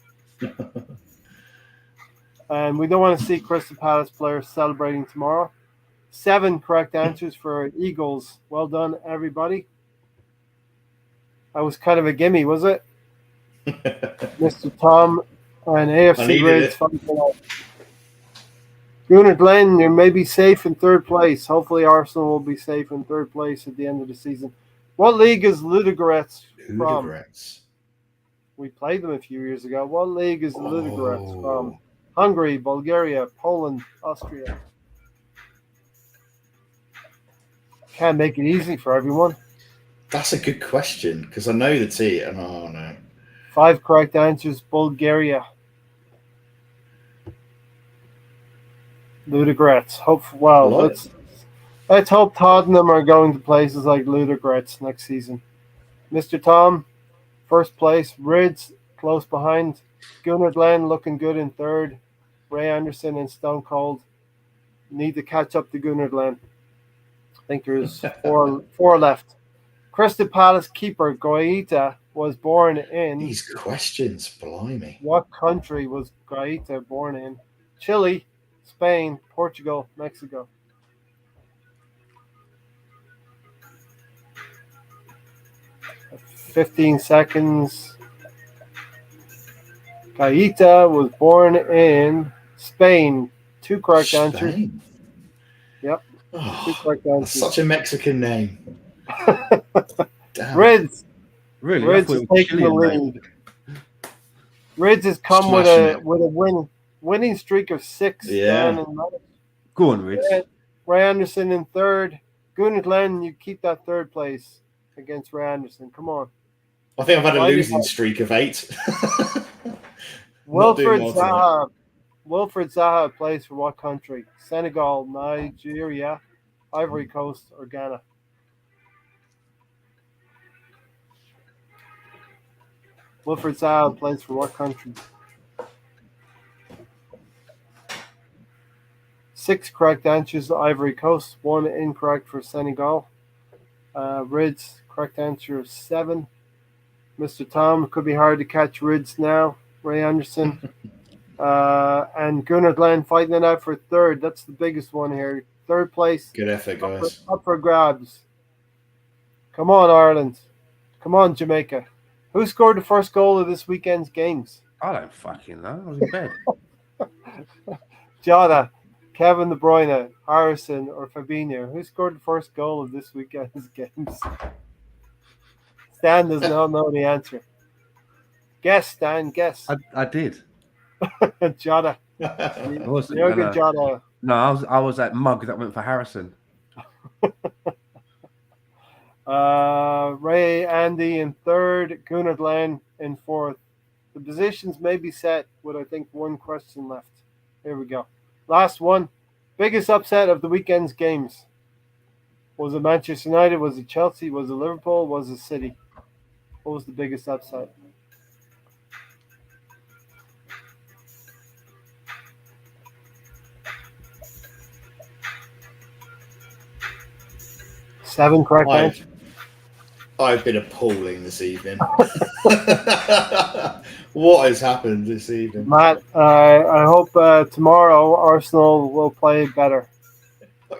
And we don't want to see Crystal Palace players celebrating tomorrow. 7 correct answers for Eagles. Well done, everybody. That was kind of a gimme, was it? Mr. Tom and AFC Reds. Gunnar Glenn, you may be safe in 3rd place. Hopefully Arsenal will be safe in 3rd place at the end of the season. What league is Ludogorets from? Ludogorets. We played them a few years ago. What league is the Ludogorets from? Hungary, Bulgaria, Poland, Austria. Can't make it easy for everyone. That's a good question because I know the team. And oh no. 5 correct answers. Bulgaria. Ludogorets. Let's hope Tottenham are going to places like Ludogorets next season. Mr. Tom, 1st place. Rids close behind. Gunnar Glenn looking good in 3rd. Ray Anderson and Stone Cold need to catch up to Gunnar Glenn. I think there's 4 left. Crystal Palace keeper Guaita was born in. These questions, blimey. What country was Guaita born in? Chile, Spain, Portugal, Mexico. "15 seconds. Guaita was born in Spain. 2 correct answers. Yep. 2 correct That's answers. such a Mexican name. Damn. Reds. Really? Reds is taking the lead. Reds has come with a winning streak of 6. Yeah. Go on, Rich. Ray Anderson in 3rd. Gunnar Glenn, you keep that 3rd place against Ray Anderson. Come on. I think I've had a losing streak of 8. Wilfred Zaha plays for what country? Senegal, Nigeria, Ivory Coast, or Ghana? Wilfred Zaha plays for what country? 6 correct answers, Ivory Coast. 1 incorrect for Senegal. Rids, correct answer 7. Mr. Tom, could be hard to catch Rids now. Ray Anderson. And Gunnar Glen fighting it out for third. That's the biggest one here. Third place Good effort, guys. up for grabs. Come on, Ireland. Come on, Jamaica. Who scored the first goal of this weekend's games? I don't fucking know. I was in bed. Jota, Kevin De Bruyne, Harrison, or Fabinho? Who scored the first goal of this weekend's games? Stan does not know the answer. Guess, Stan, guess. I did. Jota. I wasn't Jürgen gonna- Jota. No, I was that mug that went for Harrison. Ray, Andy in third, Gunnar Glen in fourth. The positions may be set with, I think, one question left. Here we go. Last one. Biggest upset of the weekend's games. Was it Manchester United? Was it Chelsea? Was it Liverpool? Was it City? What was the biggest upset? Seven correct answers. I've been appalling this evening. What has happened this evening? Matt, I hope tomorrow Arsenal will play better.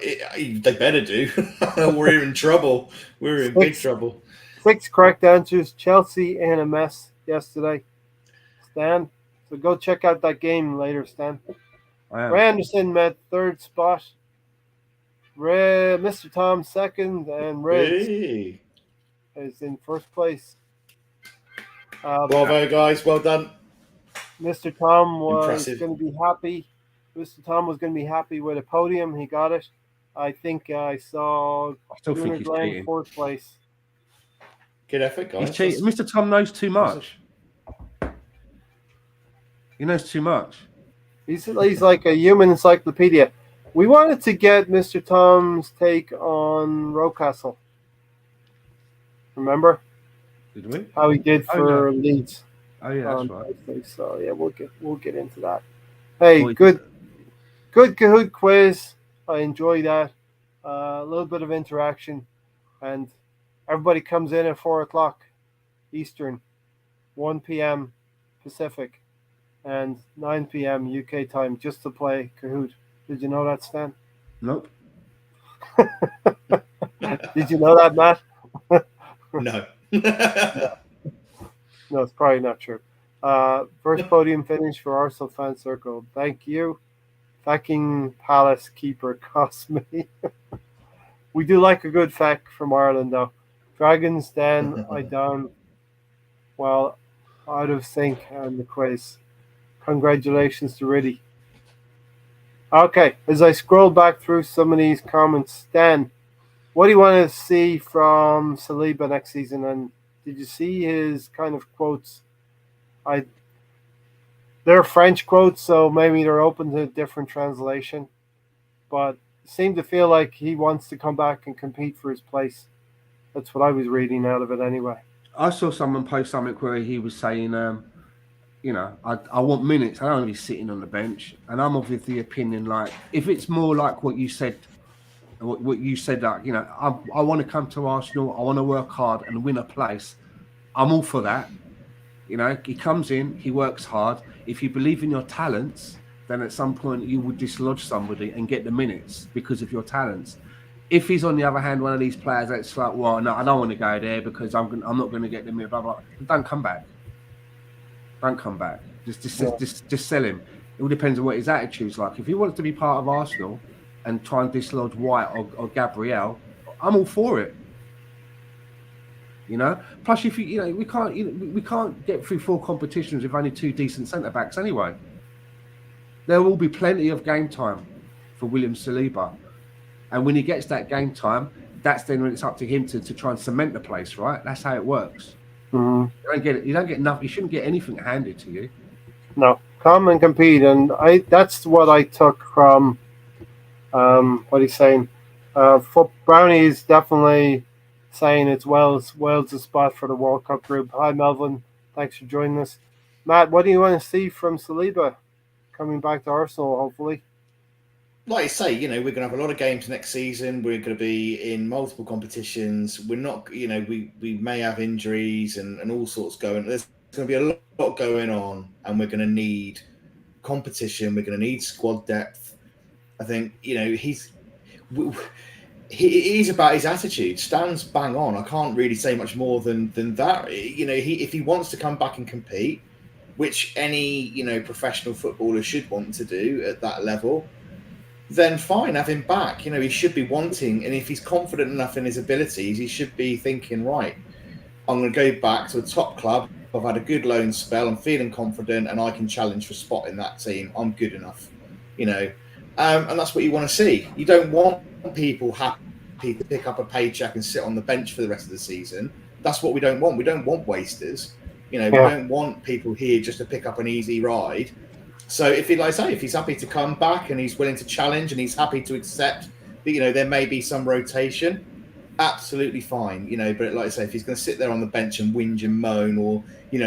They better do. We're in trouble. We're in big trouble. 6 correct answers. Chelsea in a mess yesterday. Stan, so go check out that game later, Stan. Ray Anderson met third spot. Mr. Tom second, and Ray is in first place. Bravo, guys. Well done. Mr. Tom was Impressive. going to be happy. Mr. Tom was going to be happy with a podium. He got it. I think I saw I still think Gunnar he's Glen cheating. fourth place. Good effort, guys. He's cheating. Mr. Tom knows too much. He knows too much. He's like a human encyclopedia. We wanted to get Mr. Tom's take on Rocastle. Remember Did we? how he did Oh, for Leeds? Oh yeah, that's on right. Thursday. So yeah, we'll get into that. Hey, Boy, good Kahoot quiz. I enjoy that. A little bit of interaction, and everybody comes in at 4:00 Eastern, 1 p.m. Pacific, and 9 p.m. UK time just to play Kahoot. Did you know that, Stan? Nope. Did you know that, Matt? No. No, it's probably not true. First podium finish for Arsenal Fan Circle. Thank you. Fucking Palace keeper cost me. We do like a good fact from Ireland, though. Dragons, then I down. Well, out of sync on the quiz. Congratulations to Riddy. Okay, as I scroll back through some of these comments, Dan, what do you want to see from Saliba next season? And did you see his kind of quotes? They're French quotes, so maybe they're open to a different translation. But it seemed to feel like he wants to come back and compete for his place. That's what I was reading out of it anyway. I saw someone post something where he was saying, I want minutes. I don't want to be sitting on the bench. And I'm of the opinion, like, if it's more like what you said, like, I want to come to Arsenal. I want to work hard and win a place. I'm all for that. He comes in, he works hard. If you believe in your talents, then at some point you would dislodge somebody and get the minutes because of your talents. If he's, on the other hand, one of these players that's like, well, no, I don't want to go there because I'm not going to get the minutes, blah, blah, don't come back. Don't come back. Just sell him. It all depends on what his attitude's like. If he wants to be part of Arsenal and try and dislodge White or Gabriel, I'm all for it. Plus, if we can't get through 4 competitions with only 2 decent centre backs anyway. There will be plenty of game time for William Saliba, and when he gets that game time, that's then when it's up to him to try and cement the place, right? That's how it works. Mm-hmm. You don't get nothing. You shouldn't get anything handed to you. No, come and compete, and that's what I took from what he's saying. Brownie is definitely saying it's Wales' spot for the World Cup group. Hi, Melvin. Thanks for joining us. Matt, what do you want to see from Saliba coming back to Arsenal, hopefully? Like I say, we're going to have a lot of games next season. We're going to be in multiple competitions. We're not, we may have injuries and all sorts going. There's going to be a lot going on, and we're going to need competition. We're going to need squad depth. I think, he's about his attitude. Stan's bang on. I can't really say much more than that. If he wants to come back and compete, which any professional footballer should want to do at that level, then fine, have him back. He should be wanting, and if he's confident enough in his abilities, he should be thinking, right, I'm going to go back to a top club. I've had a good loan spell. I'm feeling confident, and I can challenge for a spot in that team. I'm good enough, and that's what you want to see. You don't want people happy to pick up a paycheck and sit on the bench for the rest of the season. That's what we don't want. We don't want wasters. We don't want people here just to pick up an easy ride. So if he's happy to come back and he's willing to challenge and he's happy to accept that, there may be some rotation, absolutely fine. But like I say, if he's going to sit there on the bench and whinge and moan, or,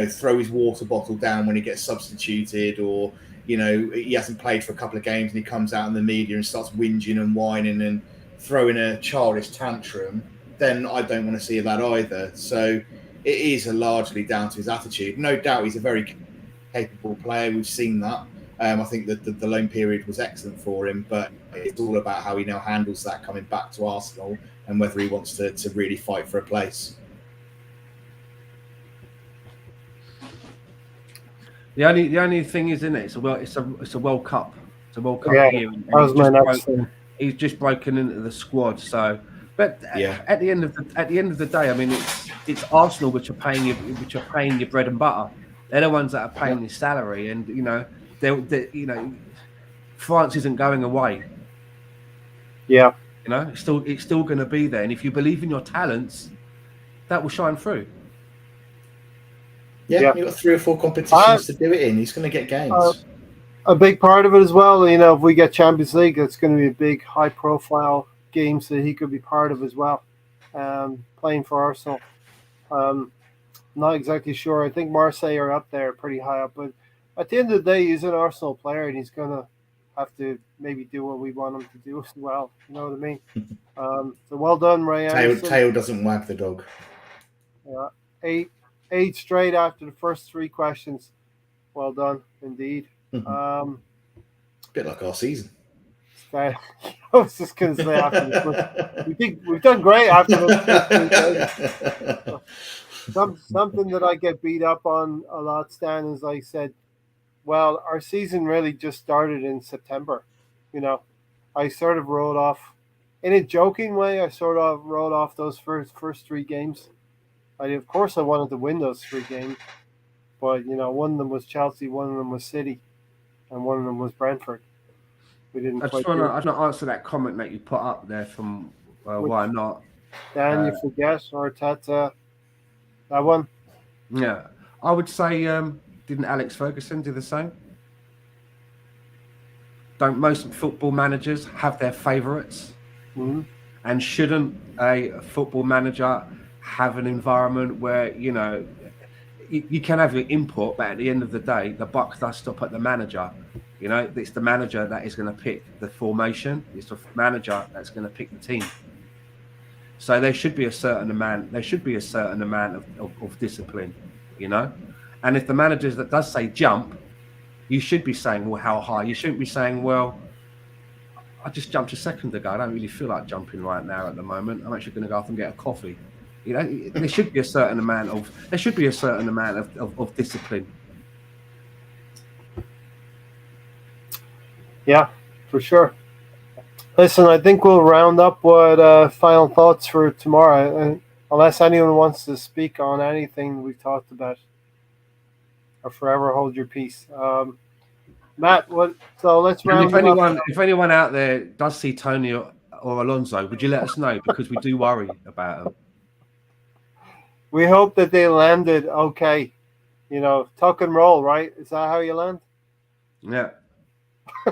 throw his water bottle down when he gets substituted, or, he hasn't played for a couple of games and he comes out in the media and starts whinging and whining and throwing a childish tantrum, then I don't want to see that either. So it is largely down to his attitude. No doubt he's a very capable player. We've seen that. I think that the loan period was excellent for him, but it's all about how he now handles that coming back to Arsenal and whether he wants to really fight for a place. The only thing is, isn't it? It's a World Cup. It's a World Cup year. And that was my next thing. He's just broken into the squad. So, but at the end of the day, I mean, it's Arsenal which are paying your bread and butter. They're the ones that are paying his salary, and France isn't going away. Yeah, it's still going to be there, and if you believe in your talents, that will shine through. Yeah. You've got 3 or 4 competitions to do it in. He's going to get games. A big part of it as well. If we get Champions League, it's going to be a big, high-profile games that he could be part of as well. Playing for Arsenal. Not exactly sure. I think Marseille are up there, pretty high up. But at the end of the day, he's an Arsenal player, and he's going to have to maybe do what we want him to do as well. You know what I mean? So well done, Ray Anderson. Tail doesn't wag the dog. Yeah, 8 straight after the first 3 questions. Well done, indeed. A bit like our season. I was just going to say after the first, we think we've done great after those first 3 games. Something that I get beat up on a lot, Stan, is I said, well, our season really just started in September. I sort of wrote off, in a joking way, those first 3 games. Of course, I wanted to win those 3 games, but one of them was Chelsea, one of them was City, and one of them was Brentford. We didn't. I just want to answer that comment that you put up there from why not? Dan, you forget Arteta. That one. Yeah, I would say, didn't Alex Ferguson do the same? Don't most football managers have their favourites? Mm-hmm. And shouldn't a football manager have an environment where you can have your input, but at the end of the day, the buck does stop at the manager. It's the manager that is going to pick the formation. It's the manager that's going to pick the team. So there should be a certain amount. There should be a certain amount of discipline, And if the manager that does say jump, you should be saying, well, how high? You shouldn't be saying, well, I just jumped a second ago. I don't really feel like jumping right now at the moment. I'm actually going to go off and get a coffee. There should be a certain amount of discipline. Yeah, for sure. Listen, I think we'll round up with final thoughts for tomorrow, unless anyone wants to speak on anything we've talked about, or forever hold your peace. Matt, so let's round up. If anyone out there does see Tony or Alonso, would you let us know? Because we do worry about them. We hope that they landed okay. Tuck and roll, right? Is that how you land? Yeah. I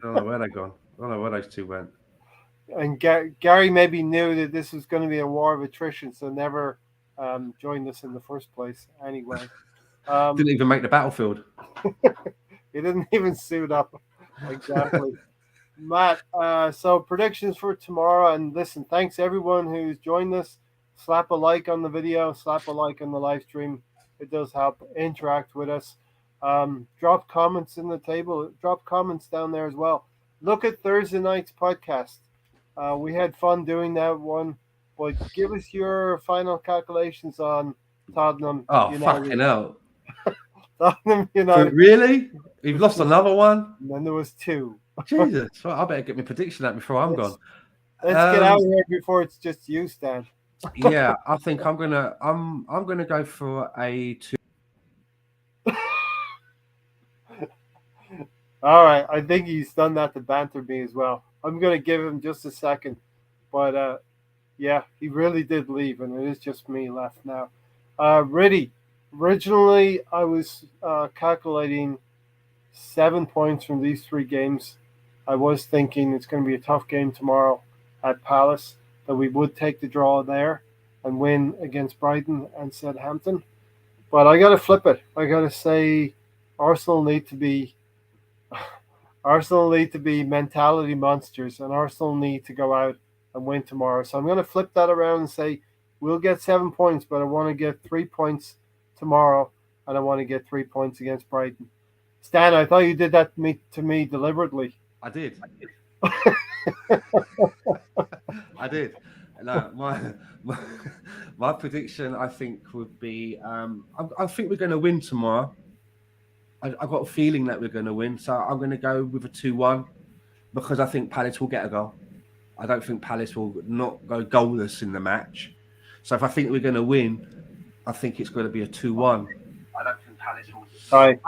don't know where they're gone. I don't know where those 2 went. And Gary maybe knew that this was going to be a war of attrition, so never joined us in the first place anyway. Didn't even make the battlefield. He didn't even suit up. Exactly. Matt, so predictions for tomorrow. And listen, thanks everyone who's joined us. Slap a like on the video. Slap a like on the live stream. It does help. Interact with us. Drop comments in the table. Drop comments down there as well. Look at Thursday night's podcast. We had fun doing that one. But give us your final calculations on Tottenham Oh, United. fucking hell. Tottenham United. Really? You've lost another one? And then there was 2. Jesus. Well, I better get my prediction out before I'm gone. Let's get out of here before it's just you, Stan. Yeah, I think I'm gonna go for a 2. All right, I think he's done that to banter me as well. I'm gonna give him just a second, but yeah, he really did leave, and it is just me left now. Originally I was calculating 7 points from these 3 games. I was thinking it's going to be a tough game tomorrow at Palace, that we would take the draw there and win against Brighton and Southampton. But I got to flip it. I got to say Arsenal need to be mentality monsters, and Arsenal need to go out and win tomorrow. So I'm going to flip that around and say we'll get 7 points, but I want to get 3 points tomorrow, and I want to get 3 points against Brighton. Stan, I thought you did that to me deliberately. I did. I did. No, my prediction, I think, would be I think we're going to win tomorrow. I've got a feeling that we're going to win, so I'm going to go with a 2-1 because I think Palace will get a goal. I don't think Palace will not go goalless in the match. So if I think we're going to win, I think it's going to be a 2-1. I don't think Palace will. Right.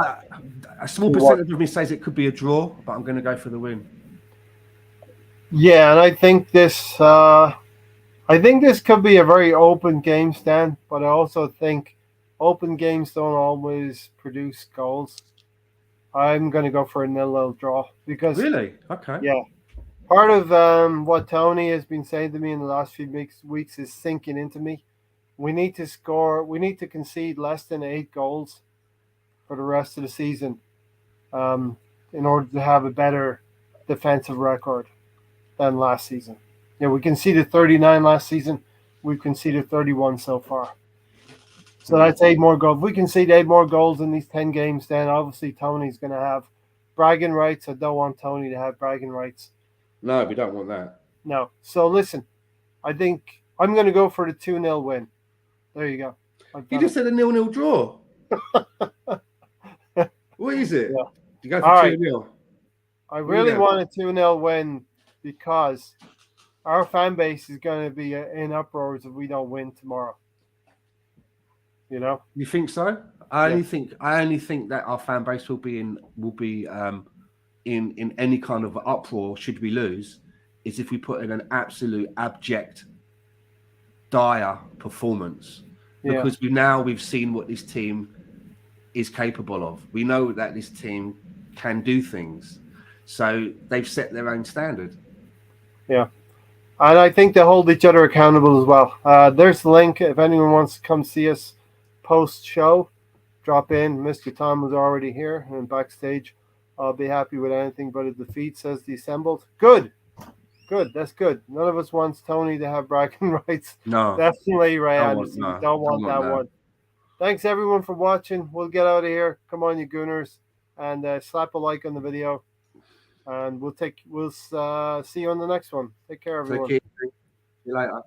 A small percentage of me says it could be a draw, but I'm going to go for the win. Yeah, and I think this could be a very open game, Stan. But I also think open games don't always produce goals. I'm going to go for a 0-0 draw because Really? Okay. Yeah, part of what Tony has been saying to me in the last few weeks is sinking into me. We need to score. We need to concede less than 8 goals for the rest of the season in order to have a better defensive record than last season. Yeah, we conceded 39 last season. We've conceded 31 so far. So that's 8 more goals. If we concede 8 more goals in these 10 games, then obviously Tony's going to have bragging rights. I don't want Tony to have bragging rights. No, we don't want that. No. So listen, I think I'm going to go for the 2-0 win. There you go. You just said a 0-0 draw. What is it? Yeah. You go for All right. 2-0. I really want a 2-0 win because our fan base is going to be in uproars if we don't win tomorrow. You know? You think so? I only think that our fan base will be in any kind of uproar should we lose, is if we put in an absolute abject, dire performance. Because we've seen what this team is capable of. We know that this team can do things. So they've set their own standard. Yeah. And I think they hold each other accountable as well. There's the link. If anyone wants to come see us post-show, drop in. Mr. Tom was already here and backstage. I'll be happy with anything but a defeat, says the assembled. Good. That's good. None of us wants Tony to have bragging rights. No. Definitely, Ray Anderson. Don't want that one. Thanks, everyone, for watching. We'll get out of here. Come on, you Gooners. And slap a like on the video. And we'll see you on the next one. Take care, everyone. See you later.